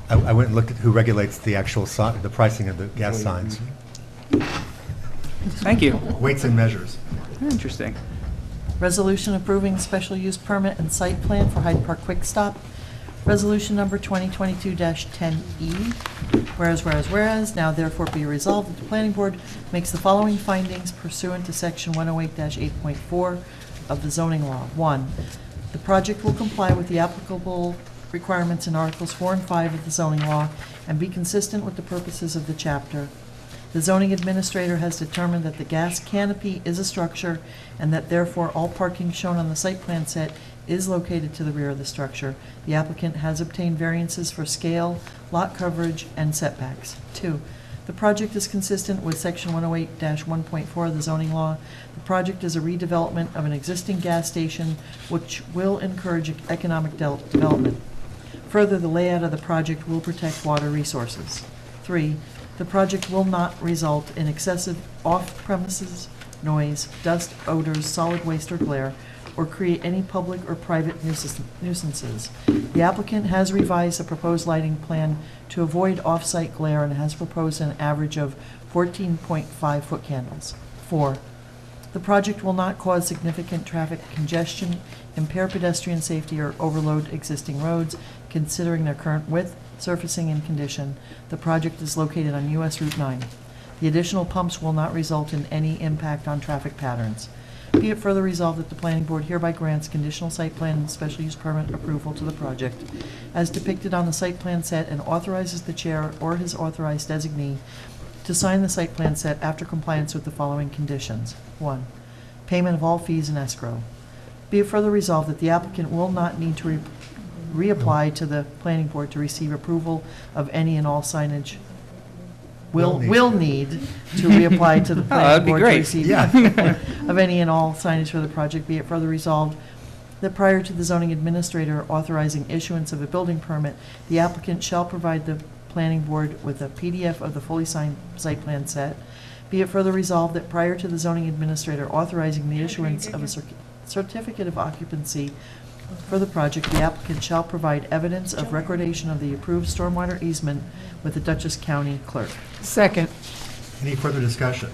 I went and looked at who regulates the actual, the pricing of the gas signs. Thank you. Weights and measures. Interesting. Resolution approving special use permit and site plan for Hyde Park Quick Stop. Resolution number 2022-10E. Whereas, now therefore be resolved that the planning board makes the following findings pursuant to section 108-8.4 of the zoning law. 1, the project will comply with the applicable requirements in Articles 4 and 5 of the zoning law and be consistent with the purposes of the chapter. The zoning administrator has determined that the gas canopy is a structure and that therefore all parking shown on the site plan set is located to the rear of the structure. The applicant has obtained variances for scale, lot coverage, and setbacks. 2, the project is consistent with section 108-1.4 of the zoning law. The project is a redevelopment of an existing gas station which will encourage economic development. Further, the layout of the project will protect water resources. 3, the project will not result in excessive off-premises noise, dust, odors, solid waste, or glare, or create any public or private nuisances. The applicant has revised the proposed lighting plan to avoid off-site glare and has proposed an average of 14.5-foot candles. 4, the project will not cause significant traffic congestion, impair pedestrian safety, or overload existing roads, considering their current width, surfacing, and condition. The project is located on US Route 9. The additional pumps will not result in any impact on traffic patterns. Be it further resolved that the planning board hereby grants conditional site plan and special use permit approval to the project as depicted on the site plan set and authorizes the chair or his authorized designee to sign the site plan set after compliance with the following conditions. 1, payment of all fees in escrow. Be it further resolved that the applicant will not need to reapply to the planning board to receive approval of any and all signage. Will need to reapply to the that'd planning be board to great. receive of any and all signage for the project. Be it further resolved that prior to the zoning administrator authorizing issuance of a building permit, the applicant shall provide the planning board with a PDF of the fully signed site plan set. Be it further resolved that prior to the zoning administrator authorizing the issuance of a certificate of occupancy for the project, the applicant shall provide evidence of recordation of the approved stormwater easement with the Dutchess County clerk. Second. Any further discussion?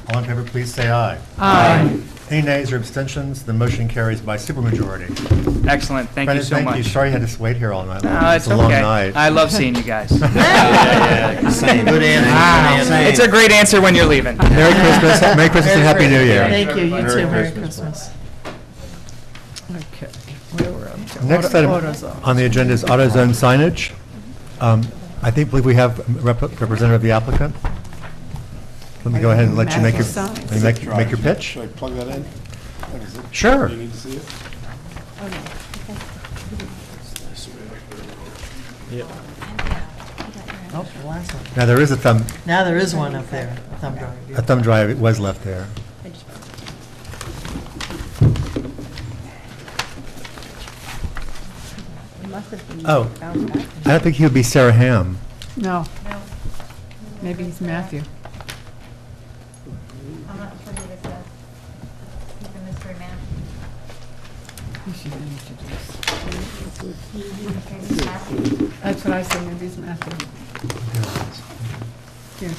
All in favor, please say aye. Aye. Any nays or abstentions? The motion carries by supermajority. Excellent. Thank you Brendan, so much. thank you. Sorry you had to wait here all night long. No, it's a long okay. night. I love seeing you guys. Same. Good answer. Same. It's a great answer when you're leaving. Merry Christmas, Merry Christmas and Happy New Year. Thank you, you too, Merry Christmas. Okay, where were we? Next item on the agenda is AutoZone signage. I believe we have a representative of the applicant. Let me go ahead and let you make your, make your pitch. Should I plug that in? Sure. Do you need to see it? Yep. Oh, the last one. Now, there is a thumb. Now there is one up there, a thumb drive. A thumb drive, it was left there. Oh, I don't think he would be Sarah Ham. No. Maybe he's Matthew. I'm not sure who this is. He's a mystery man. That's what I say, maybe it's Matthew. Here.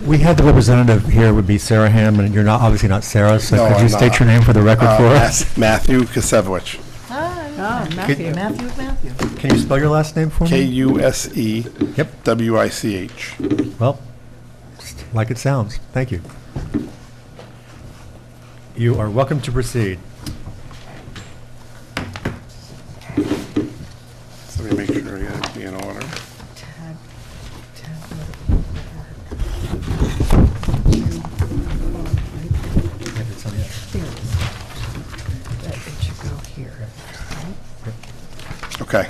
We had the representative here, would be Sarah Ham, and you're not, obviously not Sarah, so No, could you I'm state not. your name for the record for us? Matthew Kasevich. Ah, Matthew. Matthew. Can you spell your last name for me? K-U-S-E. Yep. W-I-C-H. Well, just like it sounds. Thank you. You are welcome to proceed. So let me make sure I got it in order. It should go here. Okay.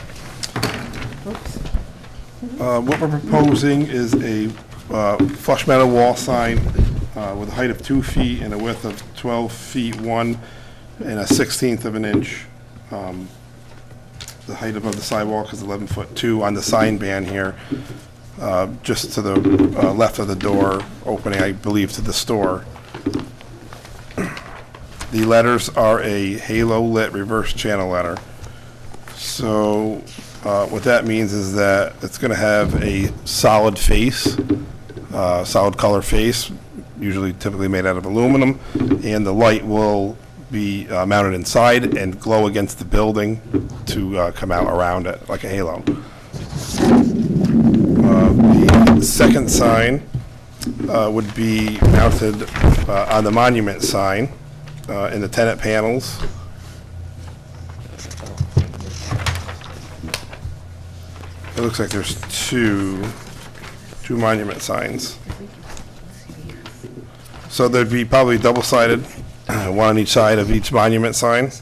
What we're proposing is a flush metal wall sign with a height of 2 feet and a width of 12 feet 1 and a 1/16 of an inch. The height above the sidewalk is 11 foot 2 on the sign band here, just to the left of the door opening, I believe, to the store. The letters are a halo lit reverse channel letter. So what that means is that it's going to have a solid face, solid color face, usually typically made out of aluminum, and the light will be mounted inside and glow against the building to come out around it like a halo. The second sign would be mounted on the monument sign in the tenant panels. It looks like there's two monument signs. So there'd be probably double-sided, one on each side of each monument sign.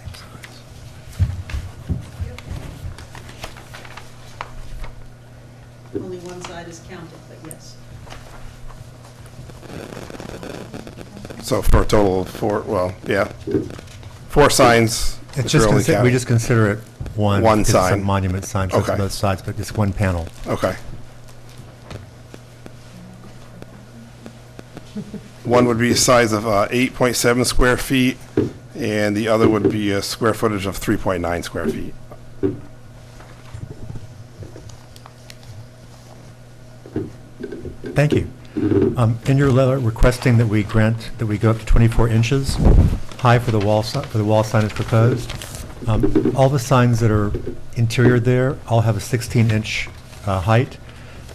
Only one side is counted, but yes. So for a total of 4, well, yeah, 4 signs. It's if just, you're only we counting. just consider it one. One because it's a sign. monument sign, so it's Okay. both sides, but it's one panel. Okay. One would be a size of 8.7 square feet, and the other would be a square footage of 3.9 square feet. Thank you. In your letter requesting that we grant, that we go up to 24 inches high for the wall, for the wall sign as proposed, all the signs that are interior there all have a 16-inch height.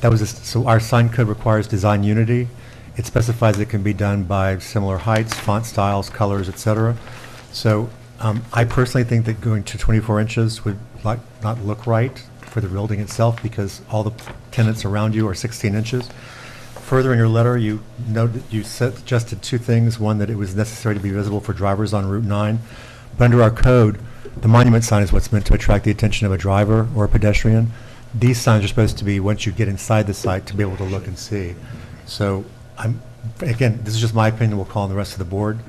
That was, so our sign code requires design unity. It specifies it can be done by similar heights, font styles, colors, et cetera. So I personally think that going to 24 inches would not look right for the building itself because all the tenants around you are 16 inches. Further in your letter, you note that you suggested 2 things. One, that it was necessary to be visible for drivers on Route 9. But under our code, the monument sign is what's meant to attract the attention of a driver or a pedestrian. These signs are supposed to be, once you get inside the site, to be able to look and see. So again, this is just my opinion. We'll call on the rest of the board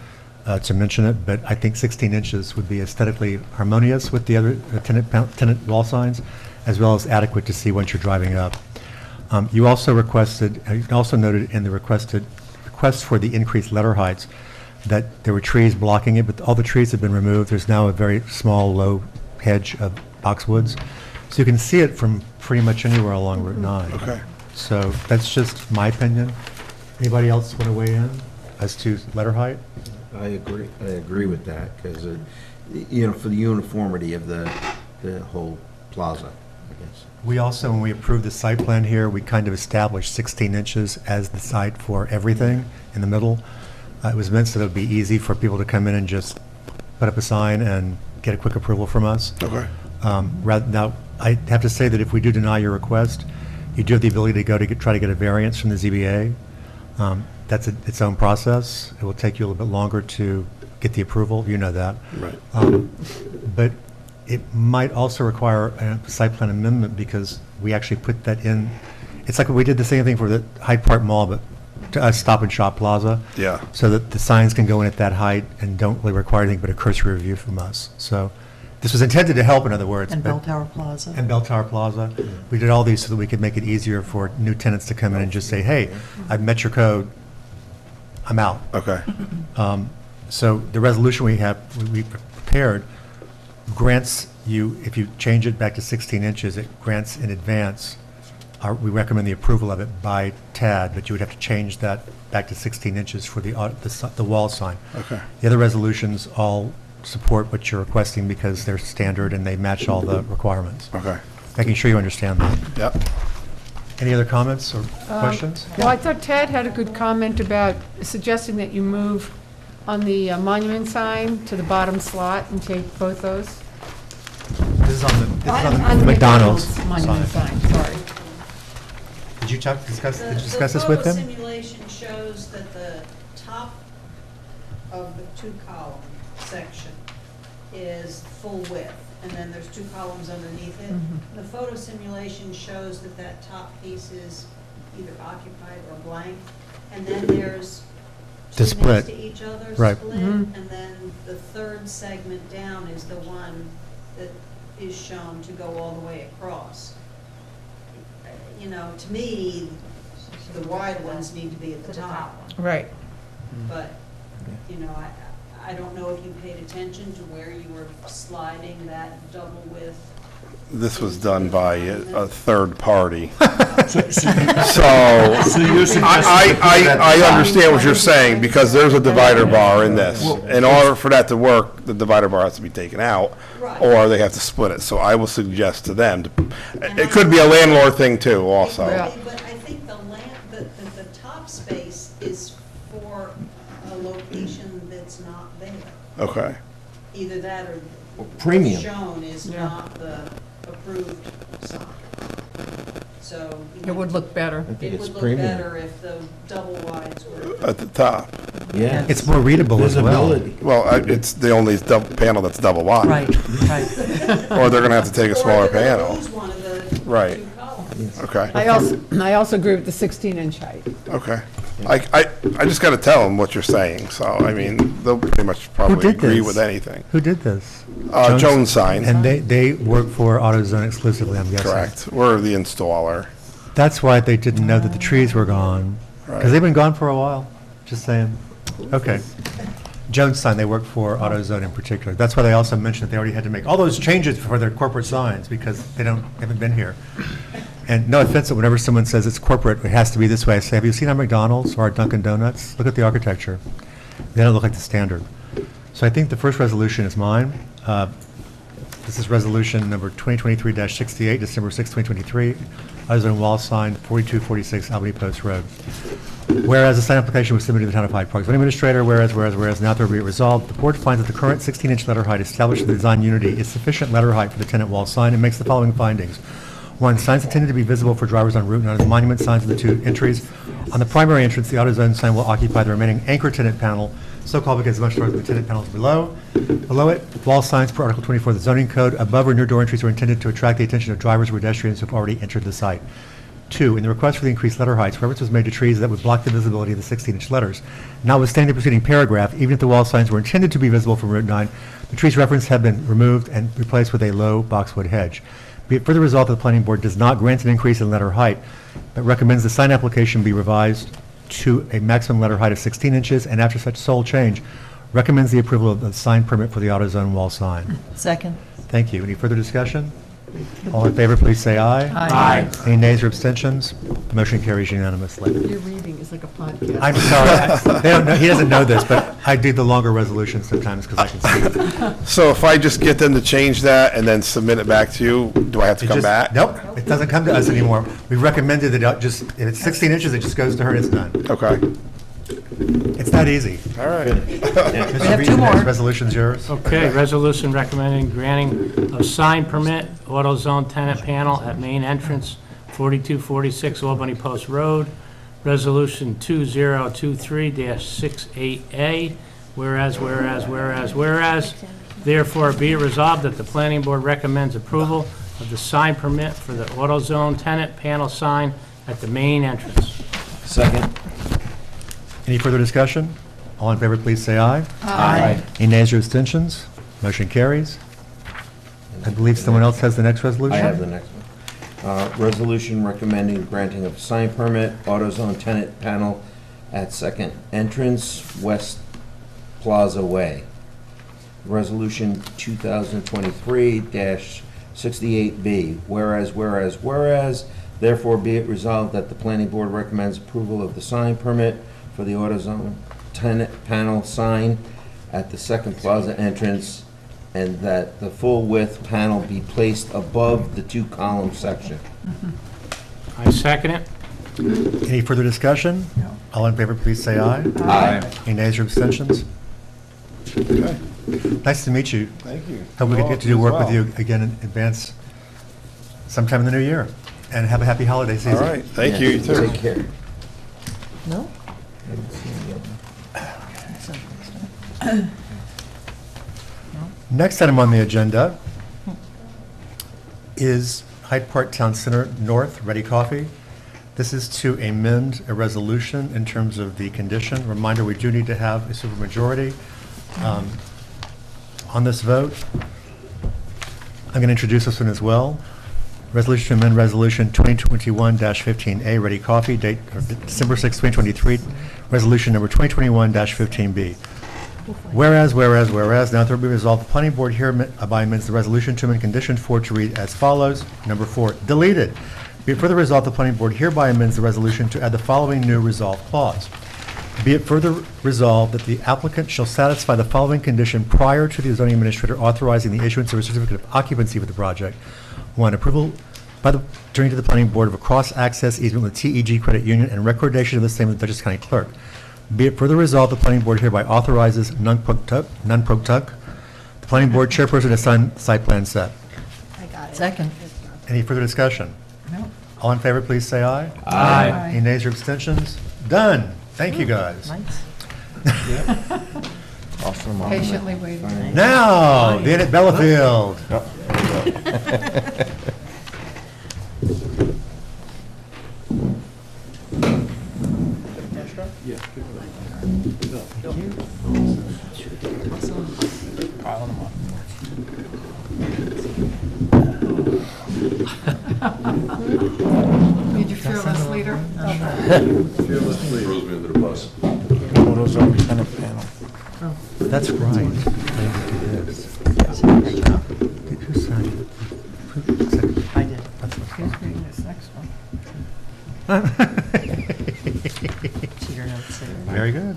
to mention it, but I think 16 inches would be aesthetically harmonious with the other tenant wall signs, as well as adequate to see once you're driving up. You also requested, you also noted in the request for the increased letter heights that there were trees blocking it, but all the trees have been removed. There's now a very small, low hedge of boxwoods. So you can see it from pretty much anywhere along Route 9. Okay. So that's just my opinion. Anybody else want to weigh in as to letter height? I agree with that, because, you know, for the uniformity of the whole plaza, I guess. We also, when we approved the site plan here, we kind of established 16 inches as the site for everything in the middle. It was meant so that it would be easy for people to come in and just put up a sign and get a quick approval from us. Okay. Now, I have to say that if we do deny your request, you do have the ability to go to try to get a variance from the ZBA. That's its own process. It will take you a little bit longer to get the approval. You know that. Right. But it might also require a site plan amendment because we actually put that in. It's like we did the same thing for the Hyde Park Mall, but to Stop and Shop Plaza. Yeah. So that the signs can go in at that height and don't really require anything but a cursory review from us. So This was intended to help, in other words. And but- Bell Tower Plaza. And Bell Tower Plaza. We did all these so that we could make it easier for new tenants to come in and just say, hey, I've met your code, I'm out. Okay. So the resolution we prepared grants you, if you change it back to 16 inches, it grants in advance. We recommend the approval of it by TAD, but you would have to change that back to 16 inches for the wall sign. Okay. The other resolutions all support what you're requesting because they're standard and they match all the requirements. Okay. Making sure you understand that. Yep. Any other comments or questions? Well, I thought Ted had a good comment about suggesting that you move on the monument sign to the bottom slot and take both those. This is on On the McDonald's monument sign. sign, sorry. Did you discuss this with him? The photo simulation shows that the top of the two-column section is full width, and then there's two columns underneath it. The photo simulation shows that that top piece is either occupied or blank, and then there's The two split. next to each other, Right. split, Mhm. and then the third segment down is the one that is shown to go all the way across. You know, to me, the wide ones need to be at the top. Right. But, you know, I don't know if you paid attention to where you were sliding that double width. This was done by a third party. So, you're suggesting I understand what you're saying, because there's a divider bar in this. In order for that to work, the divider bar has to be taken out, or they have to split it. So I will suggest to them, it could be a landlord thing too, also. Yeah. But I think the top space is for a location that's not there. Okay. Either that or Premium. what's shown is Yeah. not the approved sign. So. you It would know, look better. I think It it's would look premium. better if the double wides were. At the top. Yeah. It's more readable as well. Visibility. Well, it's the only panel that's double wide. Right. Or they're gonna have to take a smaller Or they're panel. gonna lose one of the Right. two columns. Okay. I also agree with the 16-inch height. Okay. I just gotta tell them what you're saying, so, I mean, they'll pretty much probably did agree this? with anything. Who did this? Jones Sign. And they work for AutoZone exclusively, I'm guessing. Correct. We're the installer. That's why they didn't know that the trees were gone, because they've been gone for a while, just saying. Okay. Jones Sign, they work for AutoZone in particular. That's why they also mentioned that they already had to make all those changes for their corporate signs, because they haven't been here. And no offense, that whenever someone says it's corporate, it has to be this way, I say, have you seen our McDonald's or our Dunkin' Donuts? Look at the architecture. They don't look like the standard. So I think the first resolution is mine. This is resolution number 2023-68, December 6, 2023, AutoZone wall sign, 4246 Albany Post Road. Whereas the sign application was submitted to the Town of Hyde Park zoning administrator, whereas, now therefore be it resolved, the board finds that the current 16-inch letter height established in the design unity is sufficient letter height for the tenant wall sign and makes the following findings. One, signs intended to be visible for drivers en route, and the monument signs of the two entries. On the primary entrance, the AutoZone sign will occupy the remaining anchor tenant panel, so-called because it's much larger than the tenant panels below. Below it, wall signs per Article 24 of the zoning code above or near door entries are intended to attract the attention of drivers or pedestrians who have already entered the site. Two, in the request for the increased letter heights, reference was made to trees that would block the visibility of the 16-inch letters. Notwithstanding the preceding paragraph, even if the wall signs were intended to be visible from Route 9, the trees referenced have been removed and replaced with a low boxwood hedge. Be it further resolved that the planning board does not grant an increase in letter height, but recommends the sign application be revised to a maximum letter height of 16 inches, and after such sole change, recommends the approval of the sign permit for the AutoZone wall sign. Second. Thank you. Any further discussion? All in favor, please say aye. Aye. Any nays or abstentions? Motion carries unanimously. Your reading is like a podcast. I'm sorry, they don't know, he doesn't know this, but I do the longer resolutions sometimes because I can see it. So if I just get them to change that and then submit it back to you, do I have to It come just- back? Nope, it doesn't come to us anymore. We recommended that if it's 16 inches, it just goes to her and it's done. Okay. It's that easy. All right. Mr. have Reed, two the next more. resolution's yours. Okay, resolution recommending granting of sign permit, AutoZone tenant panel at main entrance, 4246 Albany Post Road. Resolution 2023-68A, whereas, therefore be it resolved that the planning board recommends approval of the sign permit for the AutoZone tenant panel sign at the main entrance. Second. Any further discussion? All in favor, please say aye. Aye. Any nays or abstentions? Motion carries. I believe someone else has the next resolution? I have the next one. Resolution recommending granting of sign permit, AutoZone tenant panel at second entrance, West Plaza Way. Resolution 2023-68B, whereas, therefore be it resolved that the planning board recommends approval of the sign permit for the AutoZone tenant panel sign at the second plaza entrance, and that the full width panel be placed above the two-column section. I second it. Any further discussion? All in favor, please say aye. Aye. Any nays or abstentions? Okay. Nice to meet you. Thank you. Hope we You all get to do as work well. with you again in advance sometime in the new year. And have a happy holiday season. All right, thank you, you too. Take care. No? Next item on the agenda is Hyde Park Town Center North Ready Coffee. This is to amend a resolution in terms of the condition. Reminder, we do need to have a supermajority on this vote. I'm going to introduce this one as well. Resolution to amend Resolution 2021-15A, Ready Coffee, date December 6, 2023, Resolution number 2021-15B. Whereas, now therefore be resolved, the planning board hereby amends the resolution to amend condition 4 to read as follows. Number 4, deleted. Be it further resolved, the planning board hereby amends the resolution to add the following new resolve clause. Be it further resolved that the applicant shall satisfy the following condition prior to the zoning administrator authorizing the issuance of a certificate of occupancy for the project. 1, approval by the attorney to the planning board of a cross-access easement with TEG Credit Union and recordation of the same with the Dutchess County Clerk. Be it further resolved, the planning board hereby authorizes non-pro-tuck, the planning board chairperson to sign site plan set. I got it. Second. Any further discussion? No. All in favor, please say aye. Aye. Any nays or abstentions? Done. Thank you, guys. Nice. Awesome. Patiently waiting. Now, the Inn at Bellafield. Need your fearless leader? Throws me under the bus. AutoZone tenant panel. That's right. I did this. Who signed it? Who seconded it? I did. That's what's Who's wrong. reading this next one? Cheater notes there. Very good.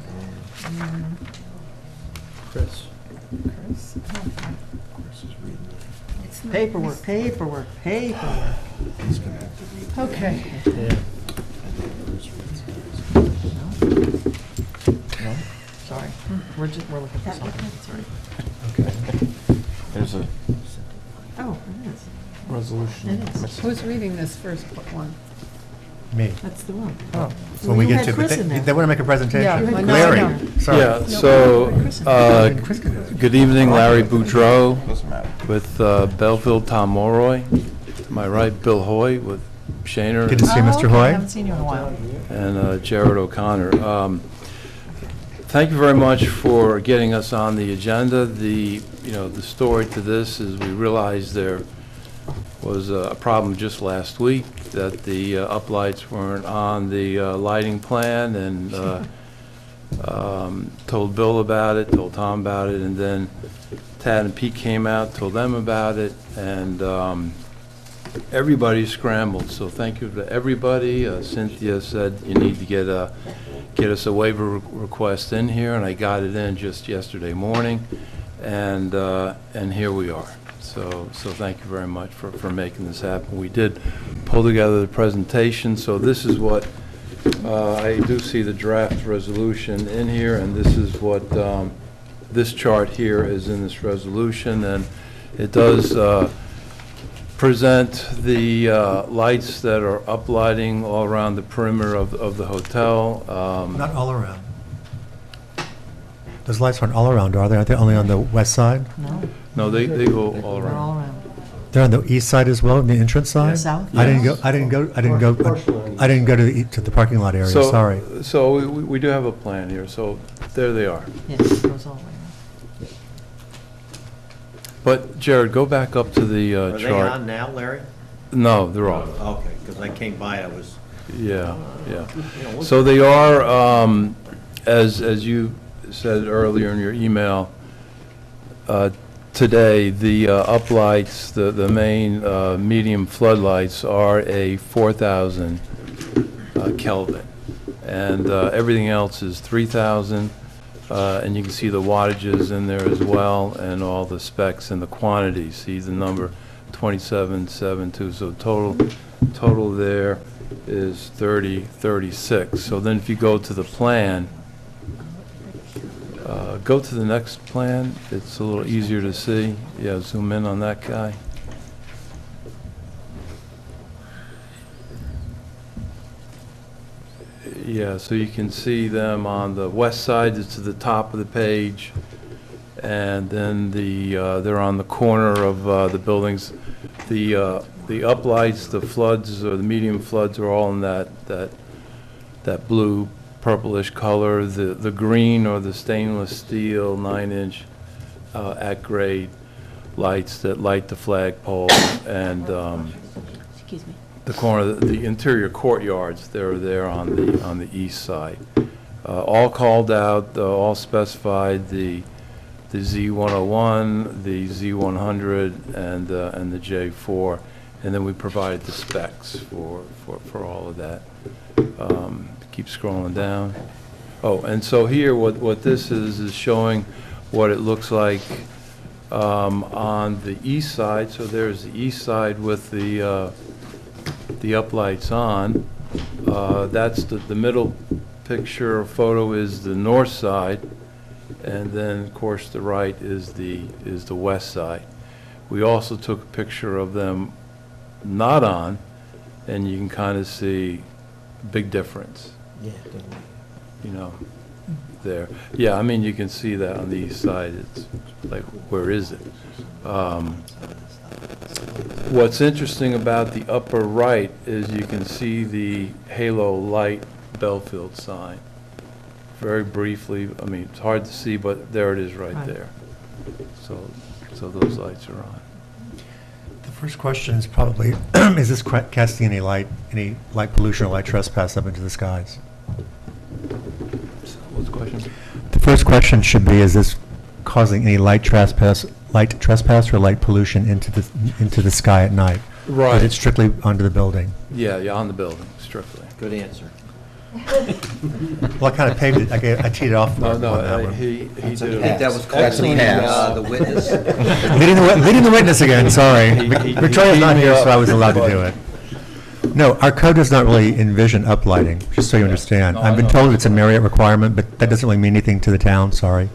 Chris. Paperwork, paperwork. Okay. Sorry. We're looking for something. That's right. There's a Oh, it is. resolution. It is. missing. Who's reading this first one? Me. That's the one. Oh. So When we you get had to, Chris but in there. they want to make a presentation. Yeah, I know, Larry, I know. sorry. Yeah, so, Chris can do it. good evening, Larry Boudreau Doesn't matter. with Belleville, Tom Morroy. To my right, Bill Hoy with Shaner Good to see you, Oh, Mr. okay. I Hoy. haven't seen you in a while. and Jared O'Connor. Thank you very much for getting us on the agenda. The story to this is we realized there was a problem just last week that the uplights weren't on the lighting plan, and told Bill about it, told Tom about it, and then Tad and Pete came out, told them about it, and everybody scrambled. So thank you to everybody. Cynthia said you need to get us a waiver request in here, and I got it in just yesterday morning, and here we are. So thank you very much for making this happen. We did pull together the presentation, so this is what, I do see the draft resolution in here, and this is what, this chart here is in this resolution, and it does present the lights that are uplighting all around the perimeter of the hotel. Not all around. Those lights aren't all around, are they? Aren't they only on the west side? No. No, they go all They're around. all around. They're on the east side as well, the entrance side? South? I didn't go to the parking lot area, sorry. So we do have a plan here, so there they are. Yes, it goes all the way But Jared, go back up to the Are chart. they on now, Larry? No, they're off. Okay, because I came by, I was. Yeah, yeah. So they are, as you said earlier in your email, today, the uplights, the main medium floodlights are a 4,000 Kelvin. And everything else is 3,000. And you can see the wattages in there as well, and all the specs and the quantities. See the number 2772. So total there is 3036. So then if you go to the plan, go to the next plan. It's a little easier to see. Yeah, zoom in on that guy. Yeah, so you can see them on the west side. It's to the top of the page, and then they're on the corner of the buildings. The uplights, the floods, or the medium floods, are all in that blue purplish color. The green or the stainless steel 9-inch at grade lights that light the flagpole and Excuse me. the corner, the interior courtyards. They're there on the east side. All called out, all specified. The Z101, the Z100, and the J4, and then we provided the specs for all of that. Keep scrolling down. Oh, and so here, what this is showing what it looks like on the east side. So there's the east side with the uplights on. That's the middle picture or photo is the north side, and then of course the right is the west side. We also took a picture of them not on, and you can kind of see big difference. Yeah. You know, there. Yeah, I mean, you can see that on the east side. It's like, where is it? What's interesting about the upper right is you can see the halo light Belfield sign. Very briefly, I mean, it's hard to see, but there it is right there. So those lights are on. The first question is probably, is this casting any light pollution or light trespass up into the skies? What's the question? The first question should be, is this causing any light trespass or light pollution into the sky at night? Right. Or is it strictly onto the building? Yeah, on the building, strictly. Good answer. Well, I kind of paved it, I teed it off. No, on that one. he did I it. think that was That's a called pass. the witness. Leading the witness again, sorry. He Victoria's not beat me here, up. so I was allowed to do it. No, our code does not really envision uplighting, just so you understand. No, I've been I know. told it's a Marriott requirement, but that doesn't really mean anything to the town, sorry.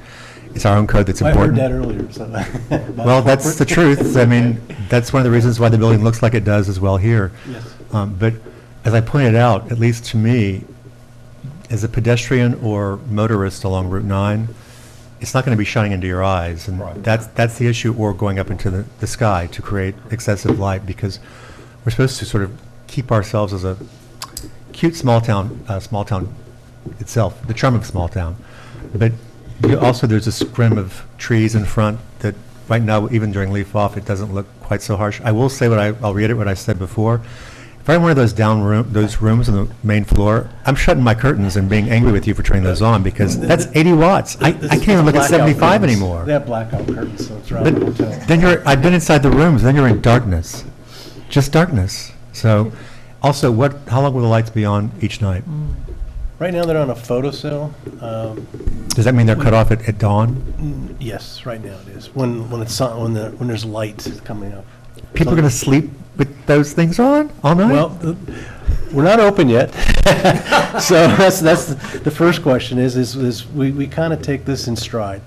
It's our own code that's important. I heard that earlier, so. Well, that's the truth. I mean, that's one of the reasons why the building looks like it does as well here. Yes. But as I pointed out, at least to me, as a pedestrian or motorist along Route 9, it's not going to be shining into your eyes. And that's the issue, or going up into the sky to create excessive light, because we're supposed to sort of keep ourselves as a cute small town itself, the charm of small town. But also there's a scrim of trees in front that right now, even during leaf off, it doesn't look quite so harsh. I will say I'll reiterate what I said before. If I'm in one of those rooms on the main floor, I'm shutting my curtains and being angry with you for turning those on, because that's 80 watts. I can't even look at 75 anymore. They have blackout curtains, so it's right. But then I've been inside the rooms, then you're in darkness, just darkness. So, also, how long will the lights be on each night? Right now, they're on a photocell. Does that mean they're cut off at dawn? Yes, right now it is. When there's light coming up. People are going to sleep with those things on all night? Well, we're not open yet. So that's the first question is we kind of take this in stride.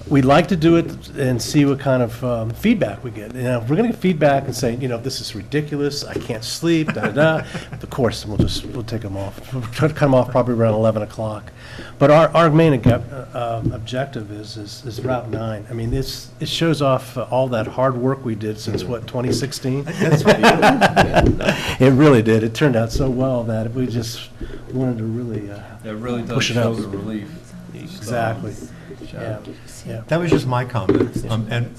We'd like to do it and see what kind of feedback we get. If we're going to get feedback and say, this is ridiculous, I can't sleep, of course, we'll take them off. We'll try to cut them off probably around 11 o'clock. But our main objective is Route 9. I mean, it shows off all that hard work we did since, 2016? That's right. It really did. It turned out so well that we just wanted to really It really does push it show up. the relief. Exactly. Yeah. Yeah. That was just my comment. And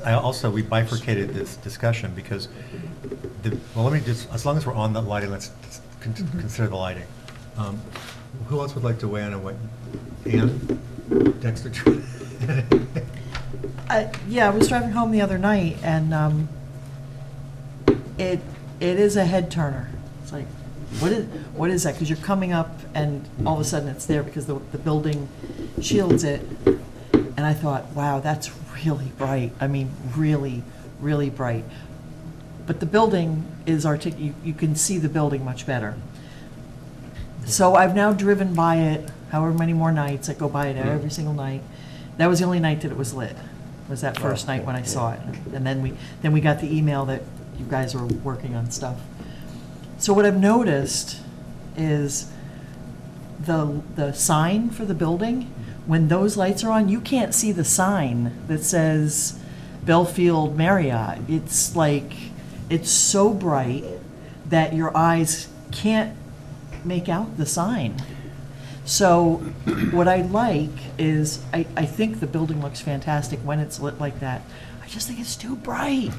I also, we bifurcated this discussion because, well, let me just, as long as we're on the lighting, let's consider the lighting. Who else would like to weigh in on what, Ann? Dexter? Yeah, I was driving home the other night, and it is a head turner. It's like, what is that? Because you're coming up, and all of a sudden it's there because the building shields it. And I thought, wow, that's really bright. I mean, really, really bright. But the building is you can see the building much better. So I've now driven by it however many more nights. I go by it every single night. That was the only night that it was lit, was that first night when I saw it. And then we got the email that you guys were working on stuff. So what I've noticed is the sign for the building, when those lights are on, you can't see the sign that says Belfield Marriott. It's like, it's so bright that your eyes can't make out the sign. So what I like is, I think the building looks fantastic when it's lit like that. I just think it's too bright.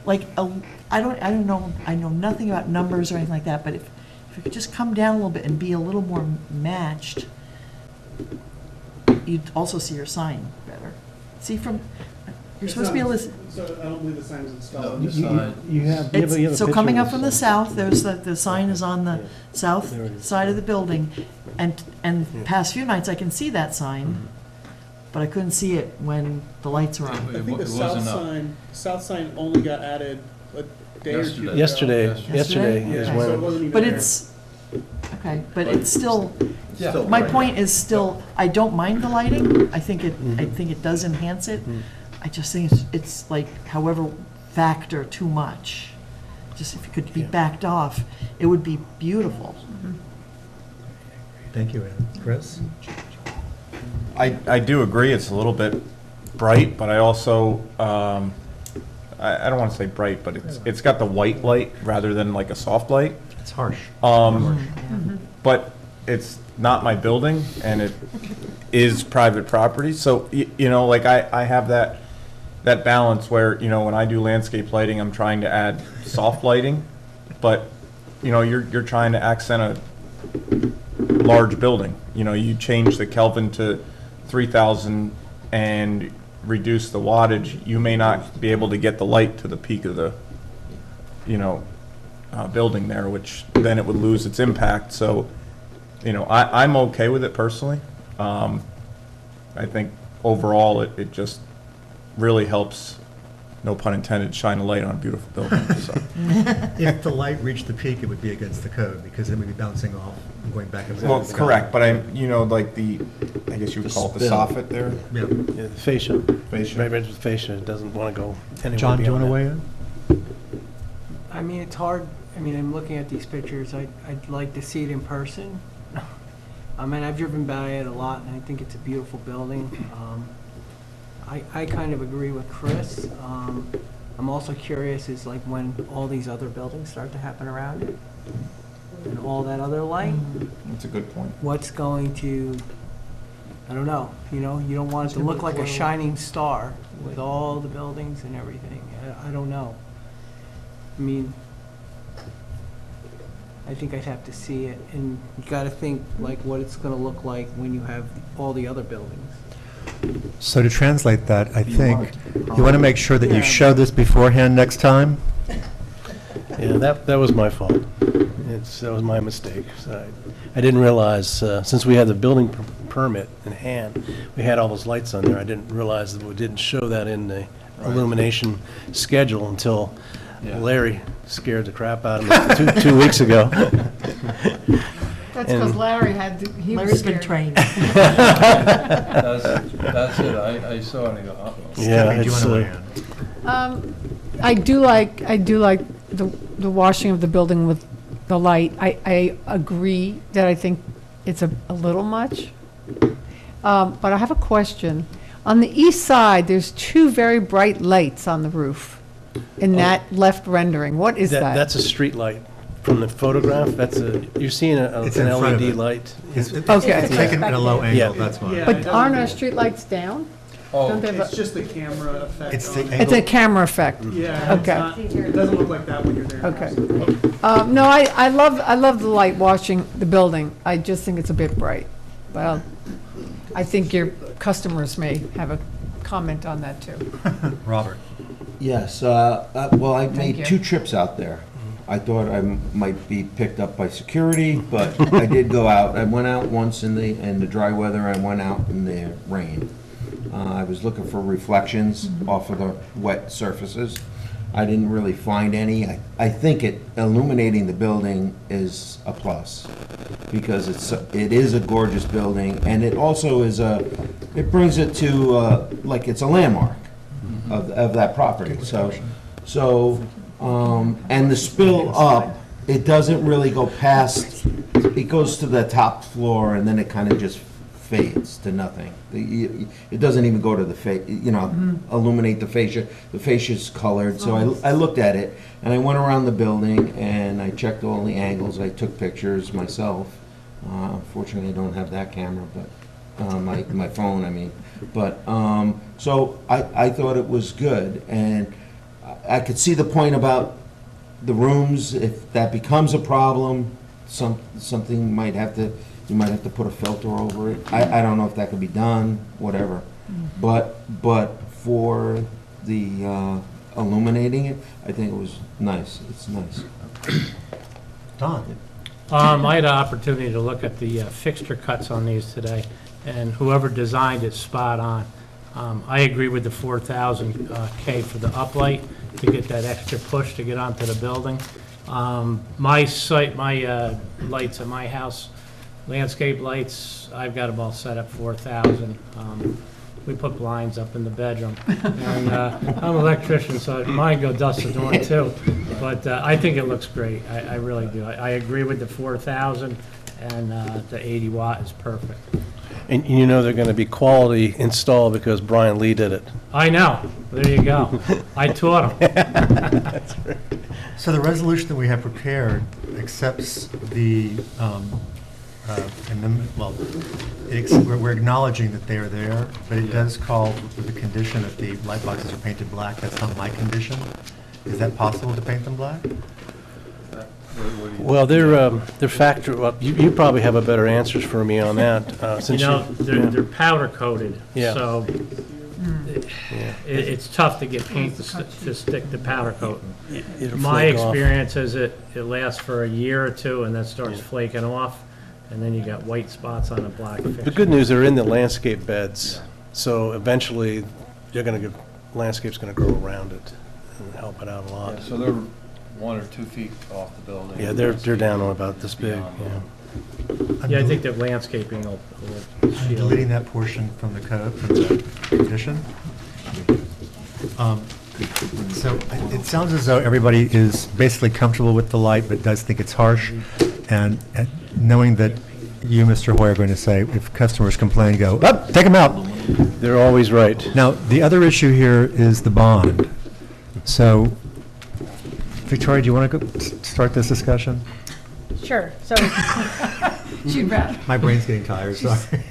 Like, I don't know, I know nothing about numbers or anything like that, but if it could just come down a little bit and be a little more matched, you'd also see your sign better. See from, you're supposed to be able to. So I don't believe the sign is installed. You have a So picture coming of up from the south, there's the sign is on the south side of the building, and past few nights I can see that sign, but I couldn't see it when the lights are on. I think the south sign only got added a day or two ago. Yesterday is So it when. wasn't even But there. it's, okay, but it's still, Still my bright. point is still, I don't mind the lighting, I think it does enhance it. I just think it's like, however, factor too much. Just if it could be backed off, it would be beautiful. Thank you, Ann. Chris? I do agree, it's a little bit bright, but I also, I don't want to say bright, but it's got the white light rather than like a soft light. It's harsh. But it's not my building, and it is private property, so, you know, like, I have that balance where, you know, when I do landscape lighting, I'm trying to add soft lighting, but, you know, you're trying to accent a large building. You know, you change the Kelvin to 3,000 and reduce the wattage, you may not be able to get the light to the peak of the, you know, building there, which then it would lose its impact. So, you know, I'm okay with it personally. I think overall it just really helps, no pun intended, shine a light on a beautiful building. So. If the light reached the peak, it would be against the code, because it would be bouncing off and going back and forth. Well, correct, but you know, like I guess you would call it the soffit there. Yeah. The fascia. Fascia. Right with the fascia, it doesn't want to go anywhere John, do you want to beyond weigh in? I mean, it's hard, I mean, I'm looking at these pictures, I'd like to see it in person. I mean, I've driven by it a lot, and I think it's a beautiful building. I kind of agree with Chris. I'm also curious is like when all these other buildings start to happen around it, and all that other light, That's a good point. what's going to, I don't know, you know, you don't want it to look like a shining star with all the buildings and everything. I don't know. I mean, I think I'd have to see it, and you gotta think like what it's gonna look like when you have all the other buildings. So to translate that, I think you want to make sure that you show this beforehand next time. Yeah, that was my fault. That was my mistake. So I didn't realize, since we had the building permit in hand, we had all those lights on there. I didn't realize that we didn't show that in the illumination schedule until Larry scared the crap out of me 2 weeks ago. That's because Larry he was Larry's been scared. trained. That's it, I saw it and I go, uh-oh. Yeah, Stephanie, do you it's, want to weigh in? I do like the washing of the building with the light. I agree that I think it's a little much. But I have a question. On the east side, there's two very bright lights on the roof in that left rendering. What is that? That's a street light From the photograph, you're seeing an It's in front of LED it. light. Okay. It's taken at a low Yeah. angle, that's why. Yeah, But it aren't our doesn't- streetlights down? Oh, Don't they have a- it's just the camera effect. It's the on it. It's a camera effect. Yeah, it's Okay. not, it doesn't look like that when you're there. Okay. No, I love the light washing the building. I just think it's a bit bright. Well, I think your customers may have a comment on that too. Robert? Yes, well, I Thank made you. 2 trips out there. I thought I might be picked up by security, but I did go out. I went out once in the dry weather, I went out in the rain. I was looking for reflections off of the wet surfaces. I didn't really find any. I think illuminating the building is a plus, because it is a gorgeous building, and it also is it brings it to, like, it's a landmark of that property. And the spill up, it doesn't really go past, it goes to the top floor, and then it kind of just fades to nothing. It doesn't even go to the illuminate the fascia. The fascia's colored, so I looked at it, and I went around the building, and I checked all the angles, I took pictures myself. Unfortunately, I don't have that camera, but, my phone, I mean. But, so I thought it was good, and I could see the point about the rooms. If that becomes a problem, something you might have to put a filter over it. I don't know if that could be done, whatever. But for the illuminating it, I think it was nice. It's nice. Don? I had an opportunity to look at the fixture cuts on these today, and whoever designed it, spot on. I agree with the 4,000 K for the uplight to get that extra push to get onto the building. My lights at my house, landscape lights, I've got them all set up 4,000. We put blinds up in the bedroom. And I'm an electrician, so mine go dust to door too. But I think it looks great. I really do. I agree with the 4,000, and the 80 watt is perfect. And you know they're going to be quality installed because Brian Lee did it. I know. There you go. I taught him. So the resolution that we have prepared accepts the, we're acknowledging that they are there, but it does call with the condition that the light boxes are painted black. That's not my condition. Is that possible to paint them black? Well, they're factory, well, you probably have a better answers for me on that. Since They're powder coated. Yeah. So it's tough to get paint to stick to powder coat. It'll My flake off. experience is it lasts for a year or two, and then starts flaking off, and then you got white spots on a black The fixture. good news, they're in the landscape beds, so eventually landscape's going to grow around it and help it out a lot. So they're 1 or 2 feet off the building. Yeah, they're down on about this big, yeah. Yeah, I think the landscaping will I'm shield. deleting that portion from the code, from the condition. So it sounds as though everybody is basically comfortable with the light, but does think it's harsh. And knowing that you, Mr. Hoy, are going to say, if customers complain, go, up, take them out. They're always right. Now, the other issue here is the bond. So, Victoria, do you want to start this discussion? Sure, so She'd rather. My brain's getting tired, sorry.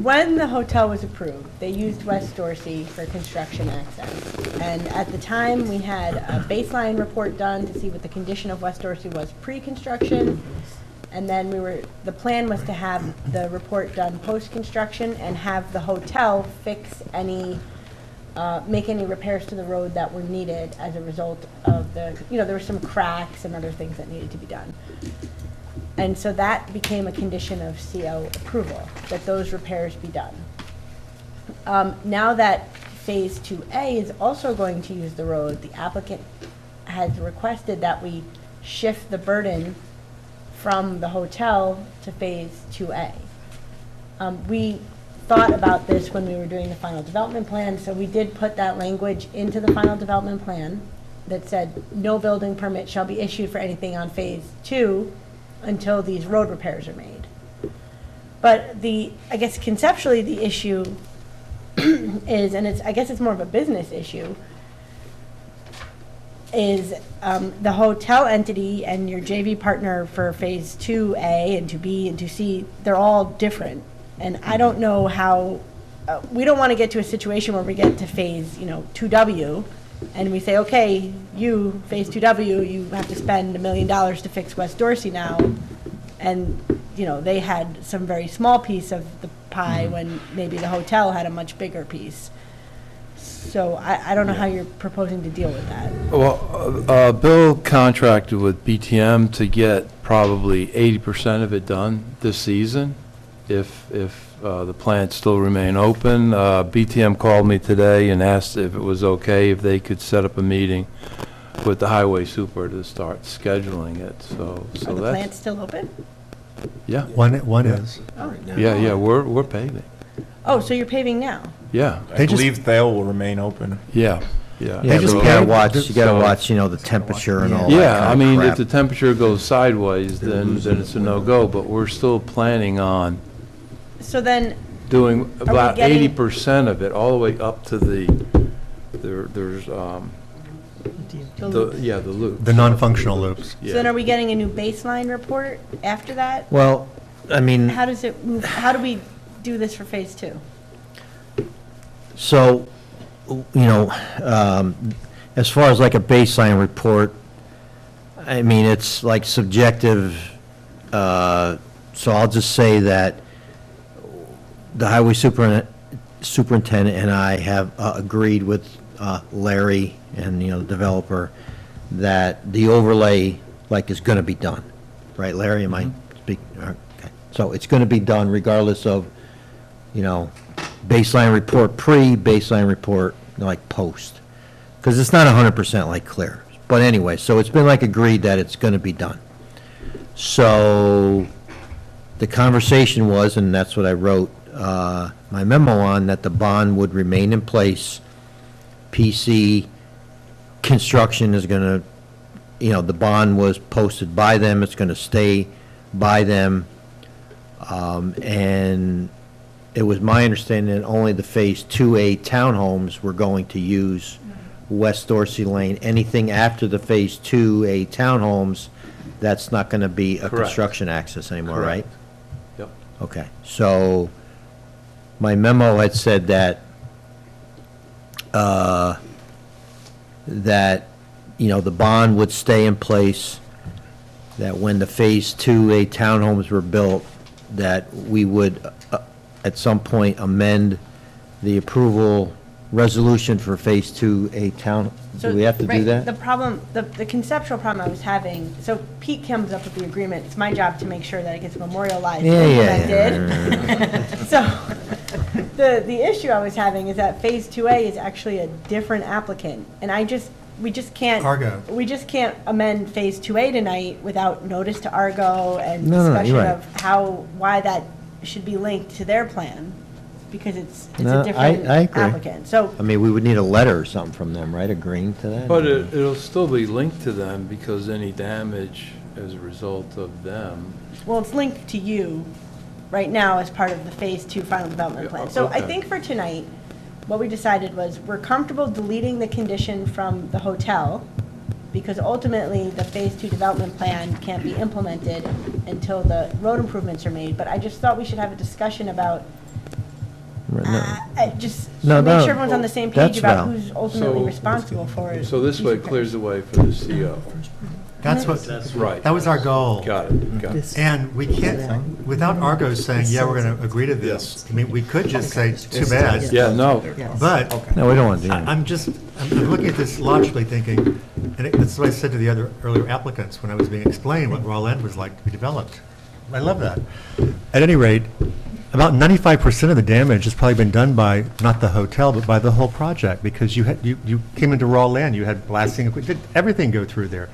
when the hotel was approved, they used West Dorsey for construction access. And at the time, we had a baseline report done to see what the condition of West Dorsey was pre-construction. And then the plan was to have the report done post-construction and have the hotel fix make any repairs to the road that were needed as a result of there were some cracks and other things that needed to be done. And so that became a condition of CO approval, that those repairs be done. Now that Phase 2A is also going to use the road, the applicant has requested that we shift the burden from the hotel to Phase 2A. We thought about this when we were doing the final development plan, so we did put that language into the final development plan that said no building permit shall be issued for anything on Phase 2 until these road repairs are made. But I guess conceptually the issue is, and I guess it's more of a business issue, is the hotel entity and your JV partner for Phase 2A and 2B and 2C, they're all different. And I don't know how, we don't want to get to a situation where we get to Phase, 2W, and we say, okay, you, Phase 2W, you have to spend $1 million to fix West Dorsey now. And, they had some very small piece of the pie when maybe the hotel had a much bigger piece. So I don't know how you're proposing to deal with that. Well, Bill contracted with BTM to get probably 80% of it done this season, if the plants still remain open. BTM called me today and asked if it was okay if they could set up a meeting with the highway super to start scheduling it, so Are the that's... plants still open? Yeah. One is. Oh. Yeah, we're paving. Oh, so you're paving now? Yeah. I believe Thale will remain open. Yeah. Yeah, but you gotta watch, the temperature and all that Yeah, kind I of mean, if crap. the temperature goes sideways, then it's a no-go, but we're still planning on So then, doing about getting- 80% of it, all the way up to there's, The loops. the loop. The non-functional loops. so then are we getting a new baseline report after that? Well, I mean, How does it move, how do we do this for Phase 2? so, as far as like a baseline report, I mean, it's like subjective, so I'll just say that the highway superintendent and I have agreed with Larry and, the developer, that the overlay, like, is going to be done. Right, Larry, am I speaking? Okay. So it's going to be done regardless of, baseline report pre, baseline report, like, post. Because it's not 100% like clear. But anyway, so it's been like agreed that it's going to be done. So the conversation was, and that's what I wrote my memo on, that the bond would remain in place. PC construction is going to, the bond was posted by them, it's going to stay by them. And it was my understanding that only the Phase 2A townhomes were going to use West Dorsey Lane. Anything after the Phase 2A townhomes, that's not going to be a Correct. construction access anymore, right? Correct. Yep. Okay, so my memo had said that, the bond would stay in place, that when the Phase 2A townhomes were built, that we would, at some point, amend the approval resolution for Phase 2A town. So, Do we have to right, do that? The problem, the conceptual problem I was having, so Pete comes up with the agreement, it's my job to make sure that it gets memorialized and implemented. So, the issue I was having is that Phase 2A is actually a different applicant, and we just can't. Argo. We just can't amend Phase 2A tonight without notice to Argo and No, discussion you're right. of why that should be linked to their plan, because it's No, a different I agree. applicant. So, I mean, we would need a letter or something from them, right, agreeing to that? But it'll still be linked to them, because any damage as a result of them. well, it's linked to you right now as part of the Phase 2 final development plan. So I okay. think for tonight, what we decided was, we're comfortable deleting the condition from the hotel, because ultimately, the Phase 2 development plan can't be implemented until the road improvements are made. But I just thought we should have a discussion about, just No, make no, sure everyone's on the same that's page about valid. who's ultimately So- responsible for it. So this way clears the way for the CO. That's what, Right. that was our goal. Got it. And we can't, without Argo saying, yeah, we're going to agree to this, I mean, we could just say, too bad. Yeah, no. But No, we don't want to do that. I'm looking at this logically thinking, and that's what I said to the other earlier applicants when I was being explained what Raw End was like to be developed. I love that. At any rate, about 95% of the damage has probably been done by, not the hotel, but by the whole project, because you came into raw land, you had blasting, did everything go through there.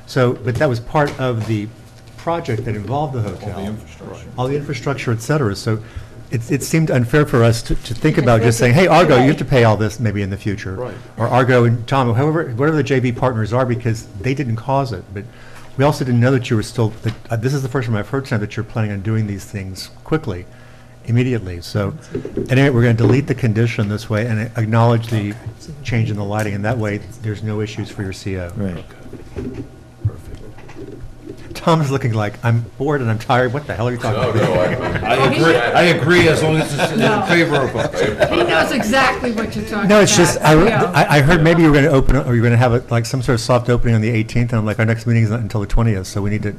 So, but that was part of the project that involved the hotel. All the infrastructure, et cetera. So it seemed unfair for us to think about just saying, hey, Argo, you have to pay all this maybe in the future. Right. Or Argo and Tom, whatever the JV partners are, because they didn't cause it. But we also didn't know that you were still, this is the first time I've heard tonight that you're planning on doing these things quickly. immediately. So, anyway, we're going to delete the condition this way and acknowledge the change in the lighting, and that way, there's no issues for your CO. Right. Tom is looking like, I'm bored and I'm tired, what the hell are you talking about? I agree, as long as it's in favor of it. He knows exactly what you're talking about. No, it's just, Yeah. I heard maybe you were going to open, or you were going to have like some sort of soft opening on the 18th, and I'm like, our next meeting is not until the 20th, so we need to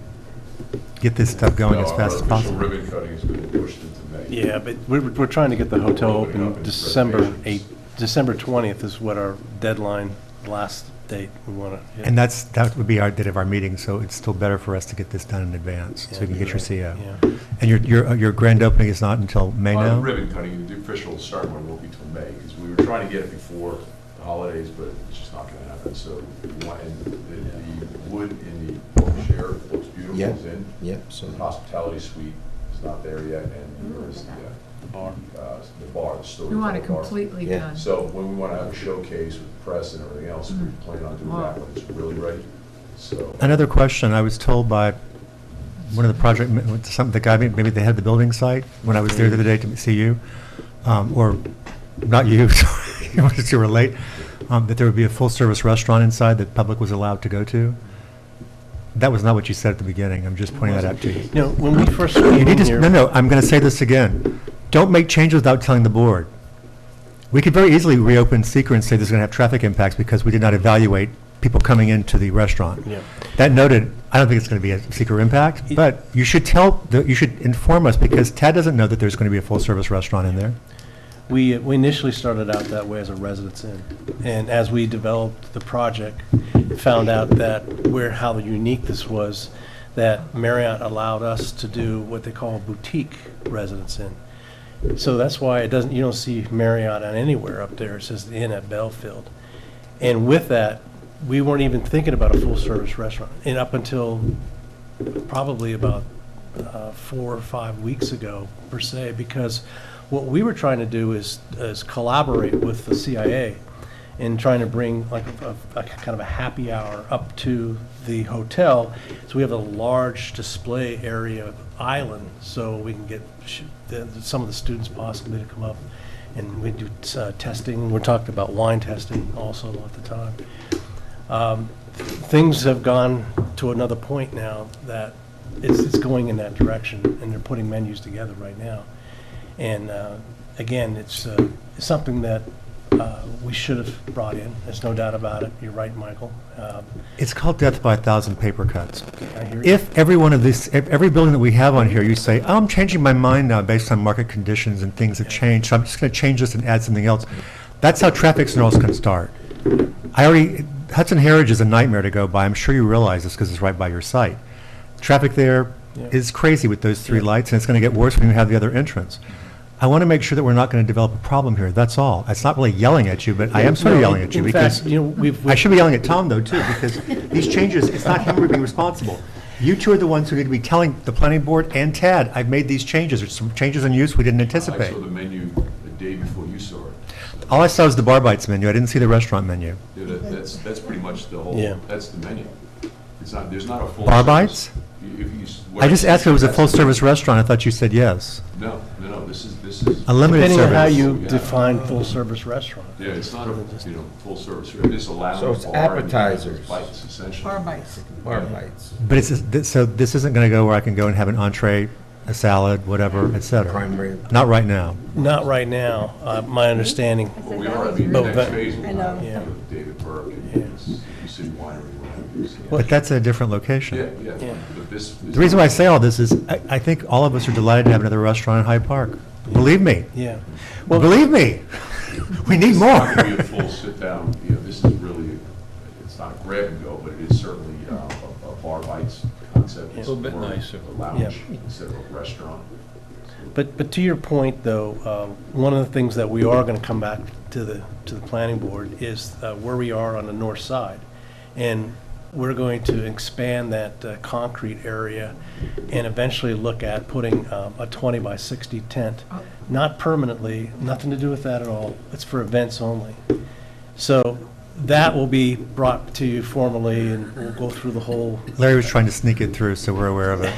get this stuff going as fast as possible. Ribbon cutting is going to be pushed into May. Yeah, but we're trying to get the hotel open December 20th is what our deadline, last date we want to hit. And that would be our date of our meeting, so it's still better for us to get this done in advance, so you can get your CO. Yeah. And your grand opening is not until May The now? ribbon cutting, the official start one won't be till May, because we were trying to get it before the holidays, but it's just not going to happen. So we want, and the wood in the open chair looks beautiful, Yeah. it's in. Yep, so- The hospitality suite is not there yet, and there is the bar, the story. We want it completely Yeah. done. So when we want to have a showcase with the press and everything else, we plan on doing that when it's really ready. So. Another question, I was told by one of the the guy, maybe they had the building site, when I was there the other day to see you, or not you, sorry, you were late, that there would be a full-service restaurant inside that the public was allowed to go to. That was not what you said at the beginning, I'm just pointing that out to you. You know, when we first You came need in to, here. no, I'm going to say this again. Don't make changes without telling the board. We could very easily reopen seeker and say there's going to have traffic impacts because we did not evaluate people coming into the restaurant. Yeah. That noted, I don't think it's going to be a seeker impact, but you should you should inform us because Tad doesn't know that there's going to be a full-service restaurant in there. We initially started out that way as a residence inn, and as we developed the project, found out that how unique this was, that Marriott allowed us to do what they call a boutique residence inn. So that's why you don't see Marriott on anywhere up there. It says the Inn at Belfield. And with that, we weren't even thinking about a full-service restaurant. And up until probably about 4 or 5 weeks ago, per se, because what we were trying to do is collaborate with the CIA in trying to bring like a kind of a happy hour up to the hotel. So we have a large display area island, so we can get some of the students possibly to come up, and we do testing. We're talking about wine testing also at the time. Things have gone to another point now that it's going in that direction, and they're putting menus together right now. And again, it's something that we should have brought in. There's no doubt about it. You're right, Michael. It's called death by 1,000 paper cuts. I hear you. If every building that we have on here, you say, oh, I'm changing my mind now based on market conditions and things have changed, so I'm just going to change this and add something else. That's how traffic snarls can start. Hudson Heritage is a nightmare to go by. I'm sure you realize this because it's right by your site. Traffic there is crazy with those 3 lights, and it's going to get worse when you have the other entrance. I want to make sure that we're not going to develop a problem here, that's all. It's not really yelling at you, but I am sort of yelling at you In because, fact, I should be yelling at Tom though too, because these changes, it's not him being responsible. You two are the ones who need to be telling the planning board and Tad, I've made these changes, there's some changes in use we didn't I anticipate. saw the menu the day before you saw it. All I saw was the Bar Bites menu, I didn't see the restaurant menu. Yeah, that's pretty much the whole, Yeah. that's the menu. There's not a full. Bar service- Bites? what I just asked if it was a that's- full-service restaurant, I thought you said yes. No, this is. A limited Depending on how service. you Yeah. define full-service restaurant. Yeah, it's not a, full service, it's allowing. So it's bar and appetizers. Bites, essentially. Bar bites. Bar bites. But so this isn't going to go where I can go and have an entree, a salad, whatever, et cetera? Primary. Not right now. Not right now, my understanding. Well, we are, I mean, the But next that- phase will I know. have Yeah. David Burke and City Winery. will have- But that's a different location. Yeah, but this. The reason why I say all this is, I think all of us are delighted to have another restaurant in Hyde Park. Believe me. Yeah. Well, believe me. We need It's more. not going to be a full sit-down, this is really, it's not a grab and go, but it is certainly a bar bites concept. It's A little bit more nicer. A lounge Yeah. instead of a restaurant. But to your point, though, one of the things that we are going to come back to the planning board is where we are on the north side. And we're going to expand that concrete area and eventually look at putting a 20 by 60 tent. Not permanently, nothing to do with that at all. It's for events only. So that will be brought to you formally, and we'll go through the whole. Larry was trying to sneak it through, so we're aware of it.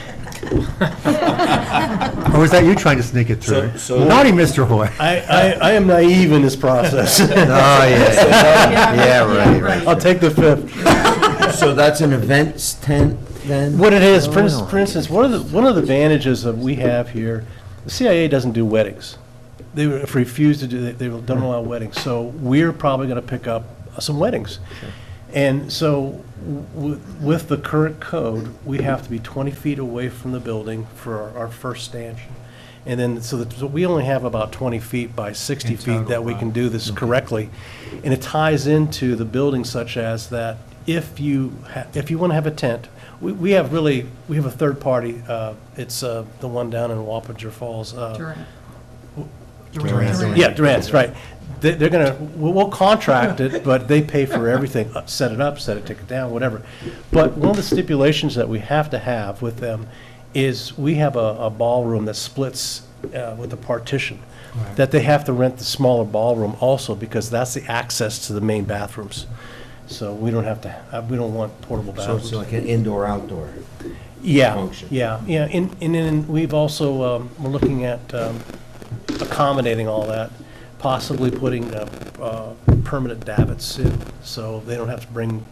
Or was that you trying to sneak it through? Naughty Mr. Hoy. I am naive in this process. Oh, yeah, right. I'll take the fifth. So that's an events tent then? What it is, for Oh. for instance, one of the advantages that we have here, the CIA doesn't do weddings. They refuse to do, they don't allow weddings. So we're probably going to pick up some weddings. And so with the current code, we have to be 20 feet away from the building for our first stanchion. And then, so we only have about 20 feet by 60 feet that we can do this correctly. And it ties into the building such as that if you want to have a tent, we have a third party, it's the one down in Wapager Falls. Yeah, Durant's, right. They're gonna, we'll contract it, but they pay for everything, set it up, take it down, whatever. But one of the stipulations that we have to have with them is we have a ballroom that splits with a partition, that they have to rent the smaller ballroom also, because that's the access to the main bathrooms. So we don't have to, we don't want portable So bathrooms. it's like an indoor-outdoor Yeah, function? yeah. And then we've also, we're looking at accommodating all that, possibly putting permanent davits in, so they don't have to bring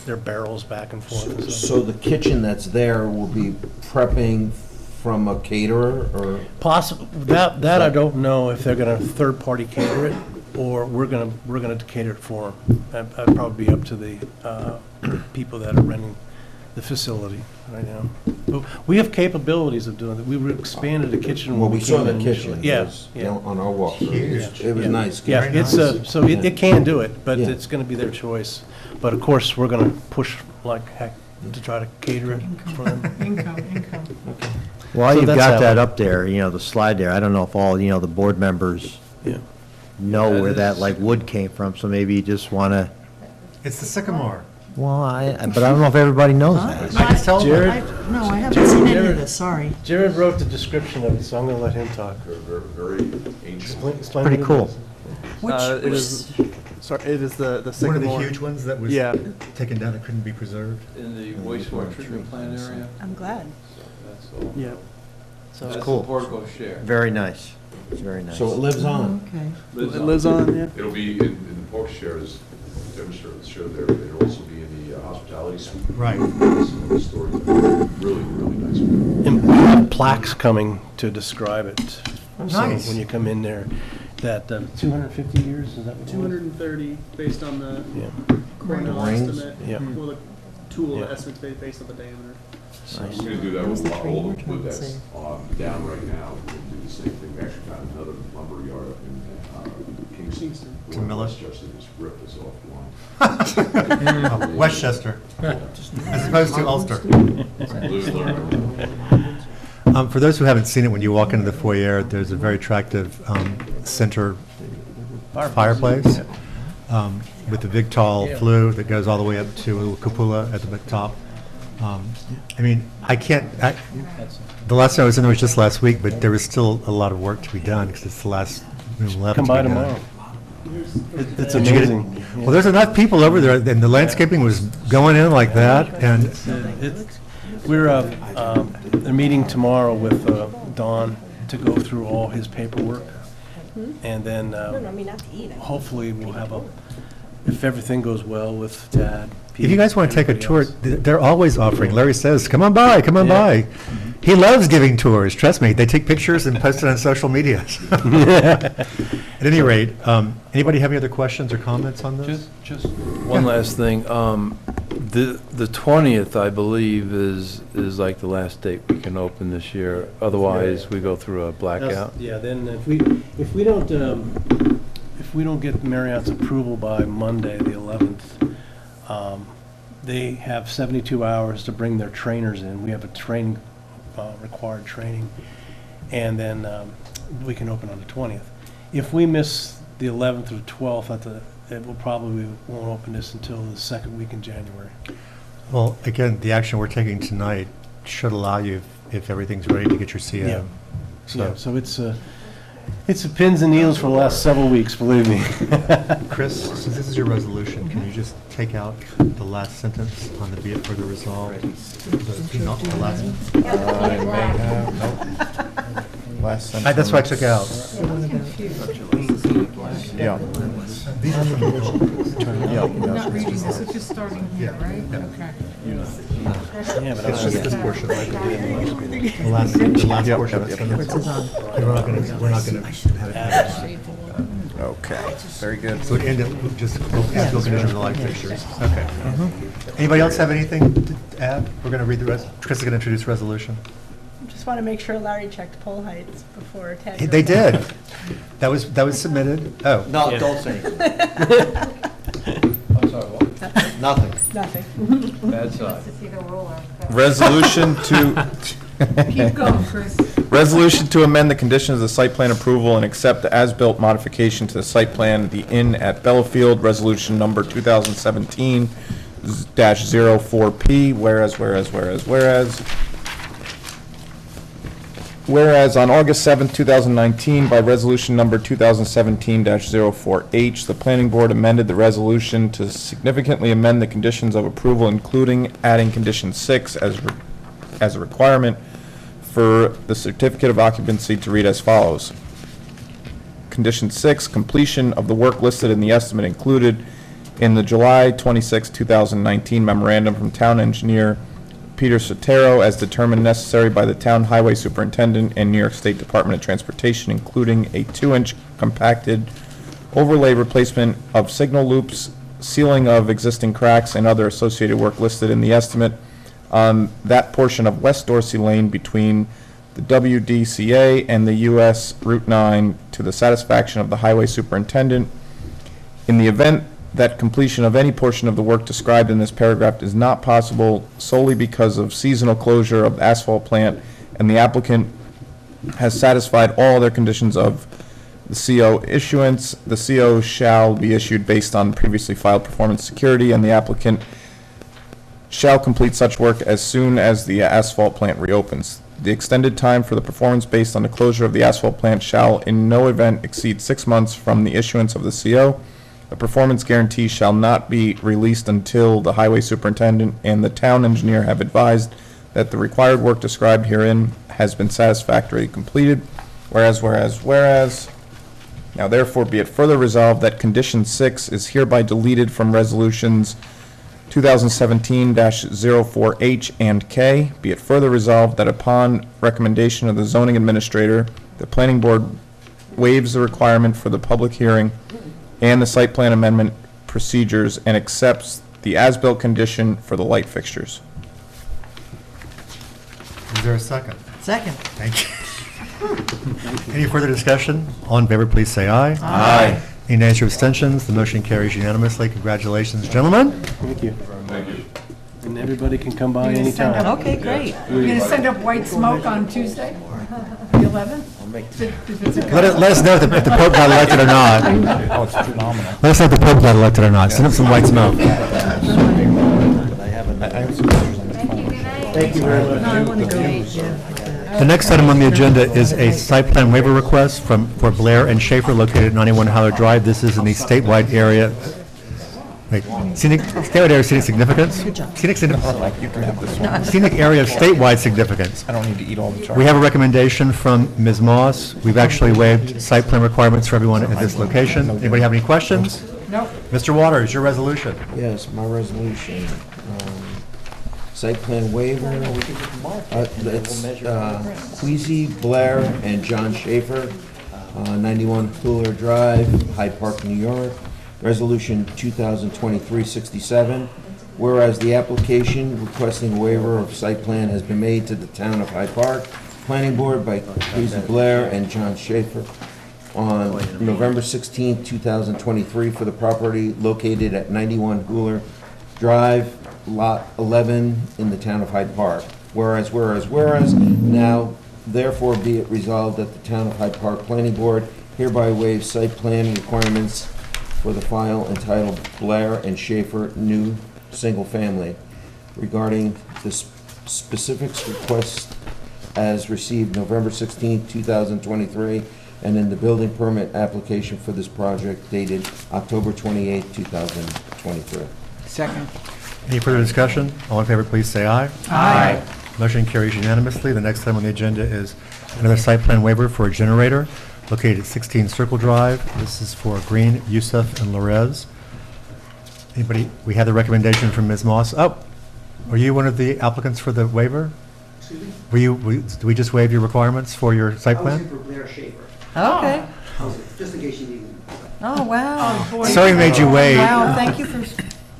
their barrels back and forth. and stuff. So the kitchen that's there will be prepping from a caterer, or? That I don't know if they're gonna third-party cater it, or we're gonna cater it for them. That'd probably be up to the people that are renting the facility right now. But we have capabilities of doing that. We expanded the kitchen. Well, when we saw came the in kitchen. initially. It Yeah, was, yeah. on our walkthrough. It was Yeah. nice. Yeah, Very it's, nice. so it can do it, but Yeah. it's gonna be their choice. But of course, we're gonna push like heck to try to cater it for them. Income. While So you've that's got how- that up there, the slide there, I don't know if all, the board members Yeah. know where that, like, wood came from, so maybe you just want to, It's the sycamore. well, but I don't know if everybody knows that. I just tell them. Jared, No, I haven't seen any Jared- of this, sorry. Jared wrote the description of it, so I'm gonna let him talk. Very ancient. Explain Pretty what it cool. is. It is, sorry, it is the One sycamore. of the huge ones that was Yeah. taken down and couldn't be preserved. In the wastewater treatment plant area. I'm glad. That's all. Yeah. That's the cool. Portico share. Very nice. It's very nice. So it lives on. Okay. It lives on, yeah. It'll be in the pork shares, demonstrated, showed there, it'll also be in the hospitality suite. Right. Story, really, really nice. And we have plaques coming to describe it. Nice. So when you come in there, that 250 years, is that what it was? 230 based on the Yeah. Cornell Rings? estimate. Yeah. Well, the tool Yeah. estimates based on the diameter. We're gonna do that with all the wood that's down right now. We're gonna do the same thing. We actually found another lumber yard up in Kingston. To One in mill it? Westchester just ripped us off the line. Westchester, as opposed to Ulster. Live, learn. For those who haven't seen it, when you walk into the foyer, there's a very attractive center fireplace with the big tall flue that goes all the way up to a little cupola at the top. I mean, the last time I was in there was just last week, but there was still a lot of work to be done because it's the last room left to Come be by done. tomorrow. It's Did you get it? amazing. Well, there's enough people over there, and the landscaping was going in like that, and They're meeting tomorrow with Don to go through all his paperwork. And then hopefully we'll have if everything goes well with Dad. if you guys want to take a everybody tour, else. they're always offering. Larry says, come on by, come on by. He loves giving tours, trust me. They take pictures and post it on social media. At any rate, anybody have any other questions or comments on this? Just one last thing. The 20th, I believe, is like the last date we can open this year. Otherwise, we go through a blackout. Yeah, then if we don't get Marriott's approval by Monday, the 11th, they have 72 hours to bring their trainers in. We have a training, required training, and then we can open on the 20th. If we miss the 11th or 12th, we won't open this until the second week in January. Well, again, the action we're taking tonight should allow you, if everything's ready, to get your CO. Yeah. Yeah, so it's a pins and needles for the last several weeks, believe me. Chris, since this is your resolution, can you just take out the last sentence on the be it further resolved? The last. I may have, nope. last sentence. That's what I took out. Yeah. Not reading this, it's just starting here, right? Okay. It's just this portion, right? The last portion. We're not gonna have it. Okay, very good. So it ended, just as-built condition of the light fixtures. Okay. Anybody else have anything to add? We're gonna read the rest. Chris is gonna introduce the resolution. Just want to make sure Larry checked pole heights before Ted. They did. That was submitted. Oh. No, don't say anything. I'm sorry, what? Nothing. Nothing. Bad side. To see the roller. Resolution to, Keep going, Chris. resolution to amend the conditions of the site plan approval and accept the as-built modification to the site plan, the Inn at Bellafield, resolution number 2017-04P, whereas on August 7th, 2019, by resolution number 2017-04H, the planning board amended the resolution to significantly amend the conditions of approval, including adding condition 6 as a requirement for the certificate of occupancy to read as follows. Condition 6, completion of the work listed in the estimate included in the July 26, 2019 memorandum from town engineer Peter Sotero as determined necessary by the town highway superintendent and New York State Department of Transportation, including a 2-inch compacted overlay replacement of signal loops, sealing of existing cracks, and other associated work listed in the estimate on that portion of West Dorsey Lane between the WDCA and the US Route 9 to the satisfaction of the highway superintendent. In the event that completion of any portion of the work described in this paragraph is not possible solely because of seasonal closure of the asphalt plant and the applicant has satisfied all other conditions of the CO issuance, the CO shall be issued based on previously filed performance security, and the applicant shall complete such work as soon as the asphalt plant reopens. The extended time for the performance based on the closure of the asphalt plant shall in no event exceed 6 months from the issuance of the CO. The performance guarantee shall not be released until the highway superintendent and the town engineer have advised that the required work described herein has been satisfactorily completed. Whereas, now therefore be it further resolved that condition 6 is hereby deleted from resolutions 2017-04H and K. Be it further resolved that upon recommendation of the zoning administrator, the planning board waives the requirement for the public hearing and the site plan amendment procedures and accepts the as-built condition for the light fixtures. Is there a second? Second. Thank you. Any further discussion? All in favor, please say aye. Aye. Any nays or abstentions? The motion carries unanimously. Congratulations, gentlemen. Thank you. And everybody can come by anytime. Okay, great. You're going to send up white smoke on Tuesday, the 11th? Let us know if the Pope got elected or not. Oh, it's phenomenal. Let us know if the Pope got elected or not. Send up some white smoke. Thank you very much. No, I want to go. The next item on the agenda is a site plan waiver request for Blair and Schaefer located at 91 Howler Drive. This is in the statewide area. Wait, statewide area of scenic significance? Scenic area of statewide significance. I don't need to eat all the chocolate. We have a recommendation from Ms. Moss. We've actually waived site plan requirements for everyone at this location. Anybody have any questions? Nope. Mr. Waters, your resolution. Yes, my resolution, site plan waiver, it's Queasy, Blair, and John Schaefer, 91 Fuller Drive, Hyde Park, New York. Resolution 2023-67, whereas the application requesting waiver of site plan has been made to the town of Hyde Park Planning Board by Queasy Blair and John Schaefer on November 16, 2023 for the property located at 91 Fuller Drive, Lot 11 in the town of Hyde Park. Whereas, now therefore be it resolved that the town of Hyde Park Planning Board hereby waives site plan requirements for the file entitled Blair and Schaefer New Single Family regarding the specifics request as received November 16, 2023, and in the building permit application for this project dated October 28, 2023. Second. Any further discussion? All in favor, please say aye. Aye. Motion carries unanimously. The next item on the agenda is another site plan waiver for a generator located at 16 Circle Drive. This is for Green, Youssef, and Lorez. Anybody, we had the recommendation from Ms. Moss. Oh, were you one of the applicants for the waiver? Excuse me? Did we just waive your requirements for your site I was plan? in for Blair Schaefer. Okay. Just in case you need. Oh, wow. Sorry we made you wait. Wow, thank you for,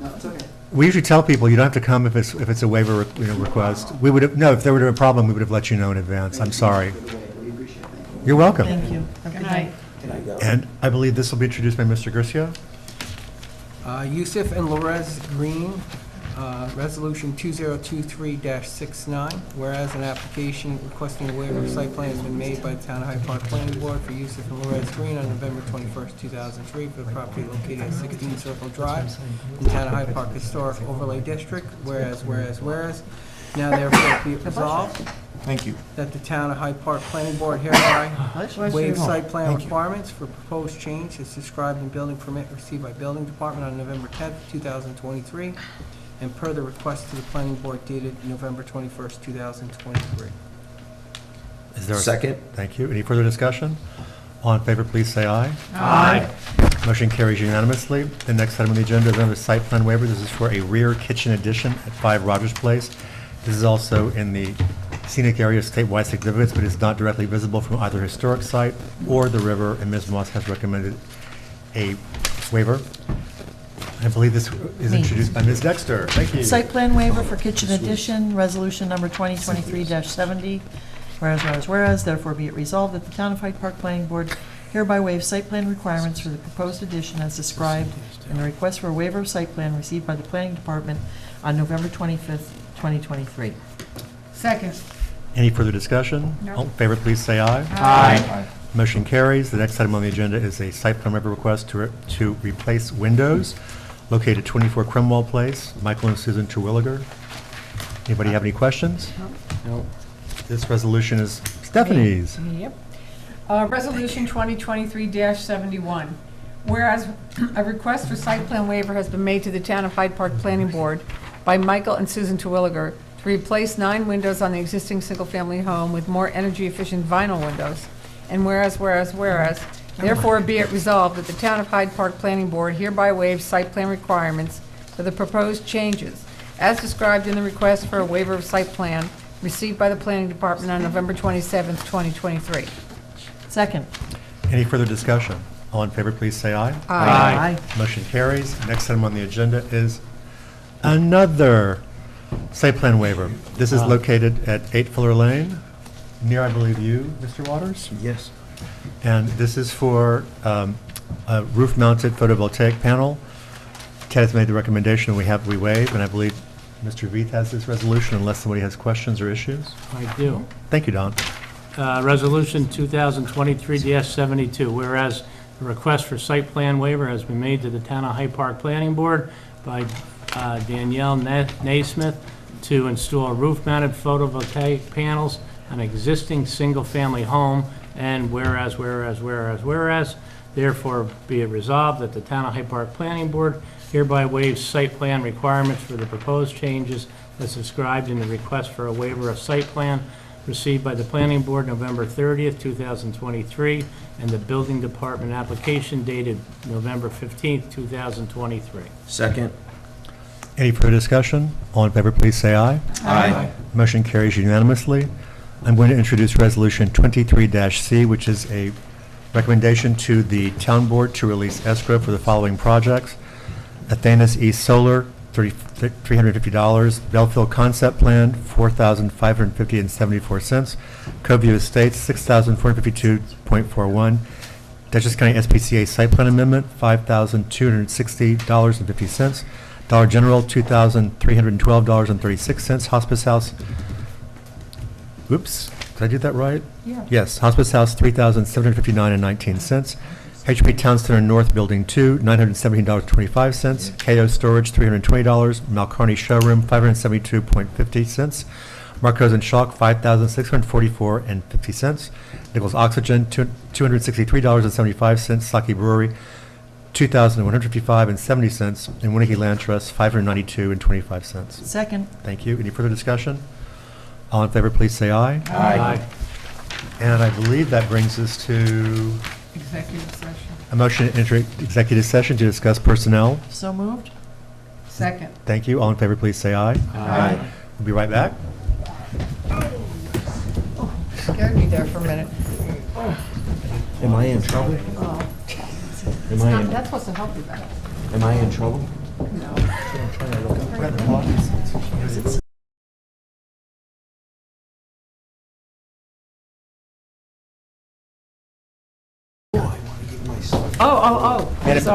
No, it's okay. We usually tell people you don't have to come if it's a waiver, request. We would have, no, if there were a problem, we would have let you know in advance. I'm sorry. We appreciate it. Thank you. You're welcome. thank you. Have a good night. And I believe this will be introduced by Mr. Garcia. Youssef and Lorez Green, Resolution 2023-69, whereas an application requesting a waiver of site plan has been made by the Town of Hyde Park Planning Board for Youssef and Lorez Green on November 21st, 2003 for the property located at 16 Circle Drive in the Town of Hyde Park Historic Overlay District, whereas, now therefore be it resolved Thank you. that the Town of Hyde Park Planning Board hereby waives site plan requirements for proposed change as described in building permit received by Building Department on November 10th, 2023, and per the request to the Planning Board dated November 21st, 2023. Is there a Second. Thank you. Any further discussion? All in favor, please say aye. Aye. Motion carries unanimously. The next item on the agenda is another site plan waiver. This is for a rear kitchen addition at 5 Rogers Place. This is also in the scenic area of statewide significance, but is not directly visible from either historic site or the river, and Ms. Moss has recommended a waiver. I believe this is introduced by Ms. Dexter. Thank you. Site plan waiver for kitchen addition, resolution number 2023-70. Whereas, therefore be it resolved that the Town of Hyde Park Planning Board hereby waives site plan requirements for the proposed addition as described in the request for a waiver of site plan received by the Planning Department on November 25th, 2023. Second. Any further discussion? No. All in favor, please say aye. Aye. Motion carries. The next item on the agenda is a site plan waiver request to replace windows located at 24 Cromwell Place. Michael and Susan Terwilliger. Anybody have any questions? No. This resolution is Stephanie's. Yep. Resolution 2023-71. Whereas a request for site plan waiver has been made to the Town of Hyde Park Planning Board by Michael and Susan Terwilliger to replace 9 windows on the existing single-family home with more energy-efficient vinyl windows. And whereas, therefore be it resolved that the Town of Hyde Park Planning Board hereby waives site plan requirements for the proposed changes as described in the request for a waiver of site plan received by the Planning Department on November 27th, 2023. Second. Any further discussion? All in favor, please say aye. Aye. Motion carries. Next item on the agenda is another site plan waiver. This is located at 8 Fuller Lane, near, I believe, you, Mr. Waters? Yes. And this is for a roof-mounted photovoltaic panel. Ted has made the recommendation, we waive, and I believe Mr. Veith has this resolution unless somebody has questions or issues. I do. Thank you, Don. Resolution 2023-72, whereas a request for site plan waiver has been made to the Town of Hyde Park Planning Board by Danielle Naismith to install roof-mounted photovoltaic panels on existing single-family home, and whereas, therefore be it resolved that the Town of Hyde Park Planning Board hereby waives site plan requirements for the proposed changes as described in the request for a waiver of site plan received by the Planning Board November 30th, 2023, and the Building Department application dated November 15th, 2023. Second. Any further discussion? All in favor, please say aye. Aye. Motion carries unanimously. I'm going to introduce Resolution 23-C, which is a recommendation to the Town Board to release escrow for the following projects. Athanas East Solar, $350. Belleville Concept Plan, $4,550.74. Coveview Estates, $6,452.41. Dutchess County SPCA Site Plan Amendment, $5,260.50. Dollar General, $2,312.36. Hospice House, oops, did I do that right? Yeah. Yes, Hospice House, $3,759.19. HP Town Center North Building 2, $917.25. KO Storage, $320. Malcarney Showroom, $572.50. Marcos and Chalk, $5,644.50. Nichols Oxygen, $263.75. Saki Brewery, $2,155.70. And Winnicke Land Trust, $592.25. Second. Thank you. Any further discussion? All in favor, please say aye. Aye. And I believe that brings us to Executive session. a motion to enter executive session to discuss personnel. So moved? Second. Thank you. All in favor, please say aye. Aye. We'll be right back. Scared me there for a minute. Am I in trouble? Am I in, That's supposed to help you better. am I in trouble?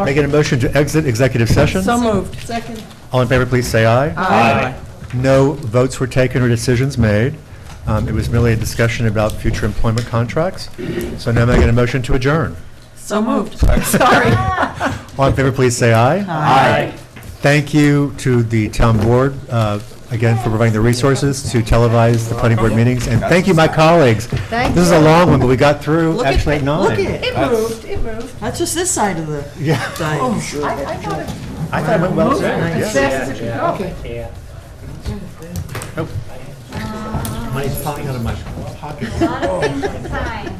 Making a motion to exit executive session. So moved. Second. All in favor, please say aye. Aye. No votes were taken or decisions made. It was merely a discussion about future employment contracts. So now making a motion to adjourn. So moved. Sorry. All in favor, please say aye. Aye. Thank you to the town board, again, for providing the resources to televise the planning board meetings. And thank you, my colleagues. Thank This is a you. long one, but we got through Look at- actually at 9. look at it. It moved, it moved. That's just this side of the Yeah. thing. I thought it I thought it went well, too. as Yeah. fast as it could go. Yeah. Money's falling out of my pocket. A lot of things at a time.